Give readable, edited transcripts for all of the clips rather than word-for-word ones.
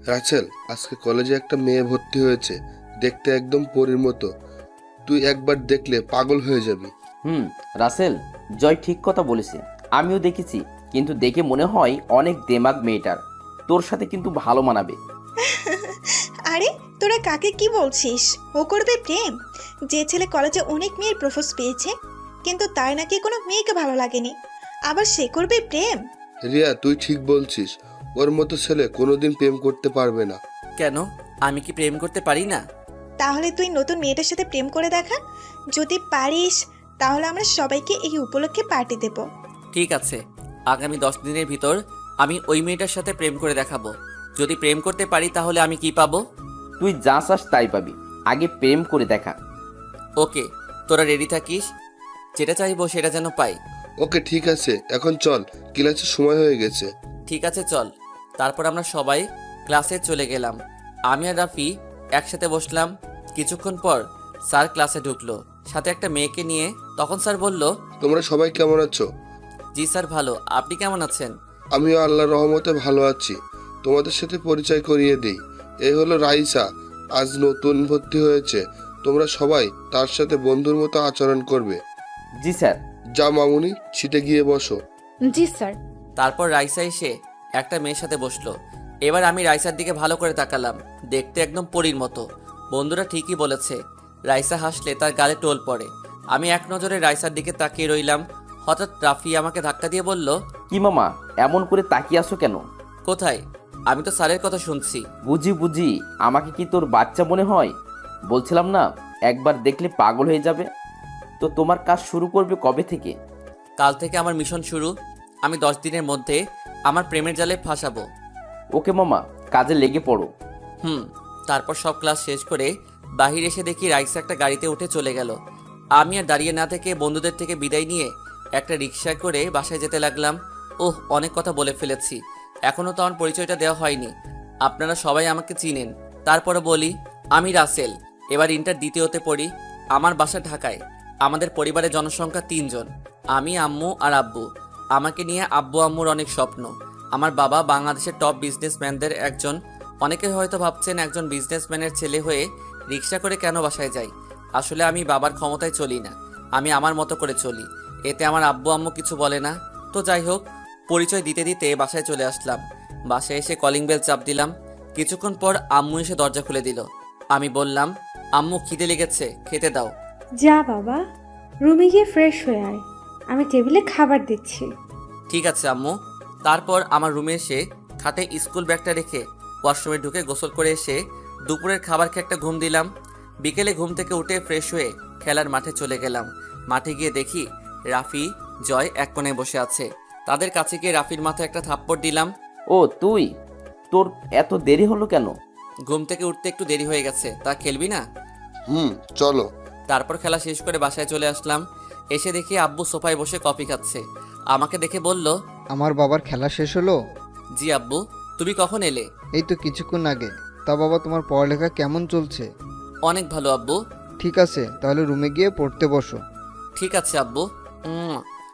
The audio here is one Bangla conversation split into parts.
রাচেল, আজকে কলেজে একটা মেয়ে ভর্তি হয়েছে, দেখতে একদম পরীর মতো। তুই একবার দেখলে পাগল হয়ে যাবি। রাসেল, জয় ঠিক কথা বলেছে। আমিও দেখেছি, কিন্তু দেখে মনে হয় অনেক দেমাগ মেয়েটার। তোর সাথে কিন্তু ভালো মানাবে। আরে তোরা কাকে কি বলছিস? ও করবে প্রেম? যে ছেলে কলেজে অনেক মেয়ের প্রপোজ পেয়েছে, কিন্তু তার নাকি কোনো মেয়েকে ভালো লাগেনি, আবার সে করবে প্রেম? রিয়া, তুই ঠিক বলছিস। ওর মতো ছেলে কোনোদিন প্রেম করতে পারবে না। কেন, আমি কি প্রেম করতে পারি না? তাহলে তুই নতুন মেয়েটার সাথে প্রেম করে দেখা। যদি পারিস তাহলে আমরা সবাইকে এই উপলক্ষে পার্টি দেব। ঠিক আছে, আগামী 10 দিনের ভিতর আমি ওই মেয়েটার সাথে প্রেম করে দেখাবো। যদি প্রেম করতে পারি তাহলে আমি কি পাবো? তুই যা চাস তাই পাবি, আগে প্রেম করে দেখা। ওকে, তোরা রেডি থাকিস, যেটা চাইবো সেটা যেন পাই। ওকে, ঠিক আছে, এখন চল, ক্লাসের সময় হয়ে গেছে। ঠিক আছে, চল। তারপর আমরা সবাই ক্লাসে চলে গেলাম। আমি আর রাফি একসাথে বসলাম। কিছুক্ষণ পর স্যার ক্লাসে ঢুকলো, সাথে একটা মেয়েকে নিয়ে। তখন স্যার বলল, তোমরা সবাই কেমন আছো? জি স্যার, ভালো। আপনি কেমন আছেন? আমিও আল্লাহর রহমতে ভালো আছি। তোমাদের সাথে পরিচয় করিয়ে দিই। এই হলো রাইসা, আজ নতুন ভর্তি হয়েছে। তোমরা সবাই তার সাথে বন্ধুর মতো আচরণ করবে। জি স্যার। যা মামুনি, সিটে গিয়ে বসো। জি স্যার। তারপর রাইসা এসে একটা মেয়ের সাথে বসলো। এবার আমি রাইসার দিকে ভালো করে তাকালাম, দেখতে একদম পরীর মতো। বন্ধুরা ঠিকই বলেছে, রাইসা হাসলে তার গালে টোল পড়ে। আমি এক নজরে রাইসার দিকে তাকিয়ে রইলাম। হঠাৎ রাফি আমাকে ধাক্কা দিয়ে বলল, কি মামা, এমন করে তাকিয়ে আসো কেন? কোথায়? আমি তো স্যারের কথা শুনছি। বুঝি বুঝি, আমাকে কি তোর বাচ্চা মনে হয়? বলছিলাম না, একবার দেখলে পাগল হয়ে যাবে। তো তোমার কাজ শুরু করবে কবে থেকে? কাল থেকে আমার মিশন শুরু। আমি 10 দিনের মধ্যে আমার প্রেমের জালে ফাঁসাবো। ওকে মামা, কাজে লেগে পড়ো। তারপর সব ক্লাস শেষ করে বাহির এসে দেখি রাইসা একটা গাড়িতে উঠে চলে গেল। আমি আর দাঁড়িয়ে না থেকে বন্ধুদের থেকে বিদায় নিয়ে একটা রিক্সা করে বাসায় যেতে লাগলাম। অনেক কথা বলে ফেলেছি, এখনও তো আমার পরিচয়টা দেওয়া হয়নি। আপনারা সবাই আমাকে চিনেন, তারপরে বলি, আমি রাসেল, এবার ইন্টার দ্বিতীয়তে পড়ি। আমার বাসা ঢাকায়। আমাদের পরিবারের জনসংখ্যা 3 জন, আমি, আম্মু আর আব্বু। আমাকে নিয়ে আব্বু আম্মুর অনেক স্বপ্ন। আমার বাবা বাংলাদেশের টপ বিজনেসম্যানদের একজন। অনেকে হয়তো ভাবছেন একজন বিজনেসম্যানের ছেলে হয়ে রিক্সা করে কেন বাসায় যাই। আসলে আমি বাবার ক্ষমতায় চলি না, আমি আমার মতো করে চলি। এতে আমার আব্বু আম্মু কিছু বলে না। তো যাই হোক, পরিচয় দিতে দিতে বাসায় চলে আসলাম। বাসায় এসে কলিং বেল চাপ দিলাম। কিছুক্ষণ পর আম্মু এসে দরজা খুলে দিল। আমি বললাম, আম্মু খিদে লেগেছে, খেতে দাও। যা বাবা, রুমে গিয়ে ফ্রেশ হয়ে আয়, আমি টেবিলে খাবার দিচ্ছি। ঠিক আছে আম্মু। তারপর আমার রুমে এসে খাটে স্কুল ব্যাগটা রেখে ওয়াশরুমে ঢুকে গোসল করে এসে দুপুরের খাবার খেয়ে একটা ঘুম দিলাম। বিকেলে ঘুম থেকে উঠে ফ্রেশ হয়ে খেলার মাঠে চলে গেলাম। মাঠে গিয়ে দেখি রাফি, জয় এক কোণে বসে আছে। তাদের কাছে গিয়ে রাফির মাথায় একটা থাপ্পড় দিলাম। ও তুই, তোর এত দেরি হলো কেন? ঘুম থেকে উঠতে একটু দেরি হয়ে গেছে, তা খেলবি না? চলো। তারপর খেলা শেষ করে বাসায় চলে আসলাম। এসে দেখি আব্বু সোফায় বসে কফি খাচ্ছে। আমাকে দেখে বলল, আমার বাবার খেলা শেষ হলো? জি আব্বু। তুমি কখন এলে? এই তো কিছুক্ষণ আগে। তা বাবা, তোমার পড়ালেখা কেমন চলছে? অনেক ভালো আব্বু। ঠিক আছে, তাহলে রুমে গিয়ে পড়তে বসো। ঠিক আছে আব্বু।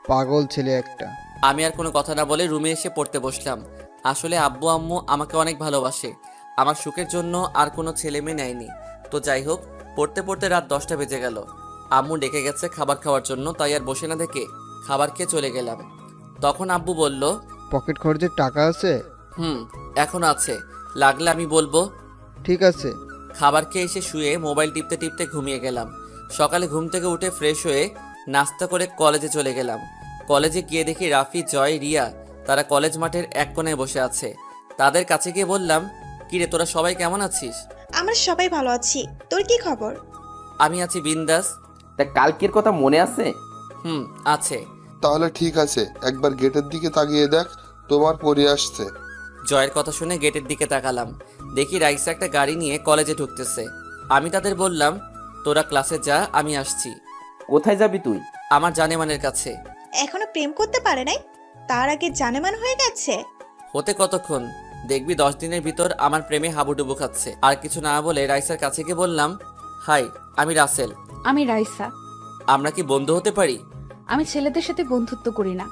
পাগল ছেলে একটা। আমি আর কোনো কথা না বলে রুমে এসে পড়তে বসলাম। আসলে আব্বু আম্মু আমাকে অনেক ভালোবাসে, আমার সুখের জন্য আর কোনো ছেলে মেয়ে নেয়নি। তো যাই হোক, পড়তে পড়তে রাত 10টা বেজে গেল। আম্মু ডেকে গেছে খাবার খাওয়ার জন্য, তাই আর বসে না দেখে খাবার খেয়ে চলে গেলাম। তখন আব্বু বলল, পকেট খরচের টাকা আছে? এখন আছে, লাগলে আমি বলবো। ঠিক আছে। খাবার খেয়ে এসে শুয়ে মোবাইল টিপতে টিপতে ঘুমিয়ে গেলাম। সকালে ঘুম থেকে উঠে ফ্রেশ হয়ে নাস্তা করে কলেজে চলে গেলাম। কলেজে গিয়ে দেখি রাফি, জয়, রিয়া তারা কলেজ মাঠের এক কোণায় বসে আছে। তাদের কাছে গিয়ে বললাম, কিরে তোরা সবাই কেমন আছিস? আমরা সবাই ভালো আছি, তোর কি খবর? আমি আছি বিন্দাস। তা কালকের কথা মনে আছে? আছে। তাহলে ঠিক আছে, একবার গেটের দিকে তাকিয়ে দেখ, তোমার পরি আসছে। জয়ের কথা শুনে গেটের দিকে তাকালাম, দেখি রাইসা একটা গাড়ি নিয়ে কলেজে ঢুকতেছে। আমি তাদের বললাম, তোরা ক্লাসে যা, আমি আসছি। কোথায় যাবি তুই? আমার জানেমানের কাছে। এখনো প্রেম করতে পারে নাই, তার আগে জানেমান হয়ে গেছে? হতে কতক্ষণ, দেখবি 10 দিনের ভিতর আমার প্রেমে হাবুডুবু খাচ্ছে। আর কিছু না বলে রাইসার কাছে গিয়ে বললাম, হাই, আমি রাসেল। আমি রাইসা। আমরা কি বন্ধু হতে পারি? আমি ছেলেদের সাথে বন্ধুত্ব করি না।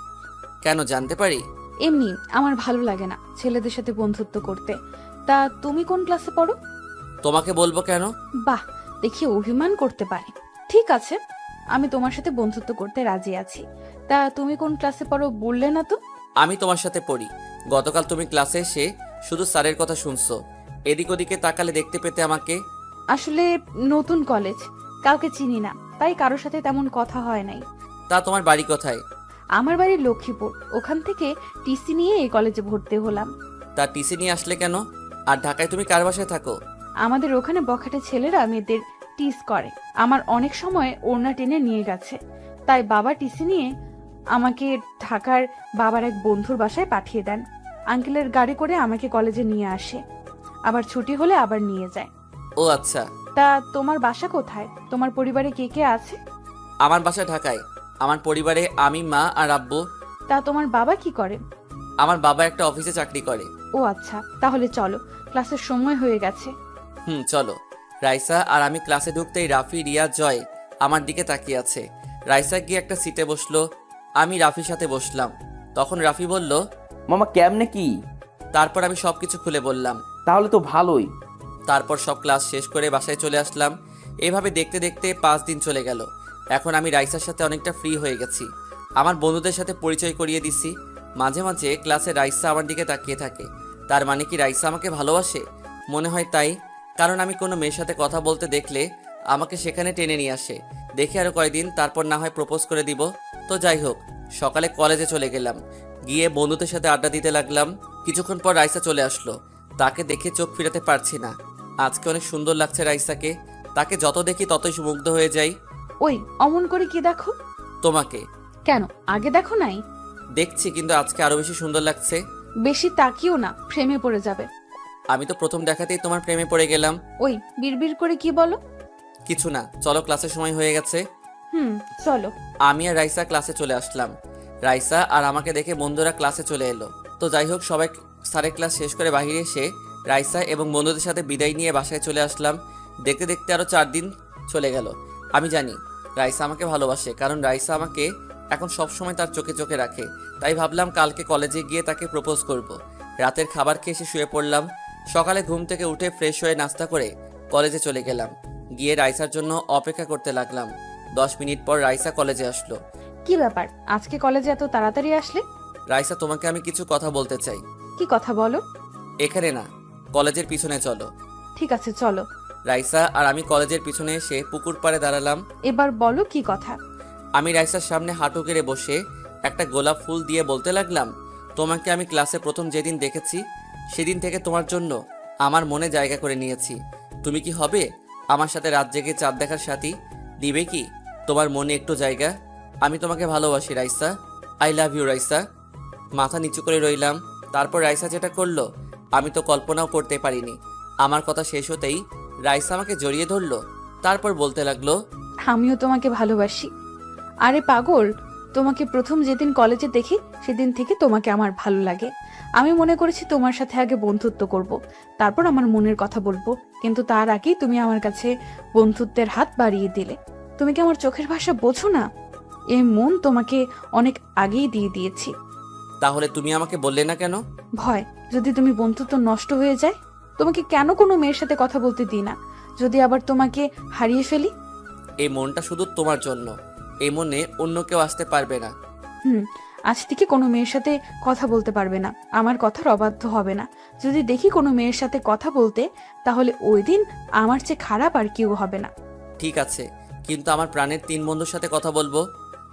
কেন, জানতে পারি? এমনি আমার ভালো লাগে না ছেলেদের সাথে বন্ধুত্ব করতে, তা তুমি কোন ক্লাসে পড়ো? তোমাকে বলবো কেন? বাহ, দেখি অভিমান করতে পারে। ঠিক আছে, আমি তোমার সাথে বন্ধুত্ব করতে রাজি আছি। তা তুমি কোন ক্লাসে পড়ো বললে না তো? আমি তোমার সাথে পড়ি। গতকাল তুমি ক্লাসে এসে শুধু স্যারের কথা শুনছো, এদিক ওদিকে তাকালে দেখতে পেতে আমাকে। আসলে নতুন কলেজ, কাউকে চিনি না, তাই কারোর সাথে তেমন কথা হয় নাই। তা তোমার বাড়ি কোথায়? আমার বাড়ি লক্ষ্মীপুর, ওখান থেকে টিসি নিয়ে এই কলেজে ভর্তি হলাম। তা টিসি নিয়ে আসলে কেন? আর ঢাকায় তুমি কার বাসায় থাকো? আমাদের ওখানে বখাটে ছেলেরা মেয়েদের টিস করে, আমার অনেক সময় ওড়না টেনে নিয়ে গেছে, তাই বাবা টিসি নিয়ে আমাকে ঢাকার বাবার এক বন্ধুর বাসায় পাঠিয়ে দেন। আঙ্কেলের গাড়ি করে আমাকে কলেজে নিয়ে আসে, আবার ছুটি হলে আবার নিয়ে যায়। ও আচ্ছা। তা তোমার বাসা কোথায়? তোমার পরিবারে কে কে আছে? আমার বাসা ঢাকায়। আমার পরিবারে আমি, মা আর আব্বু। তা তোমার বাবা কি করে? আমার বাবা একটা অফিসে চাকরি করে। ও আচ্ছা, তাহলে চলো, ক্লাসের সময় হয়ে গেছে। চলো। রাইসা আর আমি ক্লাসে ঢুকতেই রাফি, রিয়া, জয় আমার দিকে তাকিয়ে আছে। রাইসা গিয়ে একটা সিটে বসলো, আমি রাফির সাথে বসলাম। তখন রাফি বলল, মামা কেমনে কি? তারপর আমি সবকিছু খুলে বললাম। তাহলে তো ভালোই। তারপর সব ক্লাস শেষ করে বাসায় চলে আসলাম। এভাবে দেখতে দেখতে 5 দিন চলে গেল। এখন আমি রাইসার সাথে অনেকটা ফ্রি হয়ে গেছি। আমার বন্ধুদের সাথে পরিচয় করিয়ে দিছি। মাঝে মাঝে ক্লাসে রাইসা আমার দিকে তাকিয়ে থাকে। তার মানে কি রাইসা আমাকে ভালোবাসে? মনে হয় তাই, কারণ আমি কোনো মেয়ের সাথে কথা বলতে দেখলে আমাকে সেখানে টেনে নিয়ে আসে। দেখে আরও কয়েকদিন, তারপর না হয় প্রপোজ করে দিব। তো যাই হোক, সকালে কলেজে চলে গেলাম। গিয়ে বন্ধুদের সাথে আড্ডা দিতে লাগলাম। কিছুক্ষণ পর রাইসা চলে আসলো। তাকে দেখে চোখ ফিরাতে পারছি না। আজকে অনেক সুন্দর লাগছে রাইসাকে। তাকে যত দেখি ততই মুগ্ধ হয়ে যাই। ওই অমন করে কি দেখো? তোমাকে কেন, আগে দেখো নাই? দেখছি, কিন্তু আজকে আরো বেশি সুন্দর লাগছে। বেশি তাকিও না, প্রেমে পড়ে যাবে। আমি তো প্রথম দেখাতেই তোমার প্রেমে পড়ে গেলাম। ওই বিড়বিড় করে কি বলো? কিছু না, চলো, ক্লাসের সময় হয়ে গেছে। চলো। আমি আর রাইসা ক্লাসে চলে আসলাম। রাইসা আর আমাকে দেখে বন্ধুরা ক্লাসে চলে এলো। তো যাই হোক, সবাই স্যারের ক্লাস শেষ করে বাইরে এসে রাইসা এবং বন্ধুদের সাথে বিদায় নিয়ে বাসায় চলে আসলাম। দেখতে দেখতে আরও 4 দিন চলে গেল। আমি জানি রাইসা আমাকে ভালোবাসে, কারণ রাইসা আমাকে এখন সব সময় তার চোখে চোখে রাখে। তাই ভাবলাম কালকে কলেজে গিয়ে তাকে প্রপোজ করব। রাতের খাবার খেয়ে এসে শুয়ে পড়লাম। সকালে ঘুম থেকে উঠে ফ্রেশ হয়ে নাস্তা করে কলেজে চলে গেলাম। গিয়ে রাইসার জন্য অপেক্ষা করতে লাগলাম। 10 মিনিট পর রাইসা কলেজে আসলো। কি ব্যাপার, আজকে কলেজে এত তাড়াতাড়ি আসলে? রাইসা, তোমাকে আমি কিছু কথা বলতে চাই। কি কথা বলো? এখানে না, কলেজের পিছনে চলো। ঠিক আছে, চলো। রাইসা আর আমি কলেজের পিছনে এসে পুকুর পাড়ে দাঁড়ালাম। এবার বলো কি কথা। আমি রাইসার সামনে হাঁটু গেড়ে বসে একটা গোলাপ ফুল দিয়ে বলতে লাগলাম, তোমাকে আমি ক্লাসে প্রথম যেদিন দেখেছি সেদিন থেকে তোমার জন্য আমার মনে জায়গা করে নিয়েছি। তুমি কি হবে আমার সাথে রাত জেগে চাঁদ দেখার সাথী? দিবে কি তোমার মনে একটু জায়গা? আমি তোমাকে ভালোবাসি Raisa. I love you Raisa. মাথা নিচু করে রইলাম। তারপর রাইসা যেটা করলো আমি তো কল্পনাও করতে পারিনি। আমার কথা শেষ হতেই রাইসা আমাকে জড়িয়ে ধরলো। তারপর বলতে লাগলো, আমিও তোমাকে ভালোবাসি। আরে পাগল, তোমাকে প্রথম যেদিন কলেজে দেখি সেদিন থেকে তোমাকে আমার ভালো লাগে। আমি মনে করেছি তোমার সাথে আগে বন্ধুত্ব করব, তারপর আমার মনের কথা বলবো, কিন্তু তার আগেই তুমি আমার কাছে বন্ধুত্বের হাত বাড়িয়ে দিলে। তুমি কি আমার চোখের ভাষা বোঝো না? এই মন তোমাকে অনেক আগেই দিয়ে দিয়েছি। তাহলে তুমি আমাকে বললে না কেন? ভয়, যদি তুমি বন্ধুত্ব নষ্ট হয়ে যায়। তোমাকে কেন কোনো মেয়ের সাথে কথা বলতে দিই না, যদি আবার তোমাকে হারিয়ে ফেলি। এই মনটা শুধু তোমার জন্য, এই মনে অন্য কেউ আসতে পারবে না। আজ থেকে কোনো মেয়ের সাথে কথা বলতে পারবে না, আমার কথার অবাধ্য হবে না। যদি দেখি কোনো মেয়ের সাথে কথা বলতে, তাহলে ওই দিন আমার চেয়ে খারাপ আর কেউ হবে না। ঠিক আছে, কিন্তু আমার প্রাণের 3 বন্ধুর সাথে কথা বলবো,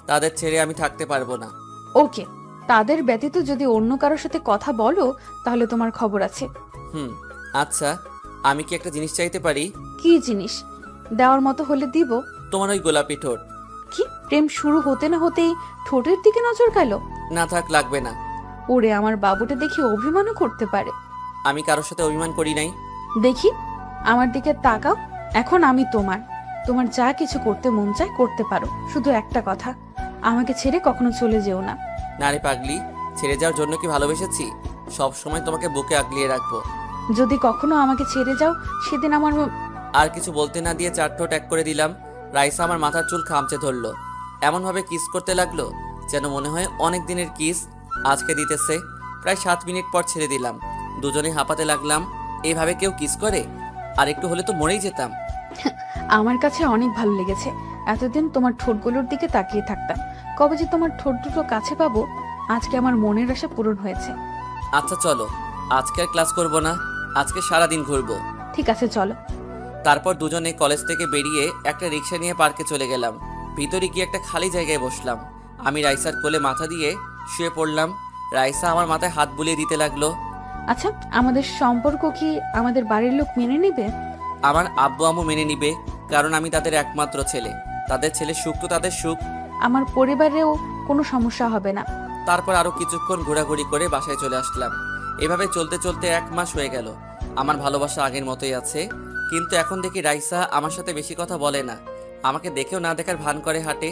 তাদের ছেড়ে আমি থাকতে পারবো না। ওকে, তাদের ব্যতীত যদি অন্য কারোর সাথে কথা বলো তাহলে তোমার খবর আছে। আচ্ছা, আমি কি একটা জিনিস চাইতে পারি? কি জিনিস? দেওয়ার মতো হলে দিব। তোমার ওই গোলাপি ঠোঁট। কি, প্রেম শুরু হতে না হতেই ঠোঁটের দিকে নজর গেল? না থাক, লাগবে না। ওরে আমার বাবুটা দেখি অভিমানও করতে পারে। আমি কারোর সাথে অভিমান করি নাই। দেখি, আমার দিকে তাকাও। এখন আমি তোমার, তোমার যা কিছু করতে মন চায় করতে পারো, শুধু একটা কথা, আমাকে ছেড়ে কখনো চলে যেও না। না রে পাগলি, ছেড়ে যাওয়ার জন্য কি ভালোবেসেছি? সব সময় তোমাকে বুকে আগলিয়ে রাখবো। যদি কখনো আমাকে ছেড়ে যাও সেদিন আমার আর কিছু বলতে না দিয়ে 4 ঠোঁট এক করে দিলাম। রাইসা আমার মাথার চুল খামচে ধরলো, এমনভাবে কিস করতে লাগলো যেন মনে হয় অনেক দিনের কিস আজকে দিতেছে। প্রায় 7 মিনিট পর ছেড়ে দিলাম। দুজনে হাঁপাতে লাগলাম। এভাবে কেউ কিস করে? আর একটু হলে তো মরেই যেতাম। আমার কাছে অনেক ভালো লেগেছে। এতদিন তোমার ঠোঁটগুলোর দিকে তাকিয়ে থাকতাম, কবে যে তোমার ঠোঁট দুটো কাছে পাবো। আজকে আমার মনের আশা পূরণ হয়েছে। আচ্ছা চলো, আজকে আর ক্লাস করব না, আজকে সারাদিন ঘুরবো। ঠিক আছে, চলো। তারপর দুজনে কলেজ থেকে বেরিয়ে একটা রিক্সা নিয়ে পার্কে চলে গেলাম। ভিতরে গিয়ে একটা খালি জায়গায় বসলাম। আমি রাইসার কোলে মাথা দিয়ে শুয়ে পড়লাম। রাইসা আমার মাথায় হাত বুলিয়ে দিতে লাগলো। আচ্ছা, আমাদের সম্পর্ক কি আমাদের বাড়ির লোক মেনে নেবে? আমার আব্বু আম্মু মেনে নিবে, কারণ আমি তাদের একমাত্র ছেলে। তাদের ছেলে সুখ তো তাদের সুখ। আমার পরিবারেও কোনো সমস্যা হবে না। তারপর আরো কিছুক্ষণ ঘোরাঘুরি করে বাসায় চলে আসলাম। এভাবে চলতে চলতে 1 মাস হয়ে গেল। আমার ভালোবাসা আগের মতোই আছে, কিন্তু এখন দেখি রাইসা আমার সাথে বেশি কথা বলে না। আমাকে দেখেও না দেখার ভান করে হাঁটে।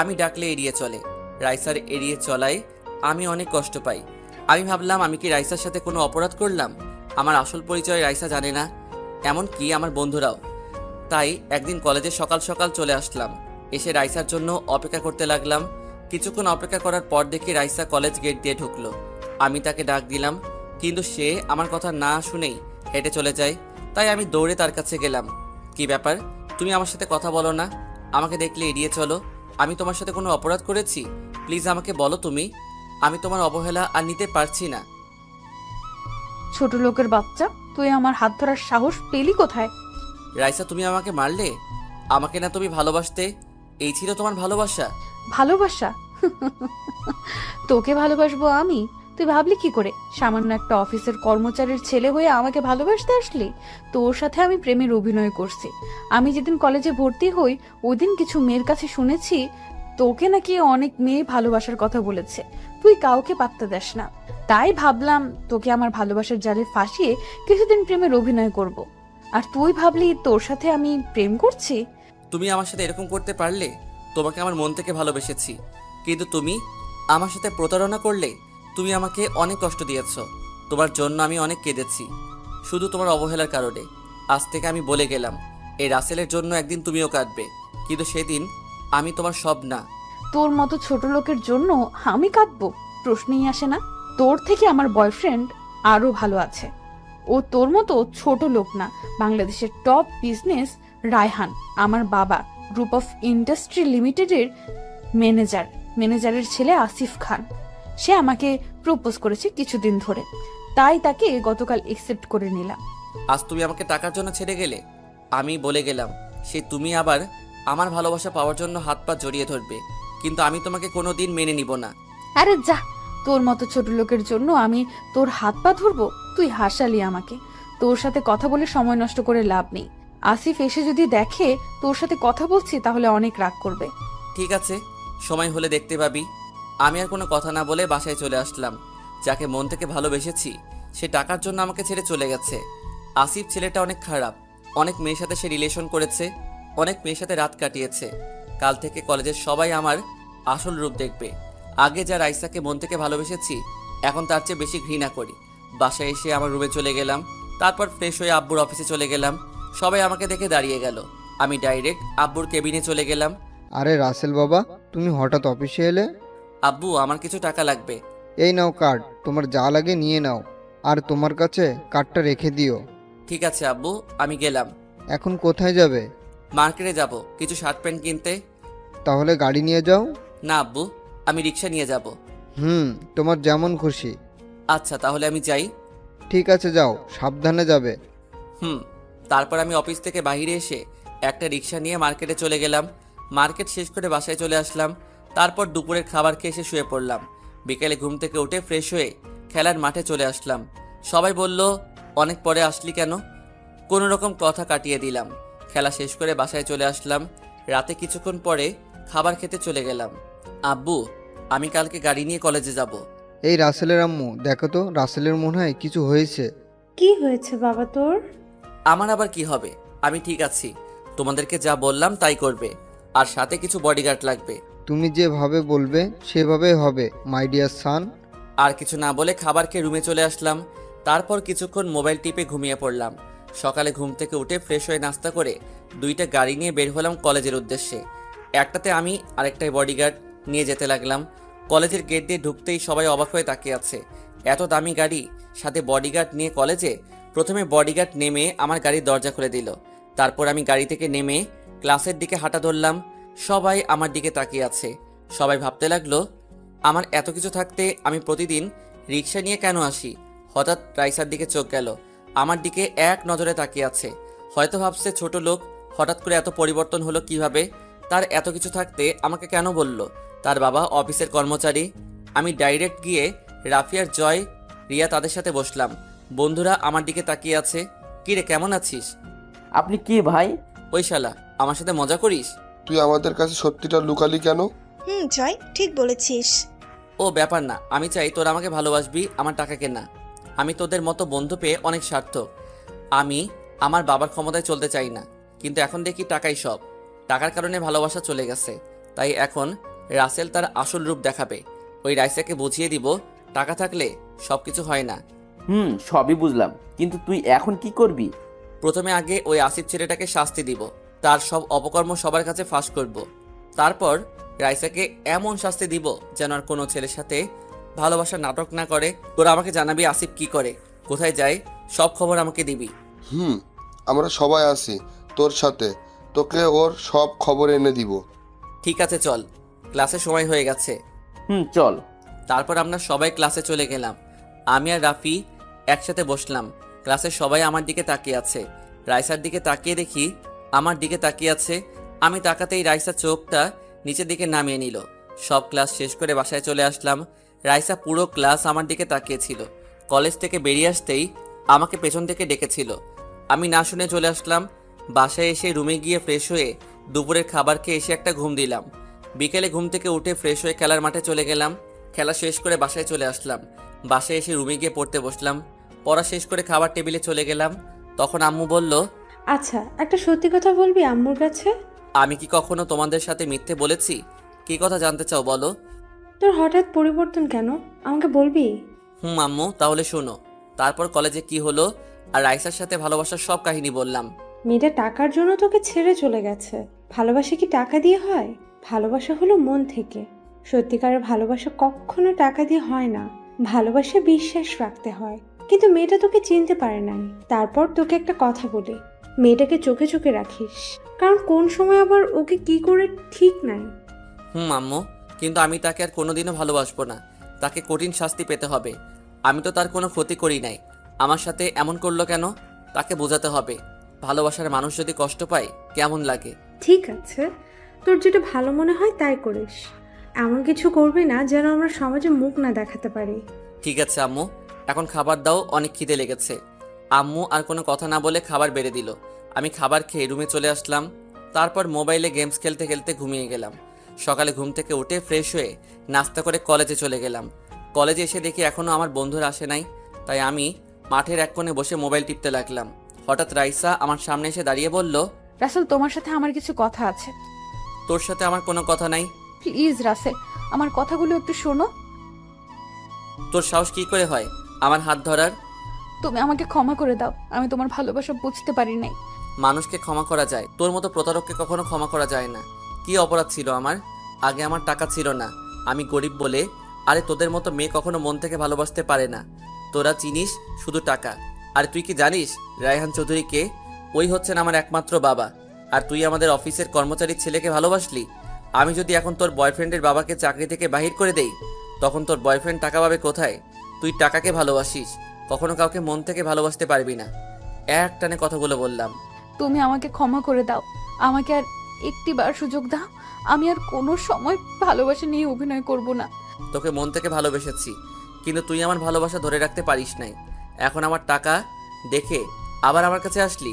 আমি ডাকলে এড়িয়ে চলে। রাইসার এড়িয়ে চলায় আমি অনেক কষ্ট পাই। আমি ভাবলাম, আমি কি রাইসার সাথে কোনো অপরাধ করলাম? আমার আসল পরিচয় রাইসা জানে না, এমনকি আমার বন্ধুরাও। তাই একদিন কলেজে সকাল সকাল চলে আসলাম। এসে রাইসার জন্য অপেক্ষা করতে লাগলাম। কিছুক্ষণ অপেক্ষা করার পর দেখি রাইসা কলেজ গেট দিয়ে ঢুকলো। আমি তাকে ডাক দিলাম, কিন্তু সে আমার কথা না শুনেই হেঁটে চলে যায়। তাই আমি দৌড়ে তার কাছে গেলাম। কি ব্যাপার, তুমি আমার সাথে কথা বলো না? আমাকে দেখলে এড়িয়ে চলো। আমি তোমার সাথে কোনো অপরাধ করেছি? প্লিজ আমাকে বলো তুমি। আমি তোমার অবহেলা আর নিতে পারছি না। ছোট লোকের বাচ্চা, তুই আমার হাত ধরার সাহস পেলি কোথায়? রাইসা, তুমি আমাকে মারলে? আমাকে না তুমি ভালোবাসতে? এই ছিল তোমার ভালোবাসা? ভালোবাসা? তোকে ভালোবাসবো আমি? তুই ভাবলি কি করে? সামান্য একটা অফিসের কর্মচারীর ছেলে হয়ে আমাকে ভালোবাসতে আসলি? তোর সাথে আমি প্রেমের অভিনয় করছি। আমি যেদিন কলেজে ভর্তি হই ওই দিন কিছু মেয়ের কাছে শুনেছি তোকে নাকি অনেক মেয়ে ভালোবাসার কথা বলেছে। তুই কাউকে পাত্তা দেস না। তাই ভাবলাম তোকে আমার ভালোবাসার জালে ফাঁসিয়ে কিছুদিন প্রেমের অভিনয় করব। আর তুই ভাবলি তোর সাথে আমি প্রেম করছি? তুমি আমার সাথে এরকম করতে পারলে? তোমাকে আমার মন থেকে ভালোবেসেছি, কিন্তু তুমি আমার সাথে প্রতারণা করলে। তুমি আমাকে অনেক কষ্ট দিয়েছ। তোমার জন্য আমি অনেক কেঁদেছি, শুধু তোমার অবহেলার কারণে। আজ থেকে আমি বলে গেলাম, এই রাসেলের জন্য একদিন তুমিও কাঁদবে, কিন্তু সেদিন আমি তোমার সব না। তোর মতো ছোট লোকের জন্য আমি কাঁদবো? প্রশ্নই আসে না। তোর থেকে আমার বয়ফ্রেন্ড আরো ভালো আছে। ও তোর মতো ছোট লোক না। বাংলাদেশের টপ বিজনেস রায়হান, আমার বাবা, গ্রুপ অফ ইন্ডাস্ট্রি লিমিটেডের ম্যানেজারের ছেলে আসিফ খান। সে আমাকে প্রপোজ করেছে কিছুদিন ধরে, তাই তাকে গতকাল একসেপ্ট করে নিলাম। আজ তুমি আমাকে টাকার জন্য ছেড়ে গেলে। আমি বলে গেলাম, সে তুমি আবার আমার ভালোবাসা পাওয়ার জন্য হাত পা জড়িয়ে ধরবে, কিন্তু আমি তোমাকে কোনো দিন মেনে নিব না। আরে যা, তোর মতো ছোট লোকের জন্য আমি তোর হাত পা ধরবো? তুই হাসালি আমাকে। তোর সাথে কথা বলে সময় নষ্ট করে লাভ নেই। আসিফ এসে যদি দেখে তোর সাথে কথা বলছি তাহলে অনেক রাগ করবে। ঠিক আছে, সময় হলে দেখতে পাবি। আমি আর কোনো কথা না বলে বাসায় চলে আসলাম। যাকে মন থেকে ভালোবেসেছি সে টাকার জন্য আমাকে ছেড়ে চলে গেছে। আসিফ ছেলেটা অনেক খারাপ। অনেক মেয়ের সাথে সে রিলেশন করেছে, অনেক মেয়ের সাথে রাত কাটিয়েছে। কাল থেকে কলেজের সবাই আমার আসল রূপ দেখবে। আগে যা রাইসাকে মন থেকে ভালোবেসেছি, এখন তার চেয়ে বেশি ঘৃণা করি। বাসায় এসে আমার রুমে চলে গেলাম। তারপর ফ্রেশ হয়ে আব্বুর অফিসে চলে গেলাম। সবাই আমাকে দেখে দাঁড়িয়ে গেল। আমি ডাইরেক্ট আব্বুর কেবিনে চলে গেলাম। আরে রাসেল বাবা, তুমি হঠাৎ অফিসে এলে? আব্বু, আমার কিছু টাকা লাগবে। এই নাও কার্ড, তোমার যা লাগে নিয়ে নাও। আর তোমার কাছে কার্ডটা রেখে দিও। ঠিক আছে আব্বু, আমি গেলাম। এখন কোথায় যাবে? মার্কেটে যাব কিছু শার্ট প্যান্ট কিনতে। তাহলে গাড়ি নিয়ে যাও। না আব্বু, আমি রিক্সা নিয়ে যাব। তোমার যেমন খুশি। আচ্ছা, তাহলে আমি যাই। ঠিক আছে, যাও, সাবধানে যাবে। তারপর আমি অফিস থেকে বাইরে এসে একটা রিক্সা নিয়ে মার্কেটে চলে গেলাম। মার্কেট শেষ করে বাসায় চলে আসলাম। তারপর দুপুরের খাবার খেয়ে এসে শুয়ে পড়লাম। বিকেলে ঘুম থেকে উঠে ফ্রেশ হয়ে খেলার মাঠে চলে আসলাম। সবাই বলল, অনেক পরে আসলি কেন? কোনো রকম কথা কাটিয়ে দিলাম। খেলা শেষ করে বাসায় চলে আসলাম। রাতে কিছুক্ষণ পরে খাবার খেতে চলে গেলাম। আব্বু, আমি কালকে গাড়ি নিয়ে কলেজে যাব। এই রাসেলের আম্মু, দেখো তো, রাসেলের মনে হয় কিছু হয়েছে। কি হয়েছে বাবা তোর? আমার আবার কি হবে? আমি ঠিক আছি। তোমাদেরকে যা বললাম তাই করবে, আর সাথে কিছু বডিগার্ড লাগবে। তুমি যেভাবে বলবে সেভাবে হবে, মাই ডিয়ার সান। আর কিছু না বলে খাবার খেয়ে রুমে চলে আসলাম। তারপর কিছুক্ষণ মোবাইল টিপে ঘুমিয়ে পড়লাম। সকালে ঘুম থেকে উঠে ফ্রেশ হয়ে নাস্তা করে 2টা গাড়ি নিয়ে বের হলাম কলেজের উদ্দেশ্যে। একটাতে আমি, আরেকটায় বডিগার্ড নিয়ে যেতে লাগলাম। কলেজের গেট দিয়ে ঢুকতেই সবাই অবাক হয়ে তাকিয়ে আছে। এত দামি গাড়ি, সাথে বডিগার্ড নিয়ে কলেজে? প্রথমে বডিগার্ড নেমে আমার গাড়ির দরজা খুলে দিল। তারপর আমি গাড়ি থেকে নেমে ক্লাসের দিকে হাঁটা ধরলাম। সবাই আমার দিকে তাকিয়ে আছে। সবাই ভাবতে লাগলো আমার এত কিছু থাকতে আমি প্রতিদিন রিক্সা নিয়ে কেন আসি। হঠাৎ রাইসার দিকে চোখ গেল, আমার দিকে এক নজরে তাকিয়ে আছে। হয়তো ভাবছে ছোট লোক, হঠাৎ করে এত পরিবর্তন হলো কিভাবে। তার এত কিছু থাকতে আমাকে কেন বলল? তার বাবা অফিসের কর্মচারী। আমি ডাইরেক্ট গিয়ে রাফিয়ার, জয়, রিয়া তাদের সাথে বসলাম। বন্ধুরা আমার দিকে তাকিয়ে আছে। কিরে কেমন আছিস? আপনি কে ভাই? ওই শালা, আমার সাথে মজা করিস? তুই আমাদের কাছে সত্যিটা লুকালি কেন? জয় ঠিক বলেছিস। ও ব্যাপার না, আমি চাই তোরা আমাকে ভালোবাসবি, আমার টাকাকে না। আমি তোদের মতো বন্ধু পেয়ে অনেক সার্থক। আমি আমার বাবার ক্ষমতায় চলতে চাই না, কিন্তু এখন দেখি টাকাই সব। টাকার কারণে ভালোবাসা চলে গেছে, তাই এখন রাসেল তার আসল রূপ দেখাবে। ওই রাইসাকে বুঝিয়ে দিব টাকা থাকলে সব কিছু হয় না। সবই বুঝলাম, কিন্তু তুই এখন কি করবি? প্রথমে আগে ওই আসিফ ছেলেটাকে শাস্তি দিব, তার সব অপকর্ম সবার কাছে ফাঁস করব। তারপর রাইসাকে এমন শাস্তি দিব যেন আর কোনো ছেলের সাথে ভালোবাসার নাটক না করে। তোরা আমাকে জানাবি আসিফ কি করে, কোথায় যায়, সব খবর আমাকে দিবি। আমরা সবাই আছি তোর সাথে, তোকে ওর সব খবর এনে দিব। ঠিক আছে চল, ক্লাসের সময় হয়ে গেছে। চল। তারপর আমরা সবাই ক্লাসে চলে গেলাম। আমি আর রাফি একসাথে বসলাম। ক্লাসের সবাই আমার দিকে তাকিয়ে আছে। রাইসার দিকে তাকিয়ে দেখি আমার দিকে তাকিয়ে আছে। আমি তাকাতেই রাইসা চোখটা নিচের দিকে নামিয়ে নিল। সব ক্লাস শেষ করে বাসায় চলে আসলাম। রাইসা পুরো ক্লাস আমার দিকে তাকিয়েছিল। কলেজ থেকে বেরিয়ে আসতেই আমাকে পেছন থেকে ডেকেছিল। আমি না শুনে চলে আসলাম। বাসায় এসে রুমে গিয়ে ফ্রেশ হয়ে দুপুরের খাবার খেয়ে এসে একটা ঘুম দিলাম। বিকেলে ঘুম থেকে উঠে ফ্রেশ হয়ে খেলার মাঠে চলে গেলাম। খেলা শেষ করে বাসায় চলে আসলাম। বাসায় এসে রুমে গিয়ে পড়তে বসলাম। পড়া শেষ করে খাবার টেবিলে চলে গেলাম। তখন আম্মু বলল, আচ্ছা একটা সত্যি কথা বলবি আম্মুর কাছে? আমি কি কখনো তোমাদের সাথে মিথ্যে বলেছি? কি কথা জানতে চাও বলো? তোর হঠাৎ পরিবর্তন কেন আমাকে বলবি? আম্মু তাহলে শোনো। তারপর কলেজে কি হলো আর রাইসার সাথে ভালোবাসার সব কাহিনী বললাম। মেয়েটা টাকার জন্য তোকে ছেড়ে চলে গেছে। ভালোবাসা কি টাকা দিয়ে হয়? ভালোবাসা হলো মন থেকে। সত্যিকারের ভালোবাসা কখনো টাকা দিয়ে হয় না। ভালোবাসা বিশ্বাস রাখতে হয়। কিন্তু মেয়েটা তোকে চিনতে পারে নাই। তারপর তোকে একটা কথা বলি, মেয়েটাকে চোখে চোখে রাখিস, কারণ কোন সময় আবার ওকে কি করে ঠিক নাই। আম্মু, কিন্তু আমি তাকে আর কোনোদিনও ভালোবাসবো না। তাকে কঠিন শাস্তি পেতে হবে। আমি তো তার কোনো ক্ষতি করি নাই। আমার সাথে এমন করলো কেন? তাকে বোঝাতে হবে ভালোবাসার মানুষ যদি কষ্ট পায় কেমন লাগে। ঠিক আছে, তোর যেটা ভালো মনে হয় তাই করিস। এমন কিছু করবি না যেন আমরা সমাজে মুখ না দেখাতে পারি। ঠিক আছে আম্মু, এখন খাবার দাও, অনেক খিদে লেগেছে। আম্মু আর কোনো কথা না বলে খাবার বেড়ে দিল। আমি খাবার খেয়ে রুমে চলে আসলাম। তারপর মোবাইলে গেমস খেলতে খেলতে ঘুমিয়ে গেলাম। সকালে ঘুম থেকে উঠে ফ্রেশ হয়ে নাস্তা করে কলেজে চলে গেলাম। কলেজে এসে দেখি এখনও আমার বন্ধুরা আসে নাই, তাই আমি মাঠের এক কোণে বসে মোবাইল টিপতে লাগলাম। হঠাৎ রাইসা আমার সামনে এসে দাঁড়িয়ে বলল, রাসেল, তোমার সাথে আমার কিছু কথা আছে। তোর সাথে আমার কোনো কথা নাই। প্লিজ রাসেল, আমার কথাগুলো একটু শোনো। তোর সাহস কি করে হয় আমার হাত ধরার? তুমি আমাকে ক্ষমা করে দাও, আমি তোমার ভালোবাসা বুঝতে পারি নাই। মানুষকে ক্ষমা করা যায়, তোর মতো প্রতারককে কখনো ক্ষমা করা যায় না। কি অপরাধ ছিল আমার? আগে আমার টাকা ছিল না, আমি গরিব বলে। আরে তোদের মতো মেয়ে কখনো মন থেকে ভালোবাসতে পারে না। তোরা চিনিস শুধু টাকা। আর তুই কি জানিস রায়হান চৌধুরীকে? ওই হচ্ছেন আমার একমাত্র বাবা। আর তুই আমাদের অফিসের কর্মচারীর ছেলেকে ভালোবাসলি। আমি যদি এখন তোর বয়ফ্রেন্ডের বাবাকে চাকরি থেকে বাহির করে দেই, তখন তোর বয়ফ্রেন্ড টাকা পাবে কোথায়? তুই টাকাকে ভালোবাসিস, কখনো কাউকে মন থেকে ভালোবাসতে পারবি না। এক টানে কথাগুলো বললাম। তুমি আমাকে ক্ষমা করে দাও, আমাকে আর একটিবার সুযোগ দাও। আমি আর কোনো সময় ভালোবাসা নিয়ে অভিনয় করব না। তোকে মন থেকে ভালোবেসেছি, কিন্তু তুই আমার ভালোবাসা ধরে রাখতে পারিস নাই। এখন আমার টাকা দেখে আবার আমার কাছে আসলি।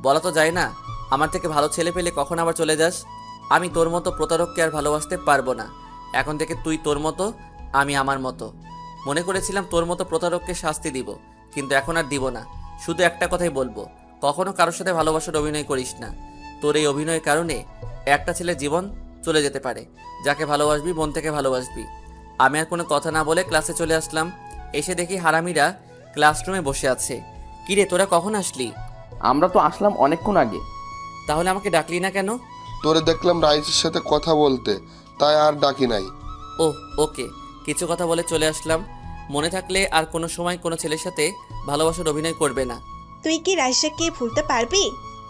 বলা তো যায় না, আমার থেকে ভালো ছেলে পেলে কখন আবার চলে যাস। আমি তোর মতো প্রতারককে আর ভালোবাসতে পারবো না। এখন থেকে তুই তোর মতো, আমি আমার মতো। মনে করেছিলাম তোর মতো প্রতারককে শাস্তি দিব, কিন্তু এখন আর দিব না। শুধু একটা কথাই বলবো, কখনো কারোর সাথে ভালোবাসার অভিনয় করিস না। তোর এই অভিনয়ের কারণে একটা ছেলের জীবন চলে যেতে পারে। যাকে ভালোবাসবি মন থেকে ভালোবাসবি। আমি আর কোনো কথা না বলে ক্লাসে চলে আসলাম। এসে দেখি হারামিরা ক্লাসরুমে বসে আছে। কিরে তোরা কখন আসলি? আমরা তো আসলাম অনেকক্ষণ আগে। তাহলে আমাকে ডাকলি না কেন? তোরে দেখলাম রাইসের সাথে কথা বলতে, তাই আর ডাকি নাই। ও ওকে, কিছু কথা বলে চলে আসলাম। মনে থাকলে আর কোনো সময় কোনো ছেলের সাথে ভালোবাসার অভিনয় করবে না। তুই কি রাইসাকে ভুলতে পারবি?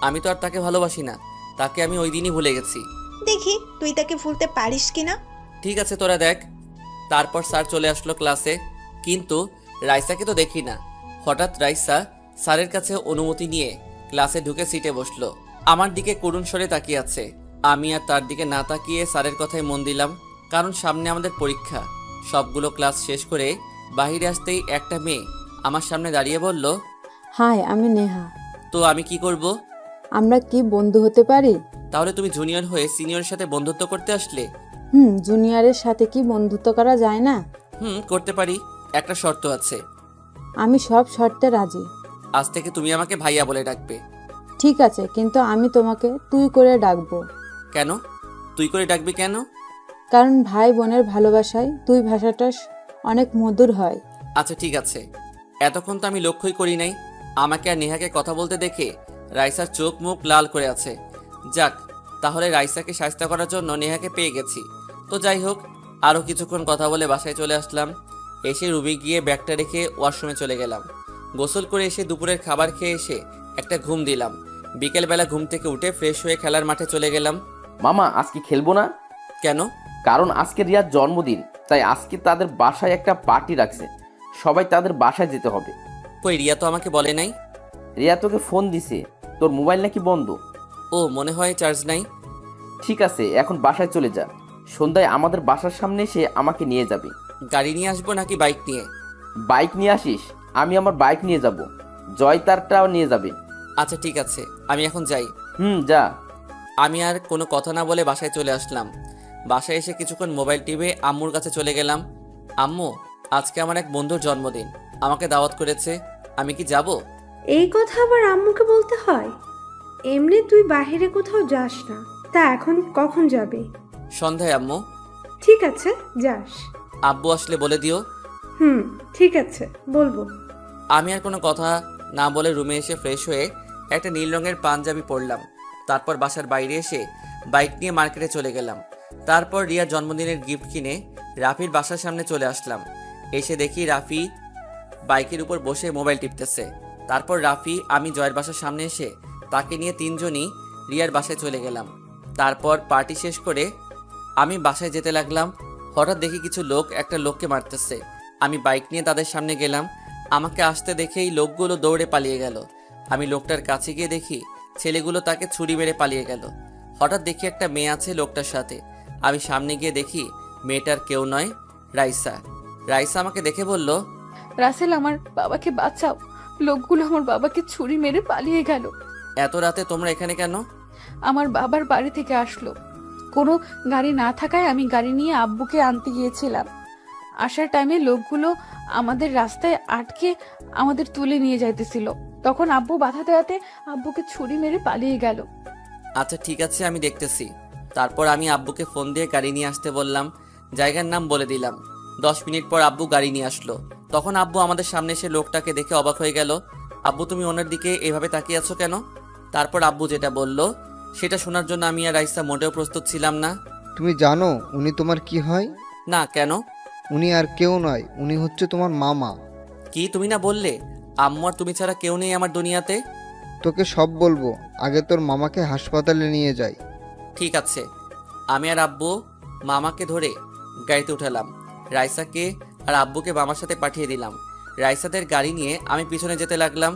আমি তো আর তাকে ভালোবাসি না, তাকে আমি ওই দিনই ভুলে গেছি। দেখি তুই তাকে ভুলতে পারিস কিনা। ঠিক আছে, তোরা দেখ। তারপর স্যার চলে আসলো ক্লাসে, কিন্তু রাইসাকে তো দেখি না। হঠাৎ রাইসা স্যারের কাছে অনুমতি নিয়ে ক্লাসে ঢুকে সিটে বসলো। আমার দিকে করুণ স্বরে তাকিয়ে আছে। আমি আর তার দিকে না তাকিয়ে স্যারের কথায় মন দিলাম, কারণ সামনে আমাদের পরীক্ষা। সবগুলো ক্লাস শেষ করে বাইরে আসতেই একটা মেয়ে আমার সামনে দাঁড়িয়ে বলল, হাই, আমি নেহা। তো আমি কি করব? আমরা কি বন্ধু হতে পারি? তাহলে তুমি জুনিয়র হয়ে সিনিয়রের সাথে বন্ধুত্ব করতে আসলে? জুনিয়রের সাথে কি বন্ধুত্ব করা যায় না? করতে পারি, একটা শর্ত আছে। আমি সব শর্তে রাজি। আজ থেকে তুমি আমাকে ভাইয়া বলে ডাকবে। ঠিক আছে, কিন্তু আমি তোমাকে তুই করে ডাকবো। কেন তুই করে ডাকবি কেন? কারণ ভাই বোনের ভালোবাসায় তুই ভাষাটা অনেক মধুর হয়। আচ্ছা ঠিক আছে। এতক্ষণ তো আমি লক্ষ্যই করি নাই, আমাকে আর নেহাকে কথা বলতে দেখে রাইসার চোখ মুখ লাল করে আছে। যাক, তাহলে রাইসাকে শায়েস্তা করার জন্য নেহাকে পেয়ে গেছি। তো যাই হোক, আরও কিছুক্ষণ কথা বলে বাসায় চলে আসলাম। এসে রুমে গিয়ে ব্যাগটা রেখে ওয়াশরুমে চলে গেলাম। গোসল করে এসে দুপুরের খাবার খেয়ে এসে একটা ঘুম দিলাম। বিকেলবেলা ঘুম থেকে উঠে ফ্রেশ হয়ে খেলার মাঠে চলে গেলাম। মামা আজকে খেলবো না? কেন? কারণ আজকে রিয়ার জন্মদিন, তাই আজকে তাদের বাসায় একটা পার্টি রাখছে, সবাই তাদের বাসায় যেতে হবে। কই, রিয়া তো আমাকে বলে নাই। রিয়া তোকে ফোন দিছে, তোর মোবাইল নাকি বন্ধ। ও, মনে হয় চার্জ নাই। ঠিক আছে, এখন বাসায় চলে যা, সন্ধ্যায় আমাদের বাসার সামনে এসে আমাকে নিয়ে যাবি। গাড়ি নিয়ে আসবো নাকি বাইক নিয়ে? বাইক নিয়ে আসিস, আমি আমার বাইক নিয়ে যাব, জয় তারটাও নিয়ে যাবে। আচ্ছা ঠিক আছে, আমি এখন যাই। যা। আমি আর কোনো কথা না বলে বাসায় চলে আসলাম। বাসায় এসে কিছুক্ষণ মোবাইল টিপে আম্মুর কাছে চলে গেলাম। আম্মু, আজকে আমার এক বন্ধুর জন্মদিন, আমাকে দাওয়াত করেছে, আমি কি যাব? এই কথা আবার আম্মুকে বলতে হয়? এমনি তুই বাইরে কোথাও যাস না, তা এখন কখন যাবে? সন্ধ্যায় আম্মু। ঠিক আছে, যাস। আব্বু আসলে বলে দিও। ঠিক আছে, বলবো। আমি আর কোনো কথা না বলে রুমে এসে ফ্রেশ হয়ে একটা নীল রঙের পাঞ্জাবি পরলাম। তারপর বাসার বাইরে এসে বাইক নিয়ে মার্কেটে চলে গেলাম। তারপর রিয়ার জন্মদিনের গিফট কিনে রাফির বাসার সামনে চলে আসলাম। এসে দেখি রাফি বাইকের উপর বসে মোবাইল টিপতেছে। তারপর রাফি, আমি জয়ের বাসার সামনে এসে তাকে নিয়ে তিনজনই রিয়ার বাসায় চলে গেলাম। তারপর পার্টি শেষ করে আমি বাসায় যেতে লাগলাম। হঠাৎ দেখি কিছু লোক একটা লোককে মারতেছে। আমি বাইক নিয়ে তাদের সামনে গেলাম। আমাকে আসতে দেখেই লোকগুলো দৌড়ে পালিয়ে গেল। আমি লোকটার কাছে গিয়ে দেখি ছেলেগুলো তাকে ছুরি মেরে পালিয়ে গেল। হঠাৎ দেখি একটা মেয়ে আছে লোকটার সাথে। আমি সামনে গিয়ে দেখি মেয়েটার কেউ নয়, রাইসা। রাইসা আমাকে দেখে বলল, রাসেল, আমার বাবাকে বাঁচাও, লোকগুলো আমার বাবাকে ছুরি মেরে পালিয়ে গেল। এত রাতে তোমরা এখানে কেন? আমার বাবার বাড়ি থেকে আসলো, কোনো গাড়ি না থাকায় আমি গাড়ি নিয়ে আব্বুকে আনতে গিয়েছিলাম। আসার টাইমে লোকগুলো আমাদের রাস্তায় আটকে আমাদের তুলে নিয়ে যাইতেছিল, তখন আব্বু বাধা দেওয়াতে আব্বুকে ছুরি মেরে পালিয়ে গেল। আচ্ছা ঠিক আছে, আমি দেখতেছি। তারপর আমি আব্বুকে ফোন দিয়ে গাড়ি নিয়ে আসতে বললাম, জায়গার নাম বলে দিলাম। 10 মিনিট পর আব্বু গাড়ি নিয়ে আসলো। তখন আব্বু আমাদের সামনে এসে লোকটাকে দেখে অবাক হয়ে গেল। আব্বু, তুমি ওনার দিকে এভাবে তাকিয়ে আছো কেন? তারপর আব্বু যেটা বলল সেটা শোনার জন্য আমি আর রাইসা মোটেও প্রস্তুত ছিলাম না। তুমি জানো উনি তোমার কি হয়? না, কেন? উনি আর কেউ নয়, উনি হচ্ছে তোমার মামা। কি তুমি না বললে আম্মু আর তুমি ছাড়া কেউ নেই আমার দুনিয়াতে? তোকে সব বলবো, আগে তোর মামাকে হাসপাতালে নিয়ে যাই। ঠিক আছে। আমি আর আব্বু মামাকে ধরে গাড়িতে উঠালাম। রাইসাকে আর আব্বুকে মামার সাথে পাঠিয়ে দিলাম। রাইসাদের গাড়ি নিয়ে আমি পিছনে যেতে লাগলাম।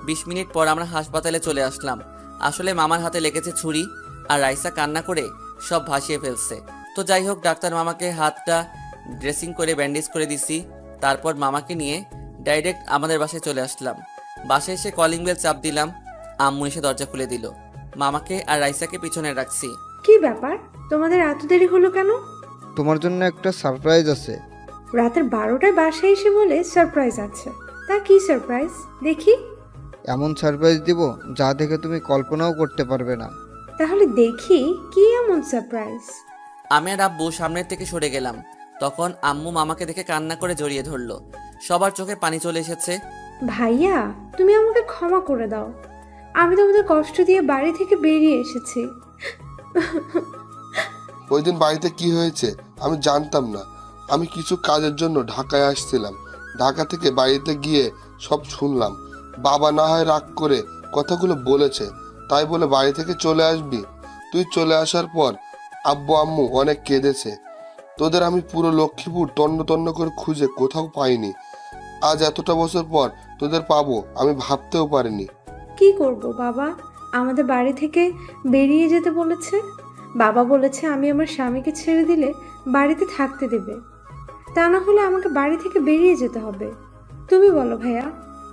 20 মিনিট পর আমরা হাসপাতালে চলে আসলাম। আসলে মামার হাতে লেগেছে ছুরি, আর রাইসা কান্না করে সব ভাসিয়ে ফেলছে। তো যাই হোক, ডাক্তার মামাকে হাতটা ড্রেসিং করে ব্যান্ডেজ করে দিছি। তারপর মামাকে নিয়ে ডাইরেক্ট আমাদের বাসায় চলে আসলাম। বাসায় এসে কলিং বেল চাপ দিলাম। আম্মু এসে দরজা খুলে দিল। মামাকে আর রাইসাকে পিছনে রাখছি। কি ব্যাপার, তোমাদের এত দেরি হলো কেন? তোমার জন্য একটা সারপ্রাইজ আছে। রাতের 12টায় বাসায় এসে বলে সারপ্রাইজ আছে, তা কি সারপ্রাইজ দেখি? এমন সারপ্রাইজ দিব যা দেখে তুমি কল্পনাও করতে পারবে না। তাহলে দেখি কি এমন সারপ্রাইজ। আমি আর আব্বু সামনের থেকে সরে গেলাম। তখন আম্মু মামাকে দেখে কান্না করে জড়িয়ে ধরলো। সবার চোখে পানি চলে এসেছে। ভাইয়া, তুমি আমাকে ক্ষমা করে দাও, আমি তোমাদের কষ্ট দিয়ে বাড়ি থেকে বেরিয়ে এসেছি। ওই দিন বাড়িতে কি হয়েছে আমি জানতাম না। আমি কিছু কাজের জন্য ঢাকায় আসছিলাম। ঢাকা থেকে বাড়িতে গিয়ে সব শুনলাম। বাবা না হয় রাগ করে কথাগুলো বলেছে, তাই বলে বাড়ি থেকে চলে আসবি? তুই চলে আসার পর আব্বু আম্মু অনেক কেঁদেছে। তোদের আমি পুরো লক্ষ্মীপুর তন্ন তন্ন করে খুঁজে কোথাও পাইনি। আজ এতটা বছর পর তোদের পাবো আমি ভাবতেও পারিনি। কি করব বাবা, আমাদের বাড়ি থেকে বেরিয়ে যেতে বলেছে। বাবা বলেছে আমি আমার স্বামীকে ছেড়ে দিলে বাড়িতে থাকতে দেবে, তা না হলে আমাকে বাড়ি থেকে বেরিয়ে যেতে হবে। তুমি বলো ভাইয়া,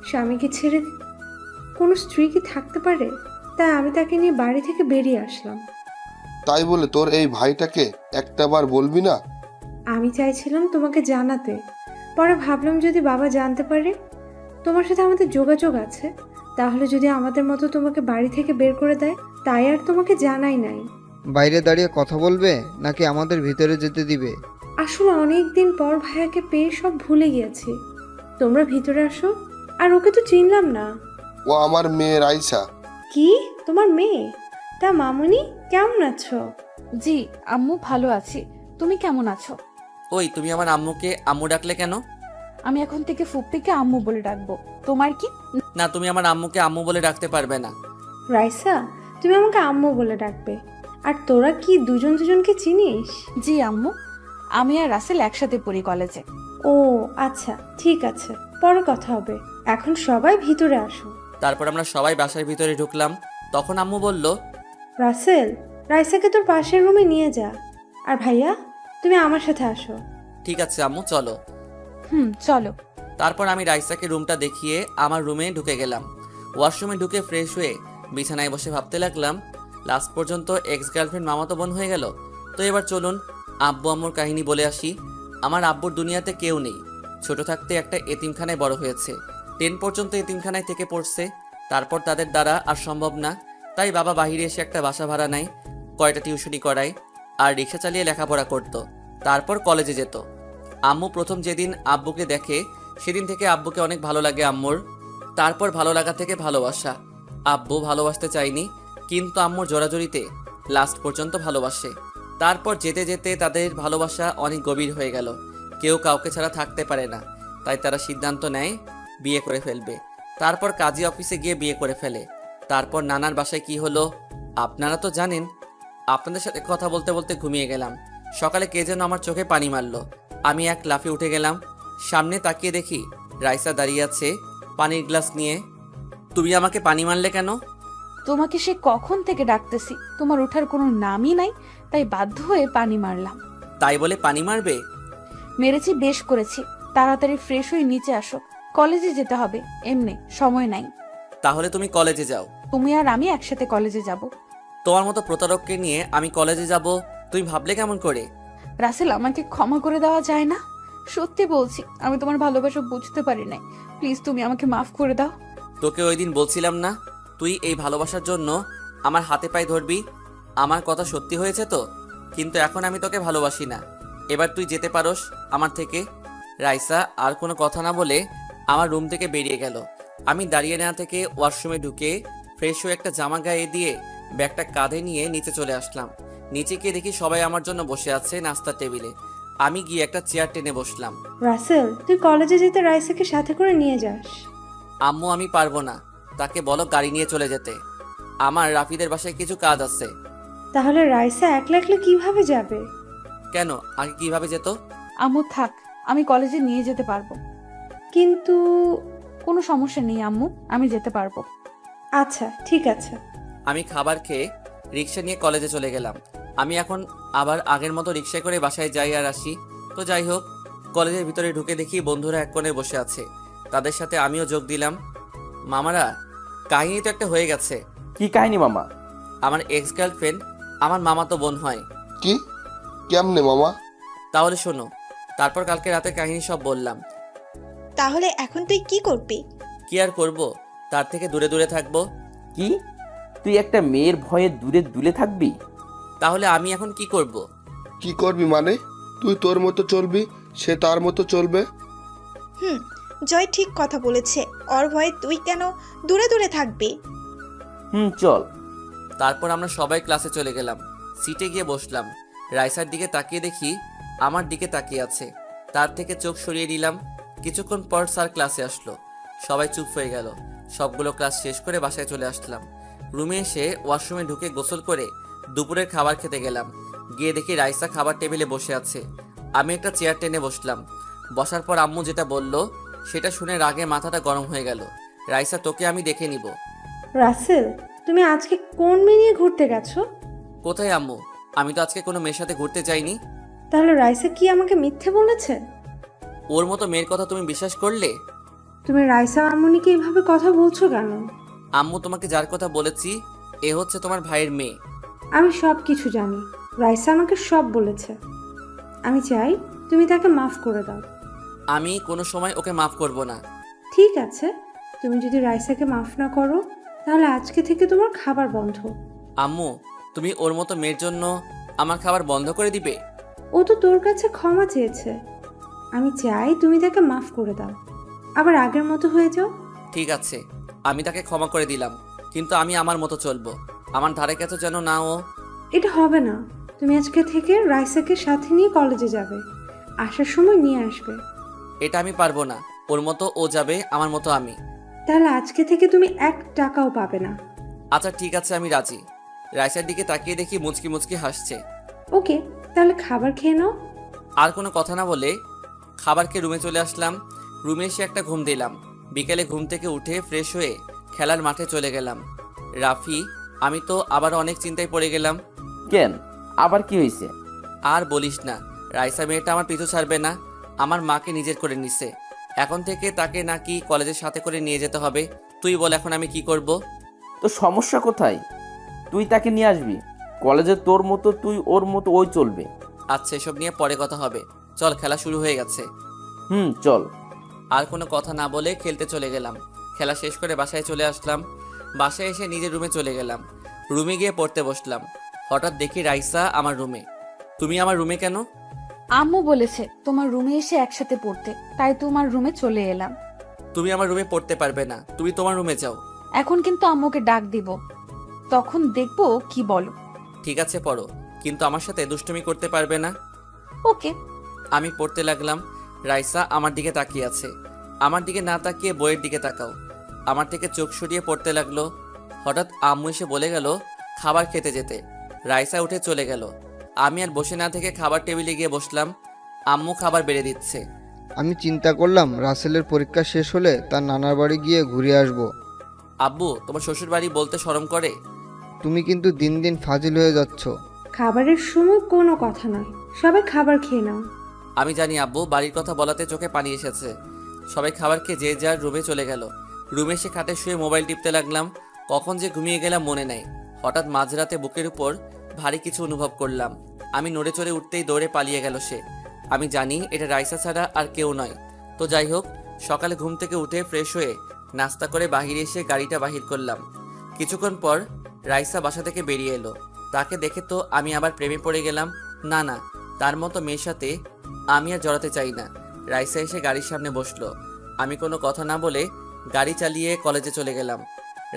স্বামীকে ছেড়ে কোনো স্ত্রী কি থাকতে পারে? তাই আমি তাকে নিয়ে বাড়ি থেকে বেরিয়ে আসলাম। তাই বলে তোর এই ভাইটাকে একটাবার বলবি না? আমি চাইছিলাম তোমাকে জানাতে, পরে ভাবলাম যদি বাবা জানতে পারে তোমার সাথে আমাদের যোগাযোগ আছে, তাহলে যদি আমাদের মতো তোমাকে বাড়ি থেকে বের করে দেয়, তাই আর তোমাকে জানাই নাই। বাইরে দাঁড়িয়ে কথা বলবে নাকি আমাদের ভিতরে যেতে দিবে? আসলে অনেক দিন পর ভাইয়াকে পেয়ে সব ভুলে গিয়েছি। তোমরা ভিতরে আসো। আর ওকে তো চিনলাম না। ও আমার মেয়ে রাইসা। কি, তোমার মেয়ে? তা মামুনি কেমন আছো? জি আম্মু ভালো আছি, তুমি কেমন আছো? ওই তুমি আমার আম্মুকে আম্মু ডাকলে কেন? আমি এখন থেকে ফুপ্পিকে আম্মু বলে ডাকবো। তোমার কি? না, তুমি আমার আম্মুকে আম্মু বলে ডাকতে পারবে না। রাইসা, তুমি আমাকে আম্মু বলে ডাকবে। আর তোরা কি দুজন দুজনকে চিনিস? জি আম্মু, আমি আর রাসেল একসাথে পড়ি কলেজে। ও আচ্ছা, ঠিক আছে, পরে কথা হবে। এখন সবাই ভিতরে আসো। তারপর আমরা সবাই বাসার ভিতরে ঢুকলাম। তখন আম্মু বলল, রাসেল, রাইসাকে তোর পাশের রুমে নিয়ে যা। আর ভাইয়া, তুমি আমার সাথে আসো। ঠিক আছে আম্মু, চলো। চলো। তারপর আমি রাইসাকে রুমটা দেখিয়ে আমার রুমে ঢুকে গেলাম। ওয়াশরুমে ঢুকে ফ্রেশ হয়ে বিছানায় বসে ভাবতে লাগলাম, লাস্ট পর্যন্ত এক্স গার্লফ্রেন্ড মামাতো বোন হয়ে গেল। তো এবার চলুন আব্বু আম্মুর কাহিনী বলে আসি। আমার আব্বুর দুনিয়াতে কেউ নেই। ছোট থাকতে একটা এতিমখানায় বড় হয়েছে। 10 পর্যন্ত এতিমখানায় থেকে পড়ছে। তারপর তাদের দ্বারা আর সম্ভব না, তাই বাবা বাইরে এসে একটা বাসা ভাড়া নেয়, কয়টা টিউশনি করায়, আর রিক্সা চালিয়ে লেখাপড়া করতো। তারপর কলেজে যেত। আম্মু প্রথম যেদিন আব্বুকে দেখে সেদিন থেকে আব্বুকে অনেক ভালো লাগে আম্মুর। তারপর ভালো লাগা থেকে ভালোবাসা। আব্বু ভালোবাসতে চায়নি, কিন্তু আম্মুর জোরাজোরিতে লাস্ট পর্যন্ত ভালোবাসে। তারপর যেতে যেতে তাদের ভালোবাসা অনেক গভীর হয়ে গেল। কেউ কাউকে ছাড়া থাকতে পারে না, তাই তারা সিদ্ধান্ত নেয় বিয়ে করে ফেলবে। তারপর কাজী অফিসে গিয়ে বিয়ে করে ফেলে। তারপর নানার বাসায় কি হলো আপনারা তো জানেন। আপনাদের সাথে কথা বলতে বলতে ঘুমিয়ে গেলাম। সকালে কে যেন আমার চোখে পানি মারলো। আমি এক লাফে উঠে গেলাম। সামনে তাকিয়ে দেখি রাইসা দাঁড়িয়ে আছে পানির গ্লাস নিয়ে। তুমি আমাকে পানি মারলে কেন? তোমাকে সে কখন থেকে ডাকতেছি, তোমার ওঠার কোনো নামই নাই, তাই বাধ্য হয়ে পানি মারলাম। তাই বলে পানি মারবে? মেরেছি, বেশ করেছি। তাড়াতাড়ি ফ্রেশ হয়ে নিচে আসো, কলেজে যেতে হবে, এমনি সময় নাই। তাহলে তুমি কলেজে যাও। তুমি আর আমি একসাথে কলেজে যাব। তোমার মতো প্রতারককে নিয়ে আমি কলেজে যাব তুমি ভাবলে কেমন করে? রাসেল, আমাকে ক্ষমা করে দেওয়া যায় না? সত্যি বলছি, আমি তোমার ভালোবাসা বুঝতে পারি নাই। প্লিজ তুমি আমাকে মাফ করে দাও। তোকে ওই দিন বলছিলাম না তুই এই ভালোবাসার জন্য আমার হাতে পায়ে ধরবি? আমার কথা সত্যি হয়েছে তো? কিন্তু এখন আমি তোকে ভালোবাসি না। এবার তুই যেতে পারোস আমার থেকে। রাইসা আর কোনো কথা না বলে আমার রুম থেকে বেরিয়ে গেল। আমি দাঁড়িয়ে না থেকে ওয়াশরুমে ঢুকে ফ্রেশ হয়ে একটা জামা গায়ে দিয়ে ব্যাগটা কাঁধে নিয়ে নিচে চলে আসলাম। নিচে গিয়ে দেখি সবাই আমার জন্য বসে আছে নাস্তার টেবিলে। আমি গিয়ে একটা চেয়ার টেনে বসলাম। রাসেল, তুই কলেজে যেতে রাইসাকে সাথে করে নিয়ে যাস। আম্মু আমি পারবো না, তাকে বলো গাড়ি নিয়ে চলে যেতে। আমার রাফিদের বাসায় কিছু কাজ আছে। তাহলে রাইসা একলা একলা কিভাবে যাবে? কেন, আগে কিভাবে যেত? আম্মু থাক, আমি কলেজে নিয়ে যেতে পারবো। কিন্তু কোনো সমস্যা নেই আম্মু, আমি যেতে পারবো। আচ্ছা ঠিক আছে। আমি খাবার খেয়ে রিক্সা নিয়ে কলেজে চলে গেলাম। আমি এখন আবার আগের মতো রিক্সায় করে বাসায় যাই আর আসি। তো যাই হোক, কলেজের ভিতরে ঢুকে দেখি বন্ধুরা এক কোণে বসে আছে। তাদের সাথে আমিও যোগ দিলাম। মামারা, কাহিনী তো একটা হয়ে গেছে। কি কাহিনী মামা? আমার এক্স গার্লফ্রেন্ড আমার মামাতো বোন হয়। কি? কেমনে মামা? তাহলে শোনো। তারপর কালকে রাতে কাহিনী সব বললাম। তাহলে এখন তুই কি করবি? কি আর করব, তার থেকে দূরে দূরে থাকবো। কি, তুই একটা মেয়ের ভয়ে দূরে দূরে থাকবি? তাহলে আমি এখন কি করব? কি করবি মানে? তুই তোর মতো চলবি, সে তার মতো চলবে। জয় ঠিক কথা বলেছে। ওর ভয়ে তুই কেন দূরে দূরে থাকবি? চল। তারপর আমরা সবাই ক্লাসে চলে গেলাম। সিটে গিয়ে বসলাম। রাইসার দিকে তাকিয়ে দেখি আমার দিকে তাকিয়ে আছে। তার থেকে চোখ সরিয়ে নিলাম। কিছুক্ষণ পর স্যার ক্লাসে আসলো। সবাই চুপ হয়ে গেল। সবগুলো ক্লাস শেষ করে বাসায় চলে আসলাম। রুমে এসে ওয়াশরুমে ঢুকে গোসল করে দুপুরের খাবার খেতে গেলাম। গিয়ে দেখি রাইসা খাবার টেবিলে বসে আছে। আমি একটা চেয়ার টেনে বসলাম। বসার পর আম্মু যেটা বলল সেটা শুনে রাগে মাথাটা গরম হয়ে গেল। রাইসা, তোকে আমি দেখে নিব। রাসেল, তুমি আজকে কোন মেয়ে নিয়ে ঘুরতে গেছো? কোথায় আম্মু? আমি তো আজকে কোনো মেয়ের সাথে ঘুরতে যাইনি। তাহলে রাইসা কি আমাকে মিথ্যে বলেছে? ওর মতো মেয়ের কথা তুমি বিশ্বাস করলে? তুমি রাইসা আম্মুনিকে এইভাবে কথা বলছো কেন? আম্মু, তোমাকে যার কথা বলেছি এ হচ্ছে তোমার ভাইয়ের মেয়ে। আমি সব কিছু জানি। রাইসা আমাকে সব বলেছে। আমি চাই তুমি তাকে মাফ করে দাও। আমি কোনো সময় ওকে মাফ করব না। ঠিক আছে, তুমি যদি রাইসাকে মাফ না করো তাহলে আজকে থেকে তোমার খাবার বন্ধ। আম্মু, তুমি ওর মতো মেয়ের জন্য আমার খাবার বন্ধ করে দিবে? ও তো তোর কাছে ক্ষমা চেয়েছে। আমি চাই তুমি তাকে মাফ করে দাও, আবার আগের মতো হয়ে যাও। ঠিক আছে, আমি তাকে ক্ষমা করে দিলাম, কিন্তু আমি আমার মতো চলবো। আমার ধারে কাছে যেন না ও। এটা হবে না। তুমি আজকে থেকে রাইসাকে সাথে নিয়ে কলেজে যাবে, আসার সময় নিয়ে আসবে। এটা আমি পারবো না। ওর মতো ও যাবে, আমার মতো আমি। তাহলে আজকে থেকে তুমি 1 টাকাও পাবে না। আচ্ছা ঠিক আছে, আমি রাজি। রাইসার দিকে তাকিয়ে দেখি মুচকি মুচকি হাসছে। ওকে, তাহলে খাবার খেয়ে নাও। আর কোনো কথা না বলে খাবার খেয়ে রুমে চলে আসলাম। রুমে এসে একটা ঘুম দিলাম। বিকেলে ঘুম থেকে উঠে ফ্রেশ হয়ে খেলার মাঠে চলে গেলাম। রাফি, আমি তো আবার অনেক চিন্তায় পড়ে গেলাম। কেন, আবার কি হয়েছে? আর বলিস না, রাইসা মেয়েটা আমার পিছু ছাড়বে না। আমার মাকে নিজের করে নিছে। এখন থেকে তাকে নাকি কলেজের সাথে করে নিয়ে যেতে হবে। তুই বল এখন আমি কি করব? তো সমস্যা কোথায়? তুই তাকে নিয়ে আসবি কলেজে, তোর মতো তুই, ওর মতো ওই চলবে। আচ্ছা, এসব নিয়ে পরে কথা হবে। চল, খেলা শুরু হয়ে গেছে। চল। আর কোনো কথা না বলে খেলতে চলে গেলাম। খেলা শেষ করে বাসায় চলে আসলাম। বাসায় এসে নিজের রুমে চলে গেলাম। রুমে গিয়ে পড়তে বসলাম। হঠাৎ দেখি রাইসা আমার রুমে। তুমি আমার রুমে কেন? আম্মু বলেছে তোমার রুমে এসে একসাথে পড়তে, তাই তোমার রুমে চলে এলাম। তুমি আমার রুমে পড়তে পারবে না, তুমি তোমার রুমে যাও। এখন কিন্তু আম্মুকে ডাক দিব, তখন দেখবো কি বলো। ঠিক আছে, পড়ো, কিন্তু আমার সাথে দুষ্টুমি করতে পারবে না। ওকে। আমি পড়তে লাগলাম। রাইসা আমার দিকে তাকিয়ে আছে। আমার দিকে না তাকিয়ে বইয়ের দিকে তাকাও। আমার থেকে চোখ সরিয়ে পড়তে লাগলো। হঠাৎ আম্মু এসে বলে গেল খাবার খেতে যেতে। রাইসা উঠে চলে গেল। আমি আর বসে না থেকে খাবার টেবিলে গিয়ে বসলাম। আম্মু খাবার বেড়ে দিচ্ছে। আমি চিন্তা করলাম রাসেলের পরীক্ষা শেষ হলে তার নানার বাড়ি গিয়ে ঘুরে আসব। আব্বু, তোমার শ্বশুর বাড়ি বলতে শরম করে? তুমি কিন্তু দিন দিন ফাজিল হয়ে যাচ্ছ। খাবারের সময় কোনো কথা নয়, সবাই খাবার খেয়ে নাও। আমি জানি আব্বু, বাড়ির কথা বলাতে চোখে পানি এসেছে। সবাই খাবার খেয়ে যে যার রুমে চলে গেল। রুমে এসে খাটে শুয়ে মোবাইল টিপতে লাগলাম। কখন যে ঘুমিয়ে গেলাম মনে নাই। হঠাৎ মাঝরাতে বুকের উপর ভারী কিছু অনুভব করলাম। আমি নড়ে চড়ে উঠতেই দৌড়ে পালিয়ে গেল সে। আমি জানি এটা রাইসা ছাড়া আর কেউ নয়। তো যাই হোক, সকালে ঘুম থেকে উঠে ফ্রেশ হয়ে নাস্তা করে বাহিরে এসে গাড়িটা বাহির করলাম। কিছুক্ষণ পর রাইসা বাসা থেকে বেরিয়ে এলো। তাকে দেখে তো আমি আবার প্রেমে পড়ে গেলাম। না না, তার মতো মেয়ের সাথে আমি আর জড়াতে চাই না। রাইসা এসে গাড়ির সামনে বসলো। আমি কোনো কথা না বলে গাড়ি চালিয়ে কলেজে চলে গেলাম।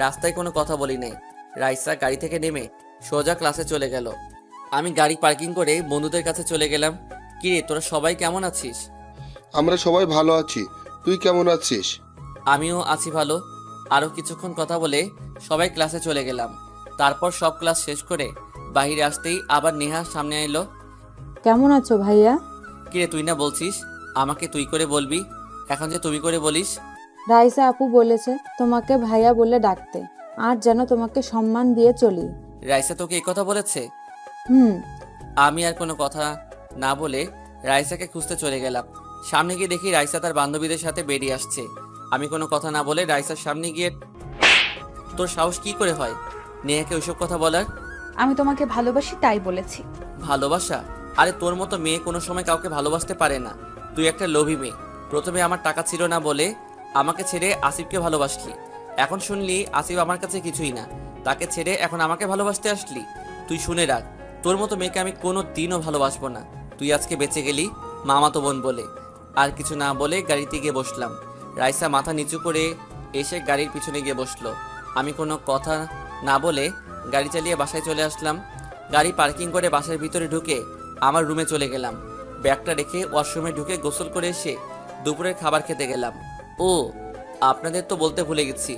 রাস্তায় কোনো কথা বলি নাই। রাইসা গাড়ি থেকে নেমে সোজা ক্লাসে চলে গেল। আমি গাড়ি পার্কিং করে বন্ধুদের কাছে চলে গেলাম। কিরে, তোরা সবাই কেমন আছিস? আমরা সবাই ভালো আছি, তুই কেমন আছিস? আমিও আছি ভালো। আরও কিছুক্ষণ কথা বলে সবাই ক্লাসে চলে গেলাম। তারপর সব ক্লাস শেষ করে বাইরে আসতেই আবার নেহা সামনে এলো। কেমন আছো ভাইয়া? কিরে, তুই না বলছিস আমাকে তুই করে বলবি, এখন যে তুমি করে বলিস? রাইসা আপু বলেছে তোমাকে ভাইয়া বলে ডাকতে, আর যেন তোমাকে সম্মান দিয়ে চলি। রাইসা তোকে এই কথা বলেছে? হুম। আমি আর কোনো কথা না বলে রাইসাকে খুঁজতে চলে গেলাম। সামনে গিয়ে দেখি রাইসা তার বান্ধবীদের সাথে বেরিয়ে আসছে। আমি কোনো কথা না বলে রাইসার সামনে গিয়ে, তোর সাহস কি করে হয় নেহাকে ওইসব কথা বলার? আমি তোমাকে ভালোবাসি তাই বলেছি। ভালোবাসা? আরে তোর মতো মেয়ে কোনো সময় কাউকে ভালোবাসতে পারে না। তুই একটা লোভী মেয়ে। প্রথমে আমার টাকা ছিল না বলে আমাকে ছেড়ে আসিফকে ভালোবাসলি। এখন শুনলি আসিফ আমার কাছে কিছুই না, তাকে ছেড়ে এখন আমাকে ভালোবাসতে আসলি। তুই শুনে রাখ, তোর মতো মেয়েকে আমি কোনো দিনও ভালোবাসবো না। তুই আজকে বেঁচে গেলি মামাতো বোন বলে। আর কিছু না বলে গাড়িতে গিয়ে বসলাম। রাইসা মাথা নিচু করে এসে গাড়ির পিছনে গিয়ে বসলো। আমি কোনো কথা না বলে গাড়ি চালিয়ে বাসায় চলে আসলাম। গাড়ি পার্কিং করে বাসার ভিতরে ঢুকে আমার রুমে চলে গেলাম। ব্যাগটা রেখে ওয়াশরুমে ঢুকে গোসল করে এসে দুপুরের খাবার খেতে গেলাম। ও, আপনাদের তো বলতে ভুলে গেছি,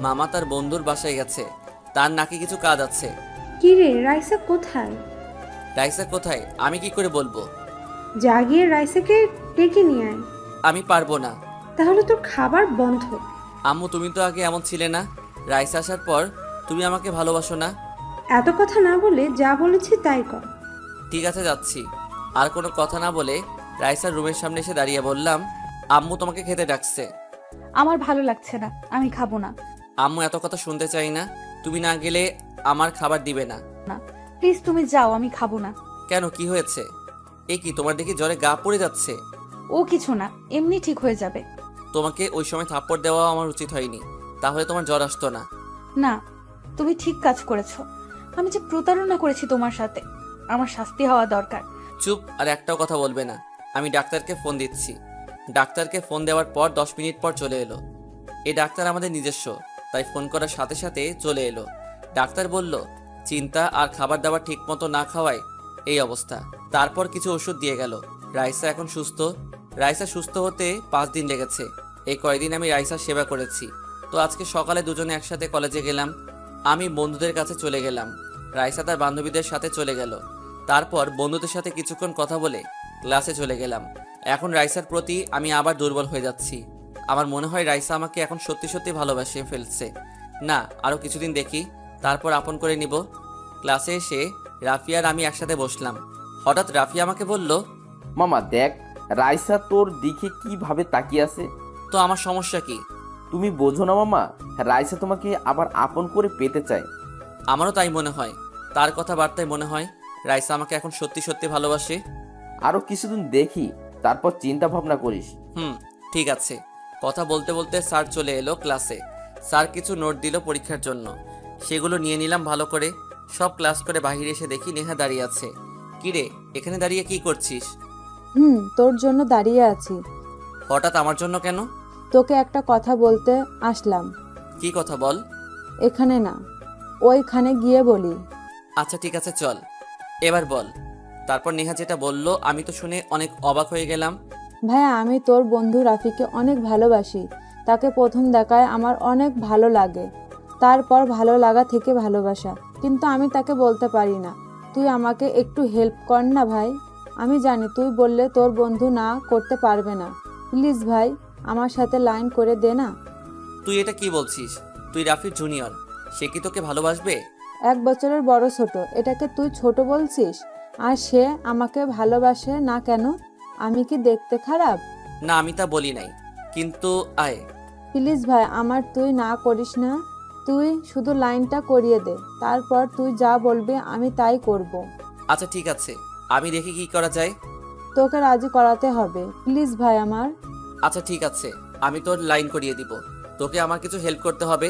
মামা তার বন্ধুর বাসায় গেছে, তার নাকি কিছু কাজ আছে। কি রে, রাইসা কোথায়? রাইসা কোথায় আমি কি করে বলবো? যা গিয়ে রাইসাকে ডেকে নিয়ে আয়। আমি পারবো না। তাহলে তোর খাবার বন্ধ। আম্মু তুমি তো আগে এমন ছিলে না, রাইসা আসার পর তুমি আমাকে ভালোবাসো না। এত কথা না বলে যা বলেছি তাই কর। ঠিক আছে যাচ্ছি। আর কোনো কথা না বলে রাইসার রুমের সামনে এসে দাঁড়িয়ে বললাম, আম্মু তোমাকে খেতে ডাকছে। আমার ভালো লাগছে না, আমি খাবো না। আম্মু এত কথা শুনতে চাই না, তুমি না গেলে আমার খাবার দিবে না। প্লিজ তুমি যাও, আমি খাবো না। কেন, কি হয়েছে? এ কি, তোমার দেখি জ্বরে গা পড়ে যাচ্ছে। ও কিছু না, এমনি ঠিক হয়ে যাবে। তোমাকে ওই সময় থাপ্পড় দেওয়া আমার উচিত হয়নি, তাহলে তোমার জ্বর আসতো না। না, তুমি ঠিক কাজ করেছো। আমি যে প্রতারণা করেছি তোমার সাথে, আমার শাস্তি হওয়া দরকার। চুপ, আর একটাও কথা বলবে না। আমি ডাক্তারকে ফোন দিচ্ছি। ডাক্তারকে ফোন দেওয়ার পর 10 মিনিট পর চলে এলো। এই ডাক্তার আমাদের নিজস্ব, তাই ফোন করার সাথে সাথে চলে এলো। ডাক্তার বলল, চিন্তা আর খাবার দাবার ঠিক মতো না খাওয়ায় এই অবস্থা। তারপর কিছু ওষুধ দিয়ে গেল। রাইসা এখন সুস্থ। রাইসা সুস্থ হতে 5 দিন লেগেছে। এই কয়দিন আমি রাইসার সেবা করেছি। তো আজকে সকালে দুজনে একসাথে কলেজে গেলাম। আমি বন্ধুদের কাছে চলে গেলাম, রাইসা তার বান্ধবীদের সাথে চলে গেল। তারপর বন্ধুদের সাথে কিছুক্ষণ কথা বলে ক্লাসে চলে গেলাম। এখন রাইসার প্রতি আমি আবার দুর্বল হয়ে যাচ্ছি। আমার মনে হয় রাইসা আমাকে এখন সত্যি সত্যি ভালোবাসে ফেলছে। না, আরও কিছুদিন দেখি, তারপর আপন করে নিব। ক্লাসে এসে রাফিয়া আর আমি একসাথে বসলাম। হঠাৎ রাফিয়া আমাকে বলল, মামা দেখ, রাইসা তোর দিকে কিভাবে তাকিয়ে আছে। তো আমার সমস্যা কি? তুমি বোঝো না মামা, রাইসা তোমাকে আবার আপন করে পেতে চায়। আমারও তাই মনে হয়। তার কথাবার্তায় মনে হয় রাইসা আমাকে এখন সত্যি সত্যি ভালোবাসে। আরো কিছুদিন দেখি, তারপর চিন্তা ভাবনা করিস। ঠিক আছে। কথা বলতে বলতে স্যার চলে এলো ক্লাসে। স্যার কিছু নোট দিল পরীক্ষার জন্য, সেগুলো নিয়ে নিলাম ভালো করে। সব ক্লাস করে বাইরে এসে দেখি নেহা দাঁড়িয়ে আছে। কিরে, এখানে দাঁড়িয়ে কি করছিস? তোর জন্য দাঁড়িয়ে আছি। হঠাৎ আমার জন্য কেন? তোকে একটা কথা বলতে আসলাম। কি কথা বল। এখানে না, ওইখানে গিয়ে বলি। আচ্ছা ঠিক আছে, চল এবার বল। তারপর নেহা যেটা বলল আমি তো শুনে অনেক অবাক হয়ে গেলাম। ভাইয়া, আমি তোর বন্ধু রাফিকে অনেক ভালোবাসি। তাকে প্রথম দেখায় আমার অনেক ভালো লাগে, তারপর ভালো লাগা থেকে ভালোবাসা, কিন্তু আমি তাকে বলতে পারি না। তুই আমাকে একটু হেল্প কর না ভাই। আমি জানি তুই বললে তোর বন্ধু না করতে পারবে না। প্লিজ ভাই, আমার সাথে লাইন করে দে না। তুই এটা কি বলছিস? তুই রাফির জুনিয়র, সে কি তোকে ভালোবাসবে? 1 বছরের বড় ছোট, এটাকে তুই ছোট বলছিস? আর সে আমাকে ভালোবাসে না কেন? আমি কি দেখতে খারাপ? না, আমি তা বলি নাই, কিন্তু আয়। প্লিজ ভাই, আমার তুই না করিস না। তুই শুধু লাইনটা করিয়ে দে, তারপর তুই যা বলবি আমি তাই করব। আচ্ছা ঠিক আছে, আমি দেখি কি করা যায়। তোকে রাজি করাতে হবে, প্লিজ ভাই আমার। আচ্ছা ঠিক আছে, আমি তোর লাইন করিয়ে দিব। তোকে আমার কিছু হেল্প করতে হবে।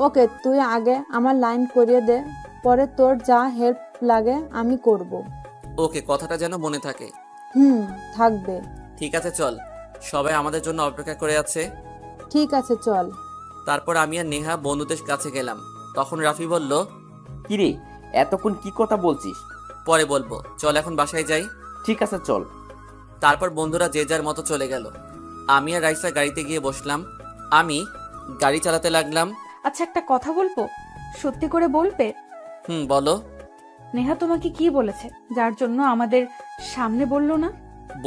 ওকে, তুই আগে আমার লাইন করিয়ে দে, পরে তোর যা হেল্প লাগে আমি করব। ওকে, কথাটা যেন মনে থাকে। থাকবে। ঠিক আছে চল, সবাই আমাদের জন্য অপেক্ষা করে আছে। ঠিক আছে চল। তারপর আমি আর নেহা বন্ধুদের কাছে গেলাম। তখন রাফি বলল, কিরে, এতক্ষণ কি কথা বলছিস? পরে বলবো, চল এখন বাসায় যাই। ঠিক আছে চল। তারপর বন্ধুরা যে যার মতো চলে গেল। আমি আর রাইসা গাড়িতে গিয়ে বসলাম। আমি গাড়ি চালাতে লাগলাম। আচ্ছা, একটা কথা বলবো, সত্যি করে বলবে? বলো। নেহা তোমাকে কি বলেছে, যার জন্য আমাদের সামনে বললো না?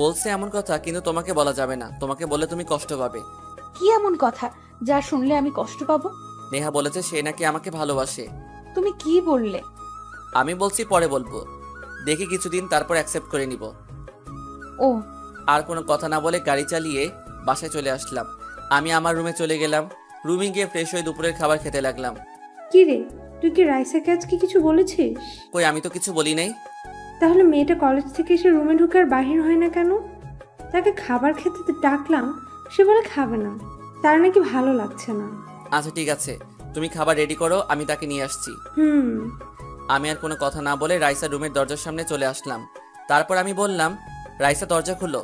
বলছে এমন কথা, কিন্তু তোমাকে বলা যাবে না। তোমাকে বলে তুমি কষ্ট পাবে। কি এমন কথা যা শুনলে আমি কষ্ট পাবো? নেহা বলেছে সে নাকি আমাকে ভালোবাসে। তুমি কি বললে? আমি বলছি পরে বলবো, দেখি কিছুদিন, তারপর অ্যাকসেপ্ট করে নিব। ও, আর কোনো কথা না বলে গাড়ি চালিয়ে বাসায় চলে আসলাম। আমি আমার রুমে চলে গেলাম। রুমে গিয়ে ফ্রেশ হয়ে দুপুরের খাবার খেতে লাগলাম। কি রে, তুই কি রাইসাকে আজকে কিছু বলেছিস? কই, আমি তো কিছু বলি নাই। তাহলে মেয়েটা কলেজ থেকে এসে রুমে ঢুকে আর বাহির হয় না কেন? তাকে খাবার খেতে ডাকলাম, সে বলে খাবে না, তার নাকি ভালো লাগছে না। আচ্ছা ঠিক আছে, তুমি খাবার রেডি করো, আমি তাকে নিয়ে আসছি। আমি আর কোনো কথা না বলে রাইসা রুমের দরজার সামনে চলে আসলাম। তারপর আমি বললাম, রাইসা দরজা খুলো।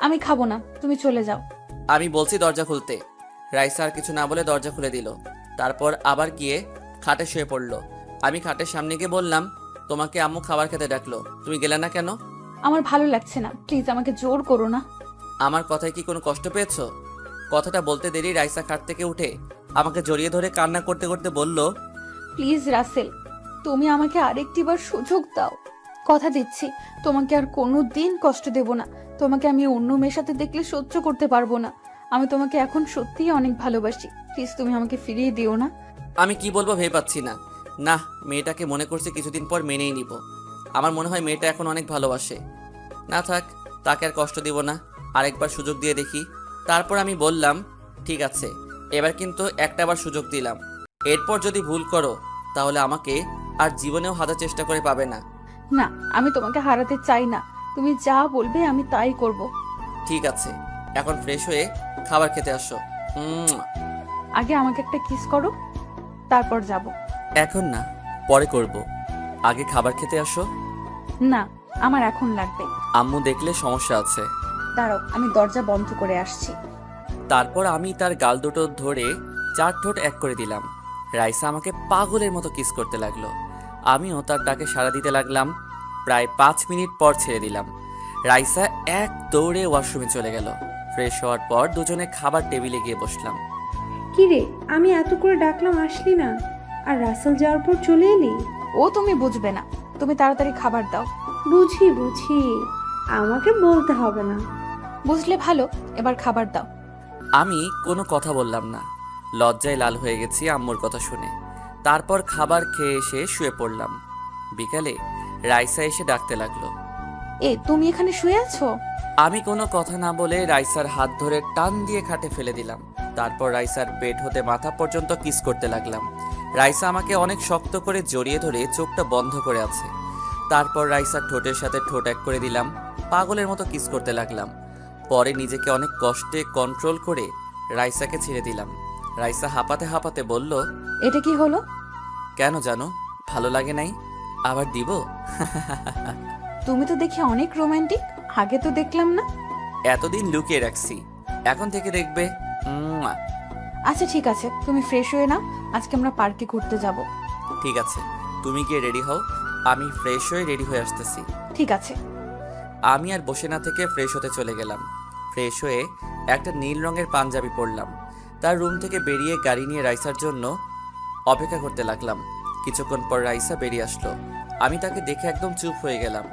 আমি খাবো না, তুমি চলে যাও। আমি বলছি দরজা খুলতে। রাইসা আর কিছু না বলে দরজা খুলে দিল। তারপর আবার গিয়ে খাটে শুয়ে পড়লো। আমি খাটের সামনে গিয়ে বললাম, তোমাকে আম্মু খাবার খেতে ডাকলো, তুমি গেলে না কেন? আমার ভালো লাগছে না, প্লিজ আমাকে জোর করো না। আমার কথায় কি কোনো কষ্ট পেয়েছো? কথাটা বলতে দেরি রাইসা খাট থেকে উঠে আমাকে জড়িয়ে ধরে কান্না করতে করতে বলল, প্লিজ রাসেল, তুমি আমাকে আরেকটিবার সুযোগ দাও। কথা দিচ্ছি তোমাকে আর কোনো দিন কষ্ট দেব না। তোমাকে আমি অন্য মেয়ের সাথে দেখলে সহ্য করতে পারবো না। আমি তোমাকে এখন সত্যিই অনেক ভালোবাসি। প্লিজ তুমি আমাকে ফিরিয়ে দিও না। আমি কি বলবো ভেবে পাচ্ছি না। না, মেয়েটাকে মনে করছে কিছুদিন পর মেনেই নিব। আমার মনে হয় মেয়েটা এখন অনেক ভালোবাসে। না থাক, তাকে আর কষ্ট দিব না, আরেকবার সুযোগ দিয়ে দেখি। তারপর আমি বললাম, ঠিক আছে, এবার কিন্তু একটাবার সুযোগ দিলাম। এরপর যদি ভুল করো তাহলে আমাকে আর জীবনেও হাজার চেষ্টা করে পাবে না। না, আমি তোমাকে হারাতে চাই না। তুমি যা বলবে আমি তাই করব। ঠিক আছে, এখন ফ্রেশ হয়ে খাবার খেতে আসো। আগে আমাকে একটা কিস করো, তারপর যাব। এখন না, পরে করব। আগে খাবার খেতে আসো। না, আমার এখন লাগবে। আম্মু দেখলে সমস্যা আছে। দাঁড়াও, আমি দরজা বন্ধ করে আসছি। তারপর আমি তার গাল দুটো ধরে 4 ঠোঁট এক করে দিলাম। রাইসা আমাকে পাগলের মতো কিস করতে লাগলো। আমিও তার ডাকে সাড়া দিতে লাগলাম। প্রায় 5 মিনিট পর ছেড়ে দিলাম। রাইসা এক দৌড়ে ওয়াশরুমে চলে গেল। ফ্রেশ হওয়ার পর দুজনে খাবার টেবিলে গিয়ে বসলাম। কি রে, আমি এত করে ডাকলাম আসলি না, আর রাসেল যাওয়ার পর চলে এলি? ও তুমি বুঝবে না, তুমি তাড়াতাড়ি খাবার দাও। বুঝি, আমাকে বলতে হবে না। বুঝলে ভালো, এবার খাবার দাও। আমি কোনো কথা বললাম না, লজ্জায় লাল হয়ে গেছি আম্মুর কথা শুনে। তারপর খাবার খেয়ে এসে শুয়ে পড়লাম। বিকালে রাইসা এসে ডাকতে লাগলো। তুমি এখানে শুয়ে আছো? আমি কোনো কথা না বলে রাইসার হাত ধরে টান দিয়ে খাটে ফেলে দিলাম। তারপর রাইসার পেট হতে মাথা পর্যন্ত কিস করতে লাগলাম। রাইসা আমাকে অনেক শক্ত করে জড়িয়ে ধরে চোখটা বন্ধ করে আছে। তারপর রাইসার ঠোঁটের সাথে ঠোঁট এক করে দিলাম। পাগলের মতো কিস করতে লাগলাম। পরে নিজেকে অনেক কষ্টে কন্ট্রোল করে রাইসাকে ছেড়ে দিলাম। রাইসা হাঁপাতে হাঁপাতে বলল, এটা কি হলো? কেন জানো, ভালো লাগে নাই? আবার দিব? তুমি তো দেখি অনেক রোমান্টিক, আগে তো দেখলাম না। এতদিন লুকিয়ে রাখছি, এখন থেকে দেখবে। আচ্ছা ঠিক আছে, তুমি ফ্রেশ হয়ে নাও, আজকে আমরা পার্কে ঘুরতে যাব। ঠিক আছে, তুমি গিয়ে রেডি হও, আমি ফ্রেশ হয়ে রেডি হয়ে আসতেছি। ঠিক আছে। আমি আর বসে না থেকে ফ্রেশ হতে চলে গেলাম। ফ্রেশ হয়ে একটা নীল রঙের পাঞ্জাবি পরলাম। তার রুম থেকে বেরিয়ে গাড়ি নিয়ে রাইসার জন্য অপেক্ষা করতে লাগলাম। কিছুক্ষণ পর রাইসা বেরিয়ে আসলো। আমি তাকে দেখে একদম চুপ হয়ে গেলাম।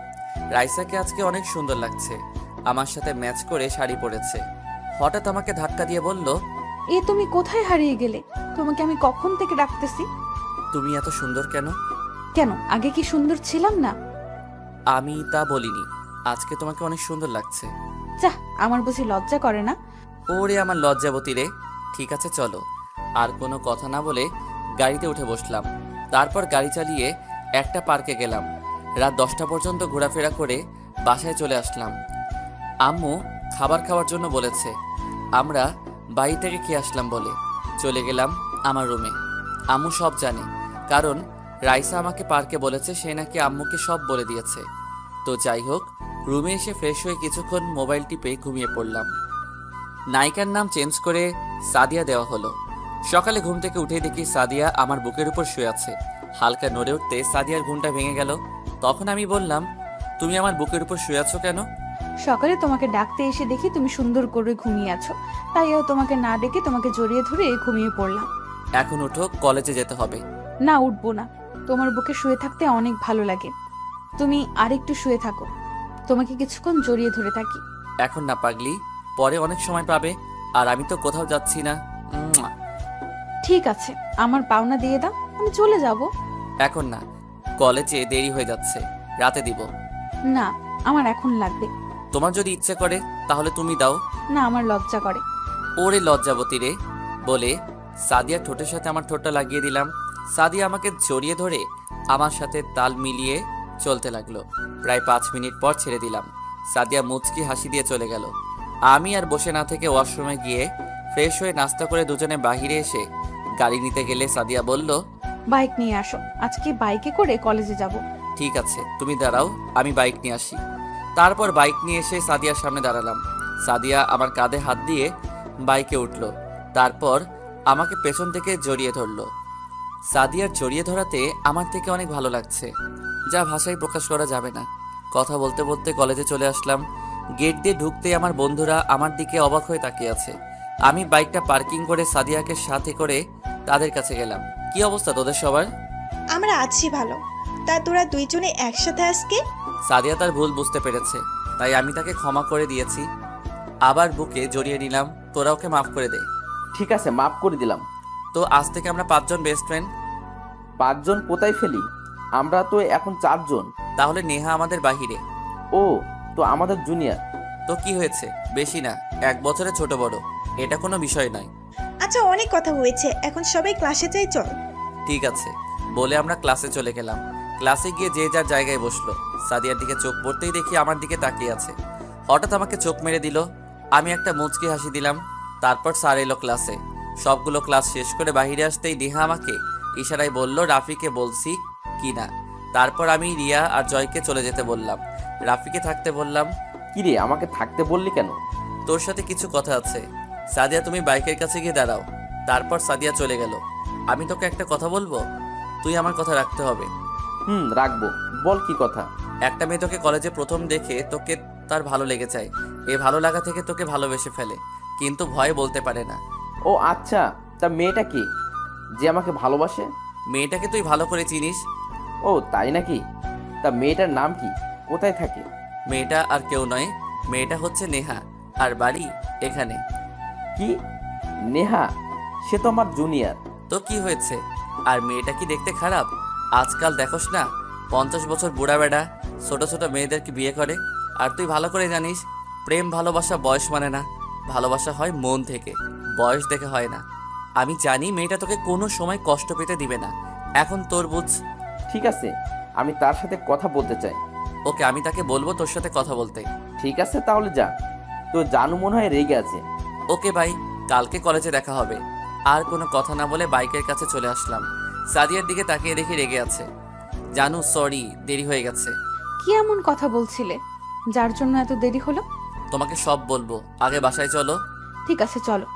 রাইসাকে আজকে অনেক সুন্দর লাগছে, আমার সাথে ম্যাচ করে শাড়ি পরেছে। হঠাৎ আমাকে ধাক্কা দিয়ে বলল, তুমি কোথায় হারিয়ে গেলে? তোমাকে আমি কখন থেকে ডাকতেছি। তুমি এত সুন্দর কেন? কেন, আগে কি সুন্দর ছিলাম না? আমি তা বলিনি, আজকে তোমাকে অনেক সুন্দর লাগছে। যাহ, আমার বুঝি লজ্জা করে না? ওরে আমার লজ্জাবতী রে। ঠিক আছে চলো। আর কোনো কথা না বলে গাড়িতে উঠে বসলাম। তারপর গাড়ি চালিয়ে একটা পার্কে গেলাম। রাত 10টা পর্যন্ত ঘোরাফেরা করে বাসায় চলে আসলাম। আম্মু খাবার খাওয়ার জন্য বলেছে, আমরা বাড়ি থেকে খেয়ে আসলাম বলে চলে গেলাম আমার রুমে। আম্মু সব জানে, কারণ রাইসা আমাকে পার্কে বলেছে সে নাকি আম্মুকে সব বলে দিয়েছে। তো যাই হোক, রুমে এসে ফ্রেশ হয়ে কিছুক্ষণ মোবাইল টিপে ঘুমিয়ে পড়লাম। নায়িকার নাম চেঞ্জ করে সাদিয়া দেওয়া হলো। সকালে ঘুম থেকে উঠে দেখি সাদিয়া আমার বুকের উপর শুয়ে আছে। হালকা নড়ে উঠতে সাদিয়ার ঘুমটা ভেঙে গেল। তখন আমি বললাম, তুমি আমার বুকের উপর শুয়ে আছো কেন? সকালে তোমাকে ডাকতে এসে দেখি তুমি সুন্দর করে ঘুমিয়ে আছো, তাই তোমাকে না ডেকে তোমাকে জড়িয়ে ধরে ঘুমিয়ে পড়লাম। এখন উঠো, কলেজে যেতে হবে। না, উঠবো না। তোমার বুকে শুয়ে থাকতে অনেক ভালো লাগে। তুমি আরেকটু শুয়ে থাকো, তোমাকে কিছুক্ষণ জড়িয়ে ধরে থাকি। এখন না পাগলি, পরে অনেক সময় পাবে, আর আমি তো কোথাও যাচ্ছি না। ঠিক আছে, আমার পাওনা দিয়ে দাও, আমি চলে যাব। এখন না, কলেজে দেরি হয়ে যাচ্ছে, রাতে দিব। না, আমার এখন লাগবে। তোমার যদি ইচ্ছে করে তাহলে তুমি দাও। না, আমার লজ্জা করে। ওরে লজ্জাবতী রে বলে সাদিয়া ঠোঁটের সাথে আমার ঠোঁটটা লাগিয়ে দিলাম। সাদিয়া আমাকে জড়িয়ে ধরে আমার সাথে তাল মিলিয়ে চলতে লাগলো। প্রায় 5 মিনিট পর ছেড়ে দিলাম। সাদিয়া মুচকি হাসি দিয়ে চলে গেল। আমি আর বসে না থেকে ওয়াশরুমে গিয়ে ফ্রেশ হয়ে নাস্তা করে দুজনে বাহিরে এসে গাড়ি নিতে গেলে সাদিয়া বলল, বাইক নিয়ে আসো, আজকে বাইকে করে কলেজে যাব। ঠিক আছে, তুমি দাঁড়াও, আমি বাইক নিয়ে আসি। তারপর বাইক নিয়ে এসে সাদিয়ার সামনে দাঁড়ালাম। সাদিয়া আমার কাঁধে হাত দিয়ে বাইকে উঠলো। তারপর আমাকে পেছন থেকে জড়িয়ে ধরলো। সাদিয়ার জড়িয়ে ধরাতে আমার থেকে অনেক ভালো লাগছে, যা ভাষায় প্রকাশ করা যাবে না। কথা বলতে বলতে কলেজে চলে আসলাম। গেট দিয়ে ঢুকতেই আমার বন্ধুরা আমার দিকে অবাক হয়ে তাকিয়ে আছে। আমি বাইকটা পার্কিং করে সাদিয়াকে সাথে করে তাদের কাছে গেলাম। কি অবস্থা তোদের সবার? আমরা আছি ভালো। তা তোরা দুইজনে একসাথে আজকে? সাদিয়া তার ভুল বুঝতে পেরেছে, তাই আমি তাকে ক্ষমা করে দিয়েছি। আবার বুকে জড়িয়ে নিলাম। তোরা ওকে মাফ করে দে। ঠিক আছে, মাফ করে দিলাম। তো আজ থেকে আমরা 5 জন বেস্ট ফ্রেন্ড। 5 জন কোথায় ফেলি? আমরা তো এখন 4 জন। তাহলে নেহা আমাদের বাহিরে। ও, তো আমাদের জুনিয়র। তো কি হয়েছে? বেশি না, 1 বছরে ছোট বড়, এটা কোনো বিষয় নয়। আচ্ছা, অনেক কথা হয়েছে, এখন সবাই ক্লাসে যাই, চল। ঠিক আছে বলে আমরা ক্লাসে চলে গেলাম। ক্লাসে গিয়ে যে যার জায়গায় বসলো। সাদিয়ার দিকে চোখ পড়তেই দেখি আমার দিকে তাকিয়ে আছে। হঠাৎ আমাকে চোখ মেরে দিল। আমি একটা মুচকি হাসি দিলাম। তারপর স্যার এলো ক্লাসে। সবগুলো ক্লাস শেষ করে বাইরে আসতেই নেহা আমাকে ইশারায় বলল রাফিকে বলছি কি না। তারপর আমি রিয়া আর জয়কে চলে যেতে বললাম। রাফিকে থাকতে বললাম। কি রে, আমাকে থাকতে বললি কেন? তোর সাথে কিছু কথা আছে। সাদিয়া, তুমি বাইকের কাছে গিয়ে দাঁড়াও। তারপর সাদিয়া চলে গেল। আমি তোকে একটা কথা বলবো, তুই আমার কথা রাখতে হবে। রাখবো। বল, কি কথা? একটা মেয়ে তোকে কলেজে প্রথম দেখে তোকে তার ভালো লেগে যায়। এই ভালো লাগা থেকে তোকে ভালোবেসে ফেলে, কিন্তু ভয়ে বলতে পারে না। ও আচ্ছা, তা মেয়েটা কি যে আমাকে ভালোবাসে? মেয়েটাকে তুই ভালো করে চিনিস। ও তাই নাকি? তা মেয়েটার নাম কি? কোথায় থাকে? মেয়েটা আর কেউ নয়, মেয়েটা হচ্ছে নেহা, আর বাড়ি এখানে। কি? নেহা? সে তো আমার জুনিয়র। তো কি হয়েছে? আর মেয়েটা কি দেখতে খারাপ? আজকাল দেখোস না, 50 বছর বুড়া বেড়া ছোট ছোট মেয়েদেরকে বিয়ে করে। আর তুই ভালো করে জানিস, প্রেম ভালোবাসা বয়স মানে না। ভালোবাসা হয় মন থেকে, বয়স দেখে হয় না। আমি জানি মেয়েটা তোকে কোনো সময় কষ্ট পেতে দিবে না। এখন তোর বুঝ। ঠিক আছে, আমি তার সাথে কথা বলতে চাই। ওকে, আমি তাকে বলবো তোর সাথে কথা বলতে। ঠিক আছে, তাহলে যা। তো জানু মনে হয় রেগে আছে। ওকে ভাই, কালকে কলেজে দেখা হবে। আর কোনো কথা না বলে বাইকের কাছে চলে আসলাম। সাদিয়ার দিকে তাকিয়ে দেখি রেগে আছে। জানু, সরি, দেরি হয়ে গেছে। কি এমন কথা বলছিলে যার জন্য এত দেরি হলো? তোমাকে সব বলবো, আগে বাসায় চলো। ঠিক আছে, চলো।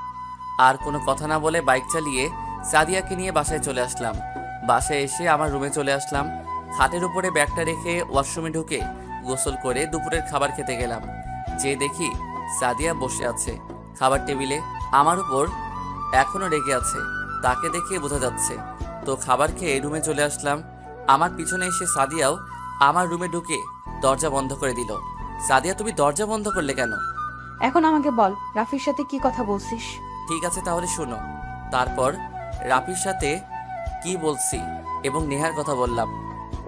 আর কোনো কথা না বলে বাইক চালিয়ে সাদিয়াকে নিয়ে বাসায় চলে আসলাম। বাসায় এসে আমার রুমে চলে আসলাম। খাটের উপরে ব্যাগটা রেখে ওয়াশরুমে ঢুকে গোসল করে দুপুরের খাবার খেতে গেলাম। যে দেখি সাদিয়া বসে আছে খাবার টেবিলে, আমার উপর এখনো রেগে আছে। তাকে দেখে বোঝা যাচ্ছে। তো খাবার খেয়ে রুমে চলে আসলাম। আমার পিছনে এসে সাদিয়াও আমার রুমে ঢুকে দরজা বন্ধ করে দিল। সাদিয়া, তুমি দরজা বন্ধ করলে কেন? এখন আমাকে বল, রাফির সাথে কি কথা বলছিস? ঠিক আছে তাহলে শোনো। তারপর রাফির সাথে কি বলছি এবং নেহার কথা বললাম।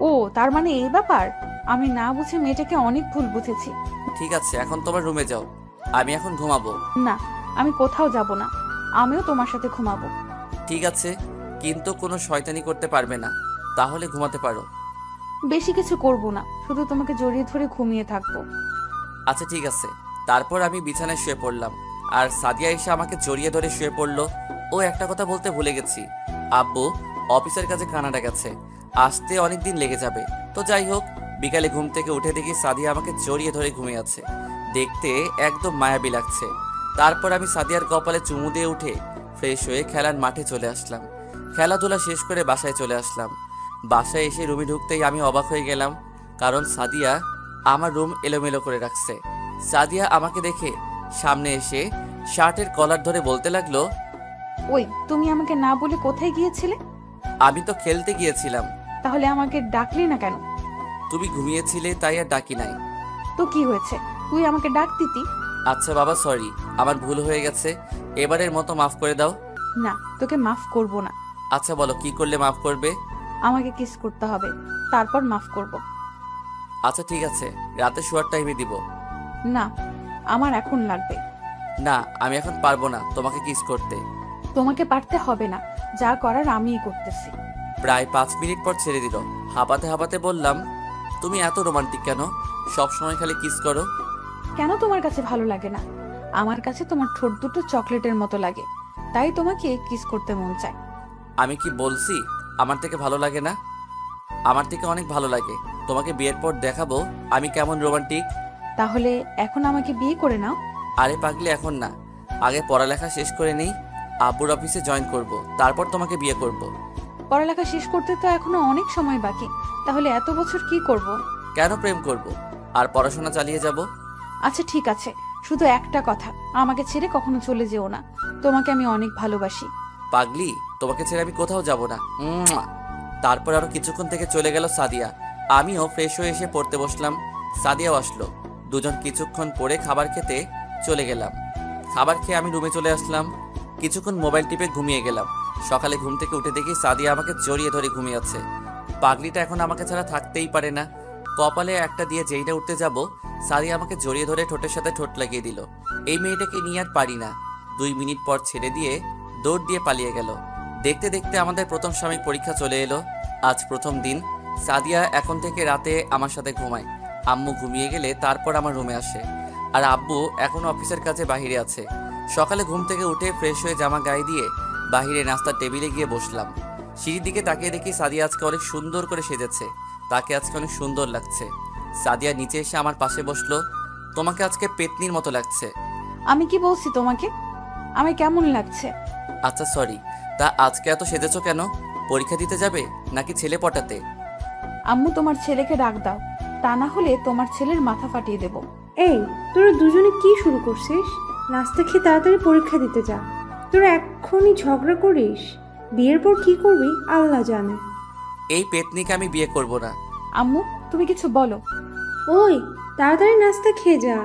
ও, তার মানে এই ব্যাপার। আমি না বুঝে মেয়েটাকে অনেক ভুল বুঝেছি। ঠিক আছে, এখন তোমার রুমে যাও, আমি এখন ঘুমাবো। না, আমি কোথাও যাব না। আমিও তোমার সাথে ঘুমাবো। ঠিক আছে, কিন্তু কোনো শয়তানি করতে পারবে না, তাহলে ঘুমাতে পারো। বেশি কিছু করব না, শুধু তোমাকে জড়িয়ে ধরে ঘুমিয়ে থাকবো। আচ্ছা ঠিক আছে। তারপর আমি বিছানায় শুয়ে পড়লাম, আর সাদিয়া এসে আমাকে জড়িয়ে ধরে শুয়ে পড়লো। ও, একটা কথা বলতে ভুলে গেছি, আব্বু অফিসের কাছে কানাডা গেছে, আসতে অনেক দিন লেগে যাবে। তো যাই হোক, বিকালে ঘুম থেকে উঠে দেখি সাদিয়া আমাকে জড়িয়ে ধরে ঘুমিয়ে আছে। দেখতে একদম মায়াবী লাগছে। তারপর আমি সাদিয়ার কপালে চুমু দিয়ে উঠে ফ্রেশ হয়ে খেলার মাঠে চলে আসলাম। খেলাধুলা শেষ করে বাসায় চলে আসলাম। বাসায় এসে রুমে ঢুকতেই আমি অবাক হয়ে গেলাম, কারণ সাদিয়া আমার রুম এলোমেলো করে রাখছে। সাদিয়া আমাকে দেখে সামনে এসে শার্টের কলার ধরে বলতে লাগলো, ওই, তুমি আমাকে না বলে কোথায় গিয়েছিলে? আমি তো খেলতে গিয়েছিলাম। তাহলে আমাকে ডাকলি না কেন? তুমি ঘুমিয়েছিলে তাই আর ডাকি নাই। তো কি হয়েছে, তুই আমাকে ডাক দিতি। আচ্ছা বাবা, সরি, আমার ভুল হয়ে গেছে, এবারের মতো মাফ করে দাও। না, তোকে মাফ করব না। আচ্ছা বলো, কি করলে মাফ করবে? আমাকে কিস করতে হবে, তারপর মাফ করব। আচ্ছা ঠিক আছে, রাতে শোয়ার টাইমে দিব। না, আমার এখন লাগবে। না, আমি এখন পারবো না তোমাকে কিস করতে। তোমাকে পারতে হবে না, যা করার আমিই করতেছি। প্রায় 5 মিনিট পর ছেড়ে দিল। হাঁপাতে হাঁপাতে বললাম, তুমি এত রোমান্টিক কেন? সব সময় খালি কিস করো। কেন তোমার কাছে ভালো লাগে না? আমার কাছে তোমার ঠোঁট দুটো চকলেটের মতো লাগে, তাই তোমাকে কিস করতে মন চায়। আমি কি বলছি আমার থেকে ভালো লাগে না? আমার থেকে অনেক ভালো লাগে। তোমাকে বিয়ের পর দেখাবো আমি কেমন রোমান্টিক। তাহলে এখন আমাকে বিয়ে করে নাও। আরে পাগলি, এখন না, আগে পড়ালেখা শেষ করে নেই, আব্বুর অফিসে জয়েন করব, তারপর তোমাকে বিয়ে করব। পড়ালেখা শেষ করতে তো এখনো অনেক সময় বাকি, তাহলে এত বছর কি করব? কেন প্রেম করব আর পড়াশোনা চালিয়ে যাব। আচ্ছা ঠিক আছে, শুধু একটা কথা, আমাকে ছেড়ে কখনো চলে যেও না। তোমাকে আমি অনেক ভালোবাসি। পাগলি, তোমাকে ছেড়ে আমি কোথাও যাব না। মুয়া। তারপর আরো কিছুক্ষণ থেকে চলে গেল সাদিয়া। আমিও ফ্রেশ হয়ে এসে পড়তে বসলাম। সাদিয়াও আসলো। দুজন কিছুক্ষণ পরে খাবার খেতে চলে গেলাম। খাবার খেয়ে আমি রুমে চলে আসলাম। কিছুক্ষণ মোবাইল টিপে ঘুমিয়ে গেলাম। সকালে ঘুম থেকে উঠে দেখি সাদিয়া আমাকে জড়িয়ে ধরে ঘুমিয়ে আছে। পাগলিটা এখন আমাকে ছাড়া থাকতেই পারে না। কপালে একটা দিয়ে যেইটা উঠতে যাব, সাদিয়া আমাকে জড়িয়ে ধরে ঠোঁটের সাথে ঠোঁট লাগিয়ে দিল। এই মেয়েটাকে নিয়ে আর পারি না। 2 মিনিট পর ছেড়ে দিয়ে দৌড় দিয়ে পালিয়ে গেল। দেখতে দেখতে আমাদের প্রথম সাময়িক পরীক্ষা চলে এলো। আজ প্রথম দিন। সাদিয়া এখন থেকে রাতে আমার সাথে ঘুমায়। আম্মু ঘুমিয়ে গেলে তারপর আমার রুমে আসে। আর আব্বু এখন অফিসের কাছে বাইরে আছে। সকালে ঘুম থেকে উঠে ফ্রেশ হয়ে জামা গায়ে দিয়ে বাইরে নাস্তার টেবিলে গিয়ে বসলাম। সিঁড়ির দিকে তাকিয়ে দেখি সাদিয়া আজকে অনেক সুন্দর করে সেজেছে। তাকে আজকে অনেক সুন্দর লাগছে। সাদিয়া নিচে এসে আমার পাশে বসলো। তোমাকে আজকে পেতনির মতো লাগছে। আমি কি বলছি তোমাকে? আমি কেমন লাগছে? আচ্ছা সরি, তা আজকে এত সেজেছো কেন? পরীক্ষা দিতে যাবে নাকি ছেলে পটাতে? আম্মু, তোমার ছেলেকে ডাক দাও, তা না হলে তোমার ছেলের মাথা ফাটিয়ে দেব। এই, তোরা দুজনে কি শুরু করছিস? নাস্তা খেয়ে তাড়াতাড়ি পরীক্ষা দিতে যা। তোরা এখনই ঝগড়া করিস? বিয়ের পর কি করবি আল্লাহ জানে। এই পেতনিকে আমি বিয়ে করব না। আম্মু, তুমি কিছু বলো। ওই, তাড়াতাড়ি নাস্তা খেয়ে যা।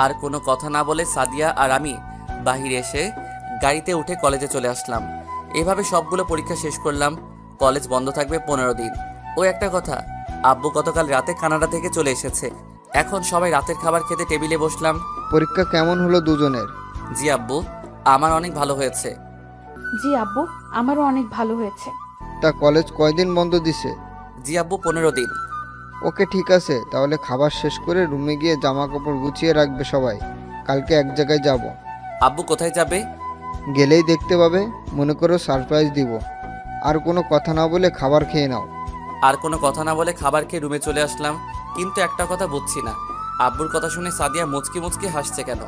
আর কোনো কথা না বলে সাদিয়া আর আমি বাহিরে এসে গাড়িতে উঠে কলেজে চলে আসলাম। এভাবে সবগুলো পরীক্ষা শেষ করলাম। কলেজ বন্ধ থাকবে 15 দিন। ও একটা কথা, আব্বু গতকাল রাতে কানাডা থেকে চলে এসেছে। এখন সবাই রাতের খাবার খেতে টেবিলে বসলাম। পরীক্ষা কেমন হলো দুজনের? জি আব্বু, আমার অনেক ভালো হয়েছে। জি আব্বু, আমারও অনেক ভালো হয়েছে। তা কলেজ কয়দিন বন্ধ দিছে? জি আব্বু, 15 দিন। ওকে, ঠিক আছে, তাহলে খাবার শেষ করে রুমে গিয়ে জামা কাপড় গুছিয়ে রাখবে সবাই। কালকে এক জায়গায় যাব। আব্বু কোথায় যাবে? গেলেই দেখতে পাবে। মনে করো সারপ্রাইজ দিব। আর কোনো কথা না বলে খাবার খেয়ে নাও। আর কোনো কথা না বলে খাবার খেয়ে রুমে চলে আসলাম। কিন্তু একটা কথা বুঝছি না, আব্বুর কথা শুনে সাদিয়া মুচকি মুচকি হাসছে কেন?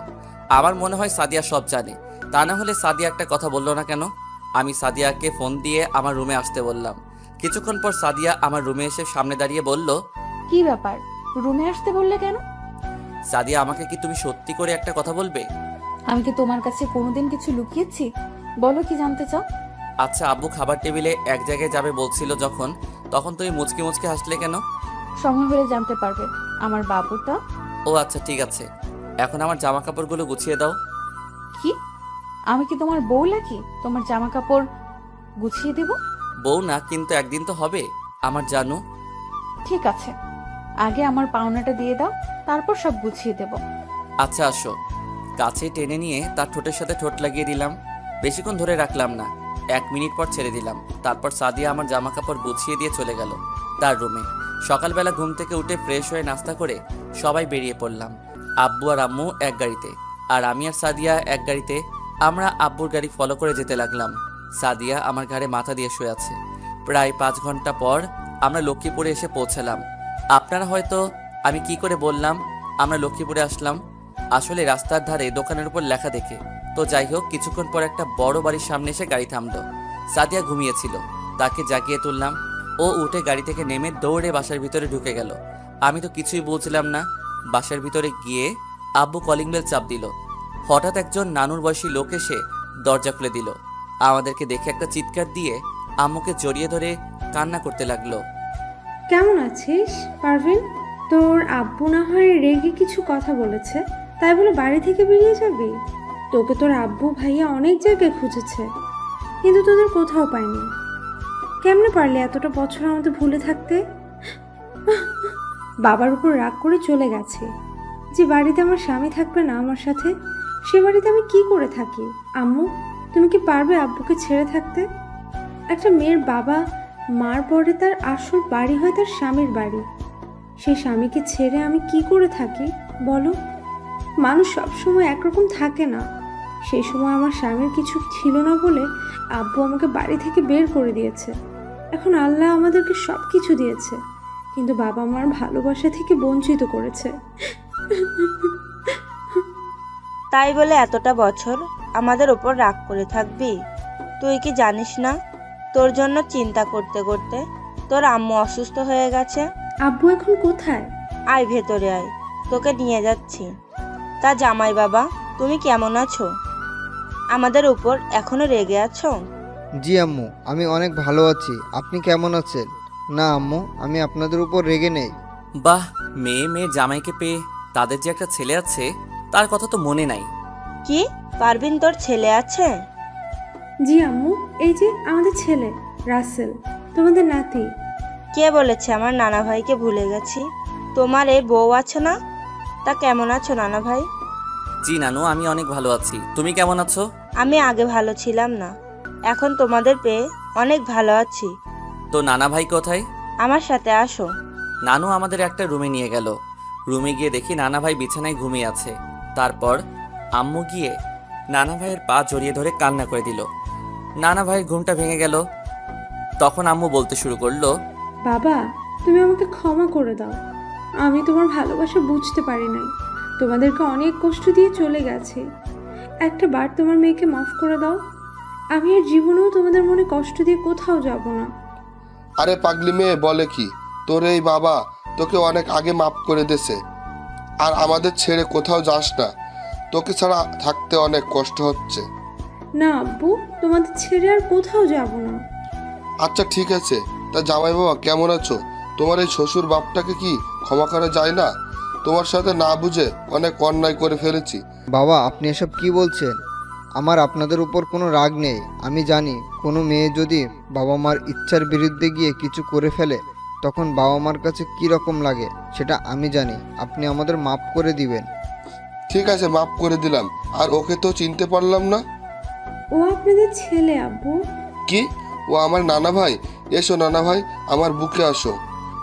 আমার মনে হয় সাদিয়া সব জানে। তা না হলে সাদিয়া একটা কথা বললো না কেন? আমি সাদিয়াকে ফোন দিয়ে আমার রুমে আসতে বললাম। কিছুক্ষণ পর সাদিয়া আমার রুমে এসে সামনে দাঁড়িয়ে বলল, কি ব্যাপার, রুমে আসতে বললে কেন? সাদিয়া, আমাকে কি তুমি সত্যি করে একটা কথা বলবে? আমি কি তোমার কাছে কোনোদিন কিছু লুকিয়েছি? বলো, কি জানতে চাও? আচ্ছা, আব্বু খাবার টেবিলে এক জায়গায় যাবে বলছিল যখন, তখন তুমি মুচকি মুচকি হাসলে কেন? সময় হলে জানতে পারবে। আমার বাবুটা। ও আচ্ছা, ঠিক আছে। এখন আমার জামা কাপড়গুলো গুছিয়ে দাও। কি? আমি কি তোমার বউ নাকি তোমার জামা কাপড় গুছিয়ে দেব? বউ না, কিন্তু একদিন তো হবে আমার জানু। ঠিক আছে, আগে আমার পাওনাটা দিয়ে দাও, তারপর সব গুছিয়ে দেব। আচ্ছা আসো। কাছে টেনে নিয়ে তার ঠোঁটের সাথে ঠোঁট লাগিয়ে দিলাম। বেশিক্ষণ ধরে রাখলাম না, 1 মিনিট পর ছেড়ে দিলাম। তারপর সাদিয়া আমার জামা কাপড় গুছিয়ে দিয়ে চলে গেল তার রুমে। সকালবেলা ঘুম থেকে উঠে ফ্রেশ হয়ে নাস্তা করে সবাই বেরিয়ে পড়লাম। আব্বু আর আম্মু এক গাড়িতে, আর আমি আর সাদিয়া এক গাড়িতে। আমরা আব্বুর গাড়ি ফলো করে যেতে লাগলাম। সাদিয়া আমার ঘাড়ে মাথা দিয়ে শুয়ে আছে। প্রায় 5 ঘন্টা পর আমরা লক্ষ্মীপুরে এসে পৌঁছালাম। আপনারা হয়তো আমি কি করে বললাম আমরা লক্ষ্মীপুরে আসলাম, আসলে রাস্তার ধারে দোকানের উপর লেখা দেখে। তো যাই হোক, কিছুক্ষণ পর একটা বড় বাড়ির সামনে এসে গাড়ি থামলো। সাদিয়া ঘুমিয়েছিল, তাকে জাগিয়ে তুললাম। ও উঠে গাড়ি থেকে নেমে দৌড়ে বাসার ভিতরে ঢুকে গেল। আমি তো কিছুই বুঝলাম না। বাসার ভিতরে গিয়ে আব্বু কলিং বেল চাপ দিল। হঠাৎ একজন নানুর বয়সী লোক এসে দরজা খুলে দিল। আমাদেরকে দেখে একটা চিৎকার দিয়ে আম্মুকে জড়িয়ে ধরে কান্না করতে লাগলো। কেমন আছিস পারভিন? তোর আব্বু না হয় রেগে কিছু কথা বলেছে, তাই বলে বাড়ি থেকে বেরিয়ে যাবি? তোকে তোর আব্বু ভাইয়া অনেক জায়গায় খুঁজেছে, কিন্তু তোদের কোথাও পায়নি। কেমনে পারলে এতটা বছর আমাদের ভুলে থাকতে? বাবার উপর রাগ করে চলে গেছে। যে বাড়িতে আমার স্বামী থাকবে না আমার সাথে, সে বাড়িতে আমি কি করে থাকি? আম্মু, তুমি কি পারবে আব্বুকে ছেড়ে থাকতে? একটা মেয়ের বাবা মার পরে তার আসল বাড়ি হয় তার স্বামীর বাড়ি। সেই স্বামীকে ছেড়ে আমি কি করে থাকি বলো? মানুষ সবসময় একরকম থাকে না। সেই সময় আমার স্বামীর কিছু ছিল না বলে আব্বু আমাকে বাড়ি থেকে বের করে দিয়েছে। এখন আল্লাহ আমাদেরকে সব কিছু দিয়েছে, কিন্তু বাবা মার ভালোবাসা থেকে বঞ্চিত করেছে। তাই বলে এতটা বছর আমাদের ওপর রাগ করে থাকবি? তুই কি জানিস না, তোর জন্য চিন্তা করতে করতে তোর আম্মু অসুস্থ হয়ে গেছে। আব্বু এখন কোথায়? আয় ভেতরে আয়, তোকে নিয়ে যাচ্ছি। তা জামাই বাবা, তুমি কেমন আছো? আমাদের উপর এখনো রেগে আছো? জি আম্মু, আমি অনেক ভালো আছি। আপনি কেমন আছেন? না আম্মু, আমি আপনাদের উপর রেগে নেই। বাহ, মেয়ে মেয়ে জামাইকে পেয়ে তাদের যে একটা ছেলে আছে তার কথা তো মনে নাই। কি পারবিন, তোর ছেলে আছে? জি আম্মু, এই যে আমাদের ছেলে রাসেল, তোমাদের নাতি। কে বলেছে আমার নানা ভাইকে ভুলে গেছি? তোমার এই বউ আছে না? তা কেমন আছো নানা ভাই? জি নানু, আমি অনেক ভালো আছি। তুমি কেমন আছো? আমি আগে ভালো ছিলাম না, এখন তোমাদের পেয়ে অনেক ভালো আছি। তো নানা ভাই কোথায়? আমার সাথে আসো। নানু আমাদের একটা রুমে নিয়ে গেল। রুমে গিয়ে দেখি নানা ভাই বিছানায় ঘুমিয়ে আছে। তারপর আম্মু গিয়ে নানা ভাইয়ের পা জড়িয়ে ধরে কান্না করে দিল। নানা ভাইয়ের ঘুমটা ভেঙে গেল। তখন আম্মু বলতে শুরু করলো, বাবা, তুমি আমাকে ক্ষমা করে দাও। আমি তোমার ভালোবাসা বুঝতে পারি নাই, তোমাদেরকে অনেক কষ্ট দিয়ে চলে গেছি। একটা বার তোমার মেয়েকে মাফ করে দাও। আমি আর জীবনেও তোমাদের মনে কষ্ট দিয়ে কোথাও যাব না। আরে পাগলি মেয়ে বলে কি, তোর এই বাবা তোকে অনেক আগে মাফ করে দিয়েছে। আর আমাদের ছেড়ে কোথাও যাস না, তোকে ছাড়া থাকতে অনেক কষ্ট হচ্ছে। না আব্বু, তোমাদের ছেড়ে আর কোথাও যাব না। আচ্ছা ঠিক আছে, তা জামাই বাবা কেমন আছো? তোমার এই শ্বশুর বাপটাকে কি ক্ষমা করা যায় না? তোমার সাথে না বুঝে অনেক অন্যায় করে ফেলেছি। বাবা, আপনি এসব কি বলছেন? আমার আপনাদের উপর কোনো রাগ নেই। আমি জানি কোনো মেয়ে যদি বাবা মার ইচ্ছার বিরুদ্ধে গিয়ে কিছু করে ফেলে তখন বাবা মার কাছে কী রকম লাগে সেটা আমি জানি। আপনি আমাদের মাফ করে দিবেন। ঠিক আছে, মাফ করে দিলাম। আর ওকে তো চিনতে পারলাম না। ও আপনাদের ছেলে আব্বু। কি, ও আমার নানা ভাই? এসো নানা ভাই, আমার বুকে আসো।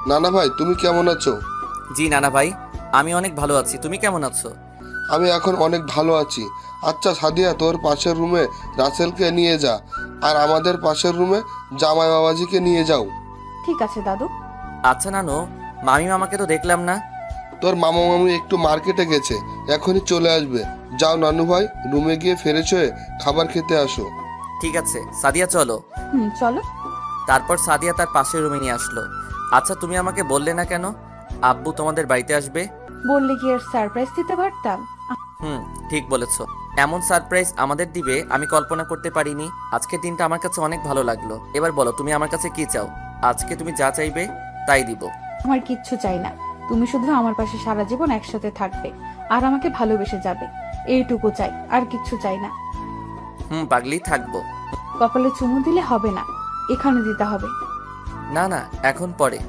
নানা ভাই তুমি কেমন আছো? জি নানা ভাই, আমি অনেক ভালো আছি। তুমি কেমন আছো? আমি এখন অনেক ভালো আছি। আচ্ছা সাদিয়া, তোর পাশের রুমে রাসেলকে নিয়ে যা, আর আমাদের পাশের রুমে জামাই বাবাজিকে নিয়ে যাও। ঠিক আছে দাদু। আচ্ছা নানু, মামি মামাকে তো দেখলাম না। তোর মামা মামি একটু মার্কেটে গেছে, এখনই চলে আসবে। যাও নানু ভাই, রুমে গিয়ে ফ্রেশ হয়ে খাবার খেতে আসো। ঠিক আছে সাদিয়া, চলো। চলো। তারপর সাদিয়া তার পাশের রুমে নিয়ে আসলো। আচ্ছা তুমি আমাকে বললে না কেন আব্বু তোমাদের বাড়িতে আসবে? বললে কি আর সারপ্রাইজ দিতে পারতাম? ঠিক বলেছো। এমন সারপ্রাইজ আমাদের দিবে আমি কল্পনা করতে পারিনি। আজকের দিনটা আমার কাছে অনেক ভালো লাগলো। এবার বলো তুমি আমার কাছে কি চাও? আজকে তুমি যা চাইবে তাই দিব। আমার কিচ্ছু চাই না, তুমি শুধু আমার পাশে সারা জীবন একসাথে থাকবে আর আমাকে ভালোবেসে যাবে, এইটুকু চাই, আর কিচ্ছু চাই না। পাগলি, থাকবো। কপালে চুমু দিলে হবে না, এখানে দিতে হবে। না না, এখন পরে।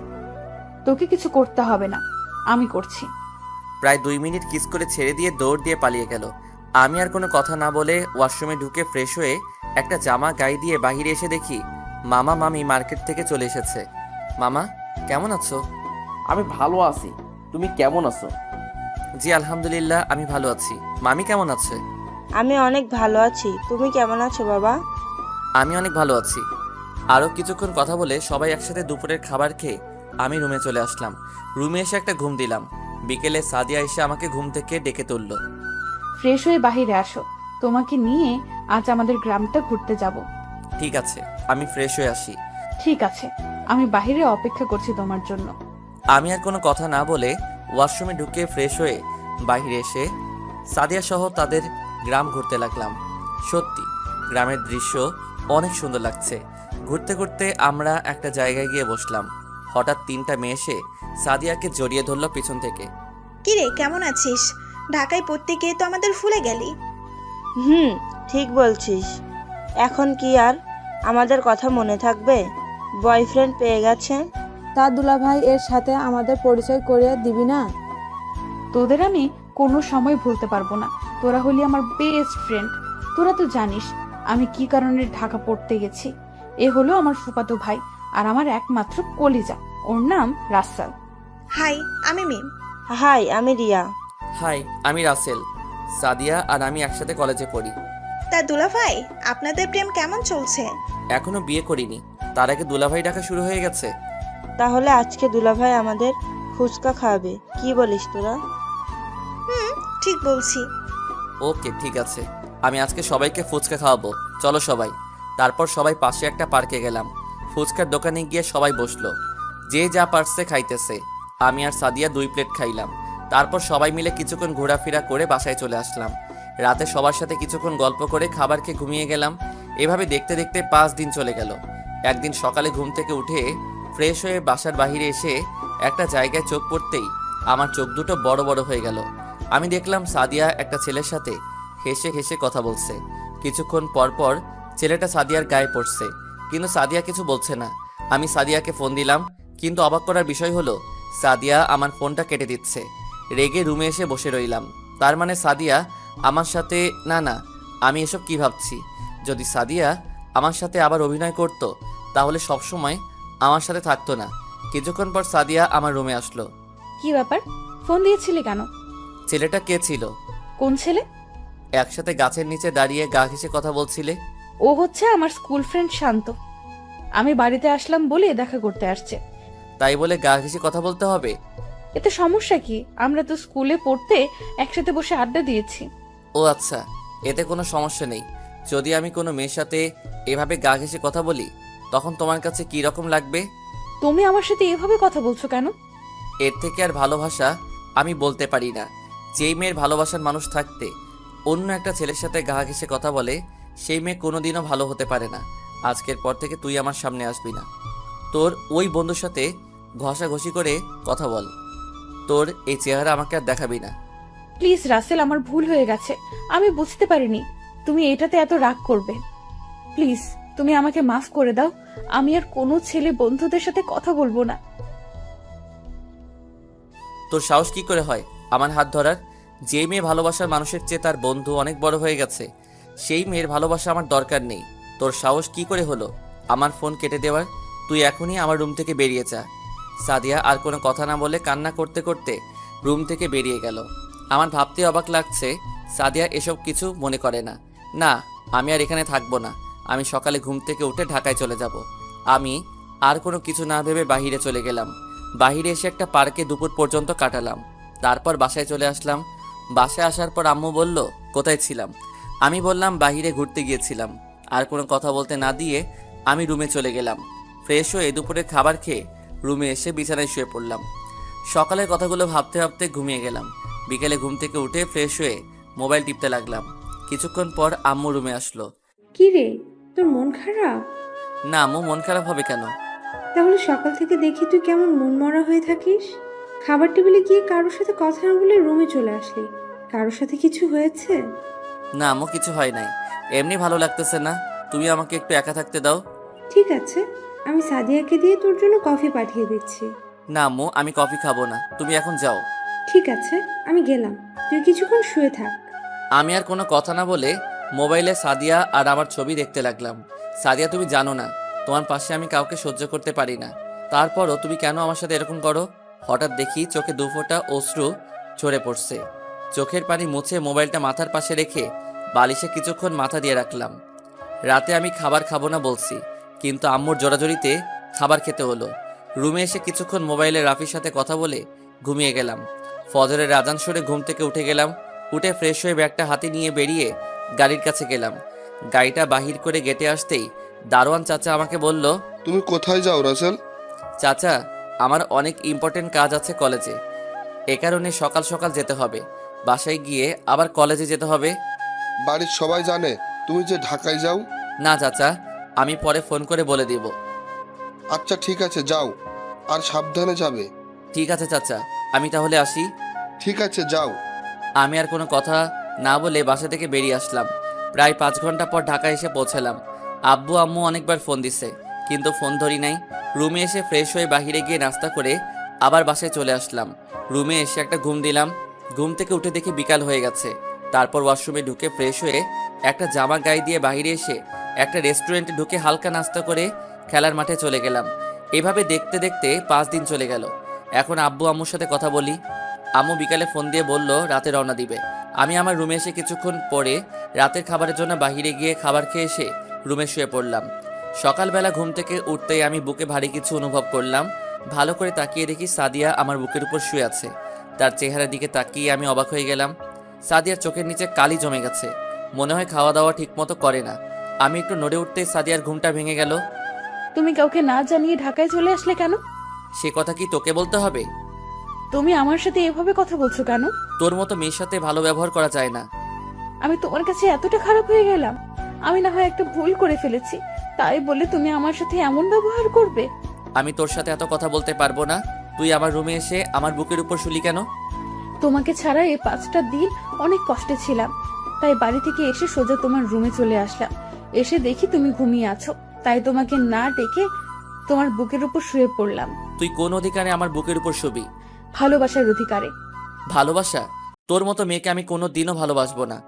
তোকে কিছু করতে হবে না, আমি করছি। প্রায় 2 মিনিট কিস করে ছেড়ে দিয়ে দৌড় দিয়ে পালিয়ে গেল। আমি আর কোনো কথা না বলে ওয়াশরুমে ঢুকে ফ্রেশ হয়ে একটা জামা গায়ে দিয়ে বাহিরে এসে দেখি মামা মামি মার্কেট থেকে চলে এসেছে। মামা কেমন আছো? আমি ভালো আছি, তুমি কেমন আছো? জি আলহামদুলিল্লাহ, আমি ভালো আছি। মামি কেমন আছে? আমি অনেক ভালো আছি। তুমি কেমন আছো বাবা? আমি অনেক ভালো আছি। আরও কিছুক্ষণ কথা বলে সবাই একসাথে দুপুরের খাবার খেয়ে আমি রুমে চলে আসলাম। রুমে এসে একটা ঘুম দিলাম। বিকেলে সাদিয়া এসে আমাকে ঘুম থেকে ডেকে তুলল। ফ্রেশ হয়ে বাহিরে আসো, তোমাকে নিয়ে আজ আমাদের গ্রামটা ঘুরতে যাব। ঠিক আছে, আমি ফ্রেশ হয়ে আসি। ঠিক আছে, আমি বাহিরে অপেক্ষা করছি তোমার জন্য। আমি আর কোনো কথা না বলে ওয়াশরুমে ঢুকে ফ্রেশ হয়ে বাইরে এসে সাদিয়া সহ তাদের গ্রাম ঘুরতে লাগলাম। সত্যি গ্রামের দৃশ্য অনেক সুন্দর লাগছে। ঘুরতে ঘুরতে আমরা একটা জায়গায় গিয়ে বসলাম। হঠাৎ 3টা মেয়ে এসে সাদিয়াকে জড়িয়ে ধরলো পিছন থেকে। কিরে, কেমন আছিস? ঢাকায় পড়তে গিয়ে তো আমাদের ভুলে গেলি। ঠিক বলছিস। এখন কি আর আমাদের কথা মনে থাকবে? বয়ফ্রেন্ড পেয়ে গেছে। তার দুলাভাই এর সাথে আমাদের পরিচয় করিয়ে দিবি না? তোদের আমি কোনো সময় ভুলতে পারবো না, তোরা হলি আমার বেস্ট ফ্রেন্ড। তোরা তো জানিস আমি কি কারণে ঢাকা পড়তে গেছি। এ হলো আমার ফুফাতো ভাই আর আমার একমাত্র কলিজা, ওর নাম রাসেল। হাই, আমি মিম। হাই, আমি রিয়া। হাই, আমি রাসেল। সাদিয়া আর আমি একসাথে কলেজে পড়ি। তা দুলাভাই, আপনাদের প্রেম কেমন চলছে? এখনো বিয়ে করিনি, তার আগে দুলাভাই ডাকা শুরু হয়ে গেছে। তাহলে আজকে দুলাভাই আমাদের ফুচকা খাওয়াবে, কি বলিস তোরা? ঠিক বলছি। ওকে ঠিক আছে, আমি আজকে সবাইকে ফুচকা খাওয়াবো। চলো সবাই। তারপর সবাই পাশে একটা পার্কে গেলাম। ফুচকার দোকানে গিয়ে সবাই বসলো, যে যা পারছে খাইতেছে। আমি আর সাদিয়া 2 প্লেট খাইলাম। তারপর সবাই মিলে কিছুক্ষণ ঘোরাফেরা করে বাসায় চলে আসলাম। রাতে সবার সাথে কিছুক্ষণ গল্প করে খাবার খেয়ে ঘুমিয়ে গেলাম। এভাবে দেখতে দেখতে 5 দিন চলে গেল। একদিন সকালে ঘুম থেকে উঠে ফ্রেশ হয়ে বাসার বাইরে এসে একটা জায়গায় চোখ পড়তেই আমার চোখ দুটো বড় বড় হয়ে গেল। আমি দেখলাম সাদিয়া একটা ছেলের সাথে হেসে হেসে কথা বলছে। কিছুক্ষণ পর পর ছেলেটা সাদিয়ার গায়ে পড়ছে, কিন্তু সাদিয়া কিছু বলছে না। আমি সাদিয়াকে ফোন দিলাম, কিন্তু অবাক করার বিষয় হলো সাদিয়া আমার ফোনটা কেটে দিচ্ছে। রেগে রুমে এসে বসে রইলাম। তার মানে সাদিয়া আমার সাথে না, আমি এসব কি ভাবছি? যদি সাদিয়া আমার সাথে আবার অভিনয় করত তাহলে সবসময় আমার সাথে থাকতো না। কিছুক্ষণ পর সাদিয়া আমার রুমে আসলো। কি ব্যাপার, ফোন দিয়েছিলি কেন? ছেলেটা কে ছিল? কোন ছেলে? একসাথে গাছের নিচে দাঁড়িয়ে গা ঘেঁষে কথা বলছিলে। ও হচ্ছে আমার স্কুল ফ্রেন্ড শান্ত। আমি বাড়িতে আসলাম বলে দেখা করতে আসছে। তাই বলে গা ঘেঁষে কথা বলতে হবে? এতে সমস্যা কি? আমরা তো স্কুলে পড়তে একসাথে বসে আড্ডা দিয়েছি। ও আচ্ছা, এতে কোনো সমস্যা নেই। যদি আমি কোনো মেয়ের সাথে এভাবে গা ঘেঁষে কথা বলি তখন তোমার কাছে কি রকম লাগবে? তুমি আমার সাথে এভাবে কথা বলছো কেন? এর থেকে আর ভালোবাসা আমি বলতে পারি না। যেই মেয়ের ভালোবাসার মানুষ থাকতে অন্য একটা ছেলের সাথে গা ঘেঁষে কথা বলে সেই মেয়ে কোনোদিনও ভালো হতে পারে না। আজকের পর থেকে তুই আমার সামনে আসবি না। তোর ওই বন্ধুর সাথে ঘষাঘষি করে কথা বল। তোর এই চেহারা আমাকে আর দেখাবি না। প্লিজ রাসেল, আমার ভুল হয়ে গেছে। আমি বুঝতে পারিনি তুমি এটাতে এত রাগ করবে। প্লিজ তুমি আমাকে মাফ করে দাও। আমি আর কোনো ছেলে বন্ধুদের সাথে কথা বলবো না। তোর সাহস কি করে হয় আমার হাত ধরার? যে মেয়ে ভালোবাসার মানুষের চেয়ে তার বন্ধু অনেক বড় হয়ে গেছে সেই মেয়ের ভালোবাসা আমার দরকার নেই। তোর সাহস কি করে হলো আমার ফোন কেটে দেওয়ার? তুই এখনই আমার রুম থেকে বেরিয়ে যা। সাদিয়া আর কোনো কথা না বলে কান্না করতে করতে রুম থেকে বেরিয়ে গেল। আমার ভাবতে অবাক লাগছে সাদিয়া এসব কিছু মনে করে না। না, আমি আর এখানে থাকবো না। আমি সকালে ঘুম থেকে উঠে ঢাকায় চলে যাব। আমি আর কোনো কিছু না ভেবে বাহিরে চলে গেলাম। বাহিরে এসে একটা পার্কে দুপুর পর্যন্ত কাটালাম। তারপর বাসায় চলে আসলাম। বাসায় আসার পর আম্মু বলল, কোথায় ছিলাম? আমি বললাম বাহিরে ঘুরতে গিয়েছিলাম। আর কোনো কথা বলতে না দিয়ে আমি রুমে চলে গেলাম। ফ্রেশ হয়ে দুপুরের খাবার খেয়ে রুমে এসে বিছানায় শুয়ে পড়লাম। সকালের কথাগুলো ভাবতে ভাবতে ঘুমিয়ে গেলাম। বিকেলে ঘুম থেকে উঠে ফ্রেশ হয়ে মোবাইল টিপতে লাগলাম। কিছুক্ষণ পর আম্মু রুমে আসলো। কি রে, তোর মন খারাপ? না আম্মু, মন খারাপ হবে কেন? তাহলে সকাল থেকে দেখি তুই কেমন মনমরা হয়ে থাকিস। খাবার টেবিলে গিয়ে কারোর সাথে কথা না বলে রুমে চলে আসলি। কারোর সাথে কিছু হয়েছে? না আম্মু, কিছু হয় নাই। এমনি ভালো লাগতেছে না। তুমি আমাকে একটু একা থাকতে দাও। ঠিক আছে, আমি সাদিয়াকে দিয়ে তোর জন্য কফি পাঠিয়ে দিচ্ছি। না আম্মু, আমি কফি খাবো না, তুমি এখন যাও। ঠিক আছে, আমি গেলাম, তুই কিছুক্ষণ শুয়ে থাক। আমি আর কোনো কথা না বলে মোবাইলে সাদিয়া আর আমার ছবি দেখতে লাগলাম। সাদিয়া, তুমি জানো না তোমার পাশে আমি কাউকে সহ্য করতে পারি না। তারপরও তুমি কেন আমার সাথে এরকম করো? হঠাৎ দেখি চোখে 2 ফোঁটা অশ্রু ঝরে পড়ছে। চোখের পানি মুছে মোবাইলটা মাথার পাশে রেখে বালিশে কিছুক্ষণ মাথা দিয়ে রাখলাম। রাতে আমি খাবার খাবো না বলছি, কিন্তু আম্মুর জোরাজোরিতে খাবার খেতে হলো। রুমে এসে কিছুক্ষণ মোবাইলে রাফির সাথে কথা বলে ঘুমিয়ে গেলাম। ফজরের আজান শুনে ঘুম থেকে উঠে গেলাম। উঠে ফ্রেশ হয়ে ব্যাগটা হাতে নিয়ে বেরিয়ে গাড়ির কাছে গেলাম। গাড়িটা বাহির করে গেটে আসতেই দারোয়ান চাচা আমাকে বলল, তুমি কোথায় যাও রাসেল? চাচা, আমার অনেক ইম্পর্টেন্ট কাজ আছে কলেজে, এ কারণে সকাল সকাল যেতে হবে। বাসায় গিয়ে আবার কলেজে যেতে হবে। বাড়ির সবাই জানে তুমি যে ঢাকায় যাও? না চাচা, আমি পরে ফোন করে বলে দিব। আচ্ছা ঠিক আছে, যাও, আর সাবধানে যাবে। ঠিক আছে চাচা, আমি তাহলে আসি। ঠিক আছে, যাও। আমি আর কোনো কথা না বলে বাসা থেকে বেরিয়ে আসলাম। প্রায় 5 ঘন্টা পর ঢাকা এসে পৌঁছালাম। আব্বু আম্মু অনেকবার ফোন দিছে, কিন্তু ফোন ধরি নাই। রুমে এসে ফ্রেশ হয়ে বাহিরে গিয়ে নাস্তা করে আবার বাসায় চলে আসলাম। রুমে এসে একটা ঘুম দিলাম। ঘুম থেকে উঠে দেখি বিকাল হয়ে গেছে। তারপর ওয়াশরুমে ঢুকে ফ্রেশ হয়ে একটা জামা গায়ে দিয়ে বাহিরে এসে একটা রেস্টুরেন্টে ঢুকে হালকা নাস্তা করে খেলার মাঠে চলে গেলাম। এভাবে দেখতে দেখতে 5 দিন চলে গেল। এখন আব্বু আম্মুর সাথে কথা বলি। আম্মু বিকালে ফোন দিয়ে বলল রাতে রওনা দিবে। আমি আমার রুমে এসে কিছুক্ষণ পরে রাতের খাবারের জন্য বাহিরে গিয়ে খাবার খেয়ে এসে রুমে শুয়ে পড়লাম। সকালবেলা ঘুম থেকে উঠতেই আমি বুকে ভারী কিছু অনুভব করলাম। ভালো করে তাকিয়ে দেখি সাদিয়া আমার বুকের উপর শুয়ে আছে। তার চেহারার দিকে তাকিয়ে আমি অবাক হয়ে গেলাম। সাদিয়ার চোখের নিচে কালি জমে গেছে, মনে হয় খাওয়া দাওয়া ঠিকমতো করে না। আমি একটু নড়ে উঠতেই সাদিয়ার ঘুমটা ভেঙে গেল। তুমি কাউকে না জানিয়ে ঢাকায় চলে আসলে কেন? সে কথা কি তোকে বলতে হবে? তুমি আমার সাথে এভাবে কথা বলছো কেন? তোর মতো মেয়ের সাথে ভালো ব্যবহার করা যায় না। আমি তোমার কাছে এতটা খারাপ হয়ে গেলাম? আমি না হয় একটা ভুল করে ফেলেছি, তাই বলে তুমি আমার সাথে এমন ব্যবহার করবে? আমি তোর সাথে এত কথা বলতে পারবো না। তুই আমার রুমে এসে আমার বুকের উপর শুলি কেন? তোমাকে ছাড়া এই 5টা দিন অনেক কষ্টে ছিলাম, তাই বাড়ি থেকে এসে সোজা তোমার রুমে চলে আসলাম। এসে দেখি তুমি ঘুমিয়ে আছো, তাই তোমাকে না ডেকে তোমার বুকের উপর শুয়ে পড়লাম। তুই কোন অধিকারে আমার বুকের উপর শুবি? ভালোবাসার অধিকারে। ভালোবাসা? তোর মতো মেয়েকে আমি কোনো দিনও ভালোবাসবো না।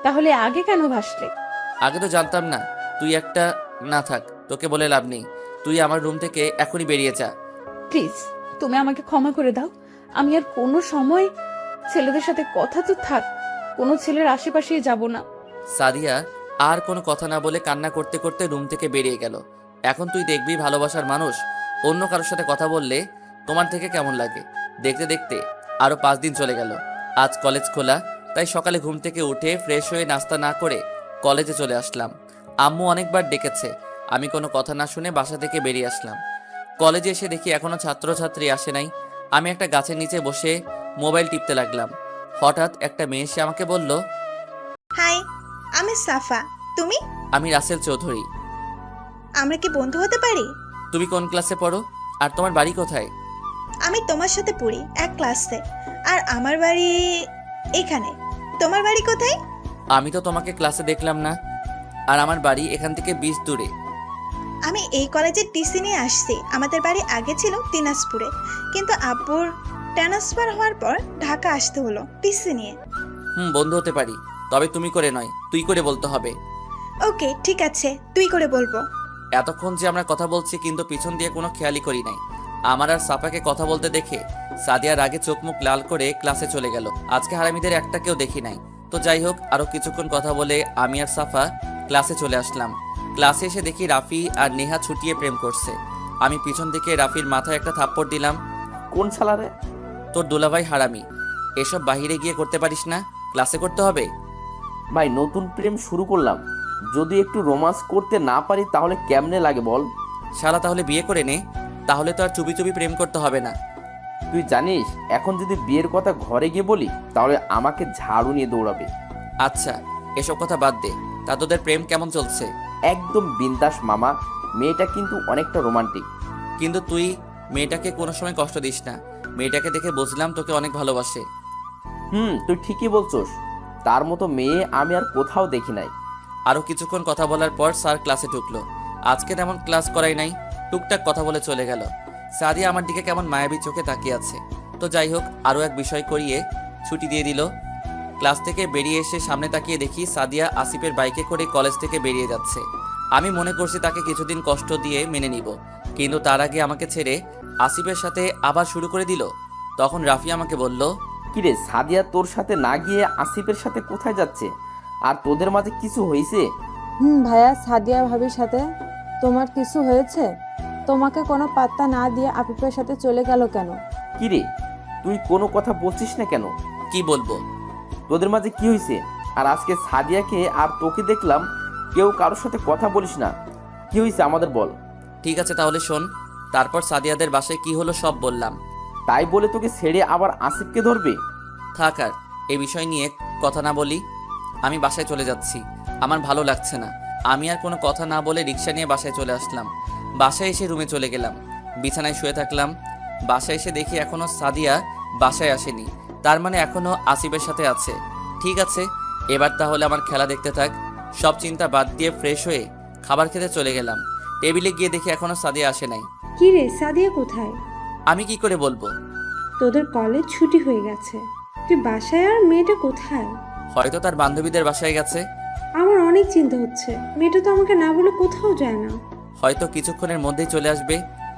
তাহলে আগে কেন ভাসলে? আগে তো জানতাম না। তুই একটা না থাক, তোকে বলে লাভ নেই। তুই আমার রুম থেকে এখনই বেরিয়ে যা। প্লিজ তুমি আমাকে ক্ষমা করে দাও। আমি আর কোনো সময় ছেলেদের সাথে কথা তো থাক, কোনো ছেলের আশেপাশে যাব না। সাদিয়া আর কোনো কথা না বলে কান্না করতে করতে রুম থেকে বেরিয়ে গেল। এখন তুই দেখবি ভালোবাসার মানুষ অন্য কারোর সাথে কথা বললে তোমার থেকে কেমন লাগে। দেখতে দেখতে আরও 5 দিন চলে গেল। আজ কলেজ খোলা, তাই সকালে ঘুম থেকে উঠে ফ্রেশ হয়ে নাস্তা না করে কলেজে চলে আসলাম। আম্মু অনেকবার ডেকেছে, আমি কোনো কথা না শুনে বাসা থেকে বেরিয়ে আসলাম। কলেজে এসে দেখি এখনও ছাত্রছাত্রী আসে নাই। আমি একটা গাছের নিচে বসে মোবাইল টিপতে লাগলাম। হঠাৎ একটা মেয়ে এসে আমাকে বলল, হাই, আমি সাফা। তুমি? আমি রাসেল চৌধুরী। আমরা কি বন্ধু হতে পারি? তুমি কোন ক্লাসে পড়ো আর তোমার বাড়ি কোথায়? আমি তোমার সাথে পড়ি এক ক্লাসে, আর আমার বাড়ি এখানে। তোমার বাড়ি কোথায়? আমি তো তোমাকে ক্লাসে দেখলাম না, আর আমার বাড়ি এখান থেকে 20 দূরে। আমি এই কলেজের টিসি নিয়ে আসছি। আমাদের বাড়ি আগে ছিল দিনাজপুরে, কিন্তু আব্বুর ট্রান্সফার হওয়ার পর ঢাকা আসতে হলো টিসি নিয়ে। বন্ধু হতে পারি, তবে তুমি করে নয়, তুই করে বলতে হবে। ওকে ঠিক আছে, তুই করে বলবো। এতক্ষণ যে আমরা কথা বলছি কিন্তু পিছন দিয়ে কোনো খেয়ালই করি নাই। আমার আর সাফাকে কথা বলতে দেখে সাদিয়ার আগে চোখ মুখ লাল করে ক্লাসে চলে গেল। আজকে হারামিদের একটা কেউ দেখি নাই। তো যাই হোক, আরো কিছুক্ষণ কথা বলে আমি আর সাফা ক্লাসে চলে আসলাম। ক্লাসে এসে দেখি রাফি আর নেহা ছুটিয়ে প্রেম করছে। আমি পিছন থেকে রাফির মাথায় একটা থাপ্পড় দিলাম। কোন শালারে? তোর দুলাভাই হারামি। এসব বাহিরে গিয়ে করতে পারিস না, ক্লাসে করতে হবে। ভাই নতুন প্রেম শুরু করলাম, যদি একটু রোমান্স করতে না পারি তাহলে কেমনে লাগে বল? শালা তাহলে বিয়ে করে নে, তাহলে তো আর চুপি চুপি প্রেম করতে হবে না। তুই জানিস এখন যদি বিয়ের কথা ঘরে গিয়ে বলি তাহলে আমাকে ঝাড়ু নিয়ে দৌড়াবে। আচ্ছা এসব কথা বাদ দে, তা তোদের প্রেম কেমন চলছে? একদম বিন্দাস মামা, মেয়েটা কিন্তু অনেকটা রোমান্টিক। কিন্তু তুই মেয়েটাকে কোনো সময় কষ্ট দিস না। মেয়েটাকে দেখে বুঝলাম তোকে অনেক ভালোবাসে। তুই ঠিকই বলছস, তার মতো মেয়ে আমি আর কোথাও দেখি নাই। আরও কিছুক্ষণ কথা বলার পর স্যার ক্লাসে ঢুকলো। আজকে তেমন ক্লাস করাই নাই, টুকটাক কথা বলে চলে গেল। সাদিয়া আমার দিকে কেমন মায়াবী চোখে তাকিয়ে আছে। তো যাই হোক, আরও এক বিষয় করিয়ে ছুটি দিয়ে দিল। ক্লাস থেকে বেরিয়ে এসে সামনে তাকিয়ে দেখি সাদিয়া আসিফের বাইকে করে কলেজ থেকে বেরিয়ে যাচ্ছে। আমি মনে করছি তাকে কিছুদিন কষ্ট দিয়ে মেনে নিব, কিন্তু তার আগে আমাকে ছেড়ে আসিফের সাথে আবার শুরু করে দিল। তখন রাফি আমাকে বলল, কিরে সাদিয়া তোর সাথে না গিয়ে আসিফের সাথে কোথায় যাচ্ছে? আর তোদের মাঝে কিছু হয়েছে? ভাইয়া, সাদিয়া ভাবির সাথে তোমার কিছু হয়েছে? তোমাকে কোনো পাত্তা না দিয়ে আফিফের সাথে চলে গেল কেন? কিরে তুই কোনো কথা বলছিস না কেন? কি বলবো? তোদের মাঝে কি হয়েছে? আর আজকে সাদিয়াকে আর তোকে দেখলাম কেউ কারোর সাথে কথা বলিস না, কি হয়েছে আমাদের বল। ঠিক আছে তাহলে শোন। তারপর সাদিয়াদের বাসায় কি হলো সব বললাম। তাই বলে তোকে ছেড়ে আবার আসিফকে ধরবে? থাক আর এই বিষয় নিয়ে কথা না বলি। আমি বাসায় চলে যাচ্ছি, আমার ভালো লাগছে না। আমি আর কোনো কথা না বলে রিক্সা নিয়ে বাসায় চলে আসলাম। বাসায় এসে রুমে চলে গেলাম, বিছানায় শুয়ে থাকলাম। বাসায় এসে দেখি এখনও সাদিয়া বাসায় আসেনি, তার মানে এখনও আসিফের সাথে আছে। ঠিক আছে, এবার তাহলে আমার খেলা দেখতে থাক। সব চিন্তা বাদ দিয়ে ফ্রেশ হয়ে খাবার খেতে চলে গেলাম। টেবিলে গিয়ে দেখি এখনও সাদিয়া আসে নাই। কি রে, সাদিয়া কোথায়? আমি কি করে বলবো? তোদের কলেজ ছুটি হয়ে গেছে, তুই বাসায়, আর মেয়েটা কোথায়? হয়তো তার বান্ধবীদের বাসায় গেছে। আমার অনেক চিন্তা হচ্ছে, মেয়েটা তো আমাকে না বলে কোথাও যায় না। হয়তো কিছুক্ষণের মধ্যেই চলে আসবে।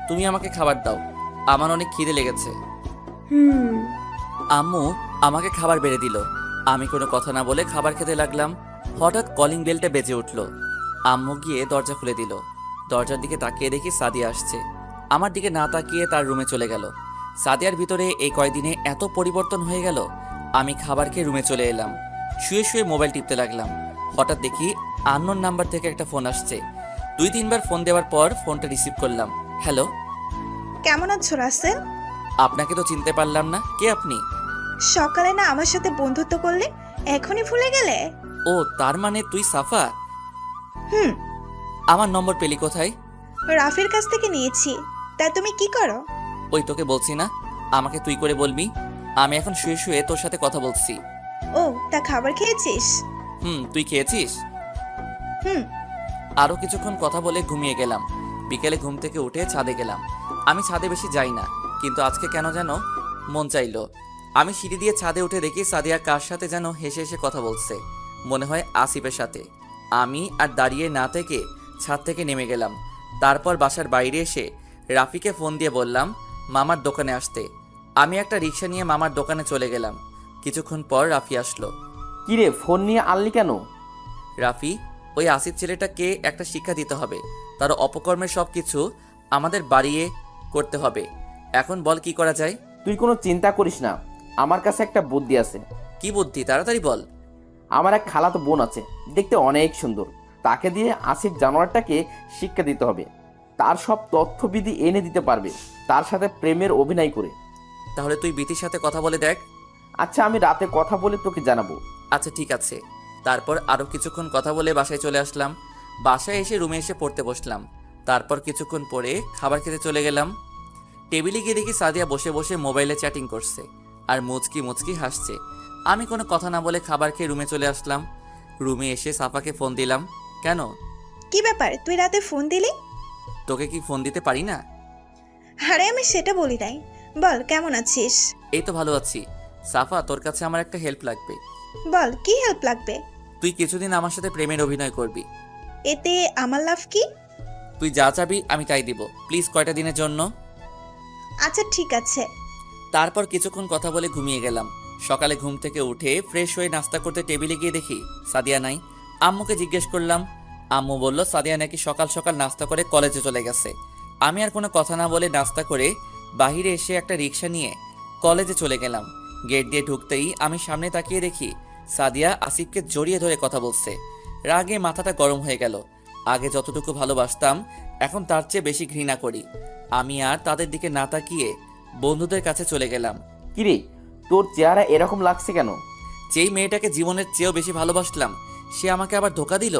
তুমি আমাকে খাবার দাও, আমার অনেক খিদে লেগেছে। আম্মু আমাকে খাবার বেড়ে দিল। আমি কোনো কথা না বলে খাবার খেতে লাগলাম। হঠাৎ কলিং বেলটা বেজে উঠল। আম্মু গিয়ে দরজা খুলে দিল। দরজার দিকে তাকিয়ে দেখি সাদিয়া আসছে। আমার দিকে না তাকিয়ে তার রুমে চলে গেল। সাদিয়ার ভিতরে এই কয়দিনে এত পরিবর্তন হয়ে গেল। আমি খাবার খেয়ে রুমে চলে এলাম। শুয়ে শুয়ে মোবাইল টিপতে লাগলাম। হঠাৎ দেখি আননোন নাম্বার থেকে একটা ফোন আসছে। 2-3 বার ফোন দেওয়ার পর ফোনটা রিসিভ করলাম। হ্যালো, কেমন আছো রাসেল? আপনাকে তো চিনতে পারলাম না, কে আপনি? সকালে না আমার সাথে বন্ধুত্ব করলে, এখনই ভুলে গেলে? ও তার মানে তুই সাফা? হুম। আমার নম্বর পেলি কোথায়? রাফির কাছ থেকে নিয়েছি। তা তুমি কি করো? ওই তোকে বলছি না আমাকে তুই করে বলবি। আমি এখন শুয়ে শুয়ে তোর সাথে কথা বলছি। ও, তা খাবার খেয়েছিস? তুই খেয়েছিস? হুম। আরও কিছুক্ষণ কথা বলে ঘুমিয়ে গেলাম। বিকেলে ঘুম থেকে উঠে ছাদে গেলাম। আমি ছাদে বেশি যাই না, কিন্তু আজকে কেন যেন মন চাইলো। আমি সিঁড়ি দিয়ে ছাদে উঠে দেখি সাদিয়া কার সাথে যেন হেসে হেসে কথা বলছে, মনে হয় আসিফের সাথে। আমি আর দাঁড়িয়ে না থেকে ছাদ থেকে নেমে গেলাম। তারপর বাসার বাইরে এসে রাফিকে ফোন দিয়ে বললাম মামার দোকানে আসতে। আমি একটা রিক্সা নিয়ে মামার দোকানে চলে গেলাম। কিছুক্ষণ পর রাফি আসলো। কিরে, ফোন নিয়ে আনলি কেন? রাফি, ওই আসিফ ছেলেটাকে একটা শিক্ষা দিতে হবে। তার অপকর্মের সব কিছু আমাদের বাড়িয়ে করতে হবে। এখন বল কি করা যায়? তুই কোনো চিন্তা করিস না, আমার কাছে একটা বুদ্ধি আছে। কি বুদ্ধি, তাড়াতাড়ি বল। আমার এক খালাতো বোন আছে, দেখতে অনেক সুন্দর। তাকে দিয়ে আসিফ জানোয়ারটাকে শিক্ষা দিতে হবে। তার সব তথ্যবিধি এনে দিতে পারবে, তার সাথে প্রেমের অভিনয় করে। তাহলে তুই বিতির সাথে কথা বলে দেখ। আচ্ছা, আমি রাতে কথা বলে তোকে জানাবো। আচ্ছা ঠিক আছে। তারপর আরও কিছুক্ষণ কথা বলে বাসায় চলে আসলাম। বাসায় এসে রুমে এসে পড়তে বসলাম। তারপর কিছুক্ষণ পরে খাবার খেতে চলে গেলাম। টেবিলে গিয়ে দেখি সাদিয়া বসে বসে মোবাইলে চ্যাটিং করছে আর মুচকি মুচকি হাসছে। আমি কোনো কথা না বলে খাবার খেয়ে রুমে চলে আসলাম। রুমে এসে সাফাকে ফোন দিলাম। কেন? কি ব্যাপার, তুই রাতে ফোন দিলি? তোকে কি ফোন দিতে পারি না? আরে আমি সেটা বলি নাই। বল, কেমন আছিস? এই তো ভালো আছি। সাফা, তোর কাছে আমার একটা হেল্প লাগবে। বল, কি হেল্প লাগবে? তুই কিছুদিন আমার সাথে প্রেমের অভিনয় করবি। এতে আমার লাভ কি? তুই যা চাবি আমি তাই দিব, প্লিজ কয়টা দিনের জন্য। আচ্ছা ঠিক আছে। তারপর কিছুক্ষণ কথা বলে ঘুমিয়ে গেলাম। সকালে ঘুম থেকে উঠে ফ্রেশ হয়ে নাস্তা করতে টেবিলে গিয়ে দেখি সাদিয়া নাই। আম্মুকে জিজ্ঞেস করলাম। আম্মু বলল সাদিয়া নাকি সকাল সকাল নাস্তা করে কলেজে চলে গেছে। আমি আর কোনো কথা না বলে নাস্তা করে বাহিরে এসে একটা রিক্সা নিয়ে কলেজে চলে গেলাম। গেট দিয়ে ঢুকতেই আমি সামনে তাকিয়ে দেখি সাদিয়া আসিফকে জড়িয়ে ধরে কথা বলছে। রাগে মাথাটা গরম হয়ে গেল। আগে যতটুকু ভালোবাসতাম এখন তার চেয়ে বেশি ঘৃণা করি। আমি আর তাদের দিকে না তাকিয়ে বন্ধুদের কাছে চলে গেলাম। কিরে, তোর চেহারা এরকম লাগছে কেন? যেই মেয়েটাকে জীবনের চেয়েও বেশি ভালোবাসলাম সে আমাকে আবার ধোকা দিল।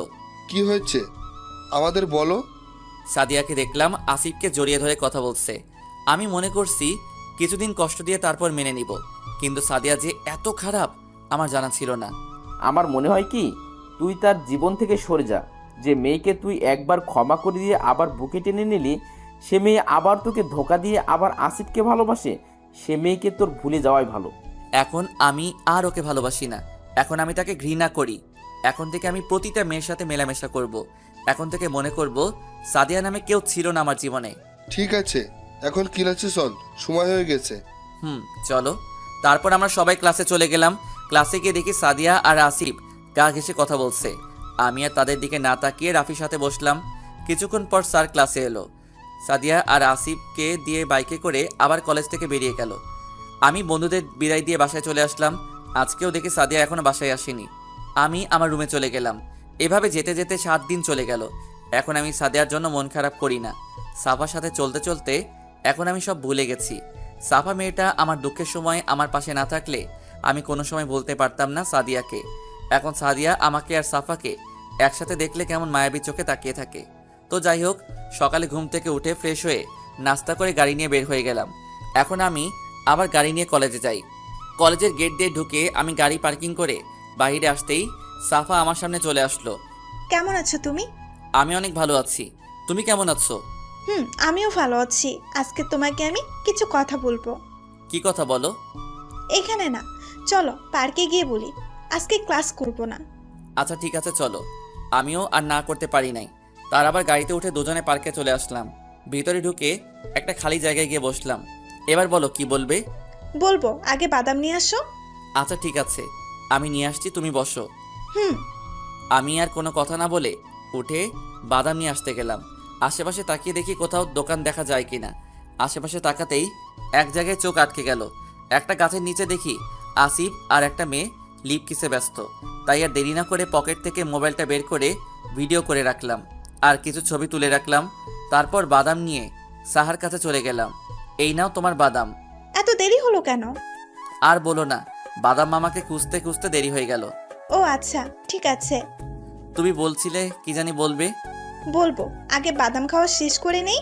কি হয়েছে আমাদের বলো। সাদিয়াকে দেখলাম আসিফকে জড়িয়ে ধরে কথা বলছে। আমি মনে করছি কিছুদিন কষ্ট দিয়ে তারপর মেনে নিব, কিন্তু সাদিয়া যে এত খারাপ আমার জানা ছিল না। আমার মনে হয় কি, তুই তার জীবন থেকে সরে যা। যে মেয়েকে তুই একবার ক্ষমা করে দিয়ে আবার বুকে টেনে নিলি, সে মেয়ে আবার তোকে ধোকা দিয়ে আবার আসিফকে ভালোবাসে। সে মেয়েকে তোর ভুলে যাওয়াই ভালো। এখন আমি আর ওকে ভালোবাসি না, এখন আমি তাকে ঘৃণা করি। এখন থেকে আমি প্রতিটা মেয়ের সাথে মেলামেশা করব। এখন থেকে মনে করব সাদিয়া নামে কেউ ছিল না আমার জীবনে। ঠিক আছে, এখন ক্লাসে চল, সময় হয়ে গেছে। চলো। তারপর আমরা সবাই ক্লাসে চলে গেলাম। ক্লাসে গিয়ে দেখি সাদিয়া আর আসিফ গা ঘেঁষে কথা বলছে। আমি আর তাদের দিকে না তাকিয়ে রাফির সাথে বসলাম। কিছুক্ষণ পর স্যার ক্লাসে এলো। সাদিয়া আর আসিফকে দিয়ে বাইকে করে আবার কলেজ থেকে বেরিয়ে গেল। আমি বন্ধুদের বিদায় দিয়ে বাসায় চলে আসলাম। আজকেও দেখি সাদিয়া এখনো বাসায় আসেনি। আমি আমার রুমে চলে গেলাম। এভাবে যেতে যেতে 7 দিন চলে গেল। এখন আমি সাদিয়ার জন্য মন খারাপ করি না। সাফার সাথে চলতে চলতে এখন আমি সব ভুলে গেছি। সাফা মেয়েটা আমার দুঃখের সময় আমার পাশে না থাকলে আমি কোনো সময় বলতে পারতাম না সাদিয়াকে। এখন সাদিয়া আমাকে আর সাফাকে একসাথে দেখলে কেমন মায়াবী চোখে তাকিয়ে থাকে। তো যাই হোক, সকালে ঘুম থেকে উঠে ফ্রেশ হয়ে নাস্তা করে গাড়ি নিয়ে বের হয়ে গেলাম। এখন আমি আবার গাড়ি নিয়ে কলেজে যাই। কলেজের গেট দিয়ে ঢুকে আমি গাড়ি পার্কিং করে বাইরে আসতেই সাফা আমার সামনে চলে আসলো। কেমন আছো তুমি? আমি অনেক ভালো আছি, তুমি কেমন আছো? আমিও ভালো আছি। আজকে তোমাকে আমি কিছু কথা বলবো। কি কথা বলো? এখানে না, চলো পার্কে গিয়ে বলি। আজকে ক্লাস করব না। আচ্ছা ঠিক আছে চলো। আমিও আর না করতে পারি নাই। তার আবার গাড়িতে উঠে দুজনে পার্কে চলে আসলাম। ভিতরে ঢুকে একটা খালি জায়গায় গিয়ে বসলাম। এবার বলো কি বলবে? বলবো, আগে বাদাম নিয়ে আসো। আচ্ছা ঠিক আছে, আমি নিয়ে আসছি, তুমি বসো। হুম। আমি আর কোনো কথা না বলে উঠে বাদাম নিয়ে আসতে গেলাম। আশেপাশে তাকিয়ে দেখি কোথাও দোকান দেখা যায় কিনা। আশেপাশে তাকাতেই এক জায়গায় চোখ আটকে গেল। একটা গাছের নিচে দেখি আসিফ আর একটা মেয়ে লিপ কিসে ব্যস্ত। তাই আর দেরি না করে পকেট থেকে মোবাইলটা বের করে ভিডিও করে রাখলাম আর কিছু ছবি তুলে রাখলাম। তারপর বাদাম নিয়ে সাহার কাছে চলে গেলাম। এই নাও তোমার বাদাম। এত দেরি হলো কেন? আর বলো না, বাদাম মামাকে খুঁজতে খুঁজতে দেরি হয়ে গেল। ও আচ্ছা, ঠিক আছে। তুমি বলছিলে কি জানি বলবে। বলবো, আগে বাদাম খাওয়া শেষ করে নেই।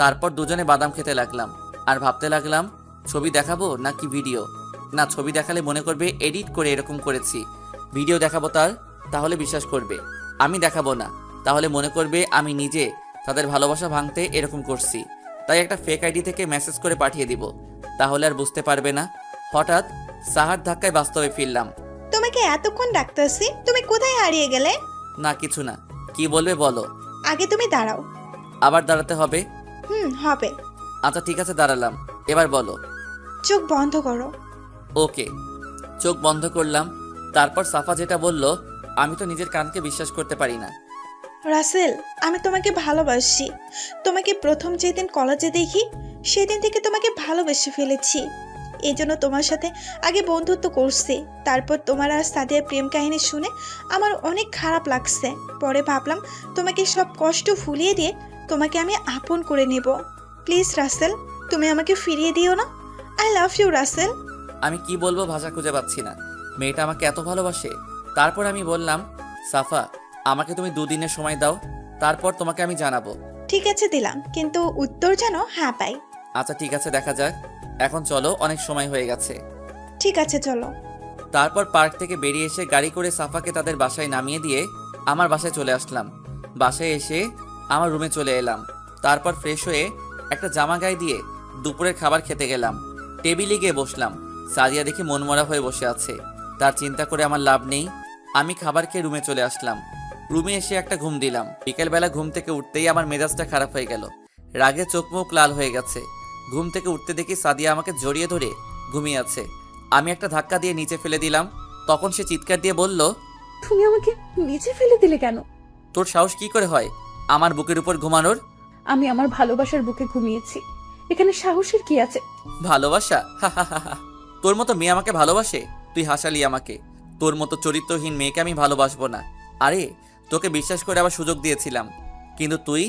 তারপর দুজনে বাদাম খেতে লাগলাম আর ভাবতে লাগলাম ছবি দেখাবো নাকি ভিডিও। না, ছবি দেখালে মনে করবে এডিট করে এরকম করেছি। ভিডিও দেখাবো তাহলে বিশ্বাস করবে। আমি দেখাবো না, তাহলে মনে করবে আমি নিজে তাদের ভালোবাসা ভাঙতে এরকম করছি। তাই একটা ফেক আইডি থেকে মেসেজ করে পাঠিয়ে দিব, তাহলে আর বুঝতে পারবে না। হঠাৎ সাহার ধাক্কায় বাস্তবে ফিরলাম। তোমাকে এতক্ষণ ডাকতেছি, তুমি কোথায় হারিয়ে গেলে? না কিছু না, কি বলবে বলো। আগে তুমি দাঁড়াও। আবার দাঁড়াতে হবে? হবে। আচ্ছা ঠিক আছে, দাঁড়ালাম, এবার বলো। চোখ বন্ধ করো। ওকে, চোখ বন্ধ করলাম। তারপর সাফা যেটা বলল আমি তো নিজের কানকে বিশ্বাস করতে পারি না। রাসেল, আমি তোমাকে ভালোবাসি। তোমাকে প্রথম যেদিন কলেজে দেখি সেদিন থেকে তোমাকে ভালোবেসে ফেলেছি। এই জন্য তোমার সাথে আগে বন্ধুত্ব করছি। তারপর তোমার আর সাদিয়ার প্রেম কাহিনী শুনে আমার অনেক খারাপ লাগছে। পরে ভাবলাম তোমাকে সব কষ্ট ভুলিয়ে দিয়ে তোমাকে আমি আপন করে নেব। প্লিজ রাসেল, তুমি আমাকে ফিরিয়ে দিও না। I love you Russel. আমি কি বলবো ভাষা খুঁজে পাচ্ছি না। মেয়েটা আমাকে এত ভালোবাসে। তারপর আমি বললাম, সাফা আমাকে তুমি 2 দিনের সময় দাও, তারপর তোমাকে আমি জানাবো। ঠিক আছে দিলাম, কিন্তু উত্তর যেন হ্যাঁ পাই। আচ্ছা ঠিক আছে, দেখা যাক। এখন চলো, অনেক সময় হয়ে গেছে। ঠিক আছে চলো। তারপর পার্ক থেকে বেরিয়ে এসে গাড়ি করে সাফাকে তাদের বাসায় নামিয়ে দিয়ে আমার বাসায় চলে আসলাম। বাসায় এসে আমার রুমে চলে এলাম। তারপর ফ্রেশ হয়ে একটা জামা গায়ে দিয়ে দুপুরের খাবার খেতে গেলাম। টেবিলে গিয়ে বসলাম। সাদিয়া দেখি মনমরা হয়ে বসে আছে। তার চিন্তা করে আমার লাভ নেই। আমি খাবার খেয়ে রুমে চলে আসলাম। রুমে এসে একটা ঘুম দিলাম। বিকেলবেলা ঘুম থেকে উঠতেই আমার মেজাজটা খারাপ হয়ে গেল। রাগে চোখ মুখ লাল হয়ে গেছে। ঘুম থেকে উঠতে দেখি সাদিয়া আমাকে জড়িয়ে ধরে ঘুমিয়ে আছে। আমি একটা ধাক্কা দিয়ে নিচে ফেলে দিলাম। তখন সে চিৎকার দিয়ে বলল, তুমি আমাকে নিচে ফেলে দিলে কেন? তোর সাহস কি করে হয় আমার বুকের উপর ঘুমানোর? আমি আমার ভালোবাসার বুকে ঘুমিয়েছি, এখানে সাহসের কি আছে? ভালোবাসা? তোর মতো মেয়ে আমাকে ভালোবাসে? তুই হাসালি আমাকে। তোর মতো চরিত্রহীন মেয়েকে আমি ভালোবাসবো না। আরে তোকে বিশ্বাস করে আবার সুযোগ দিয়েছিলাম, কিন্তু তুই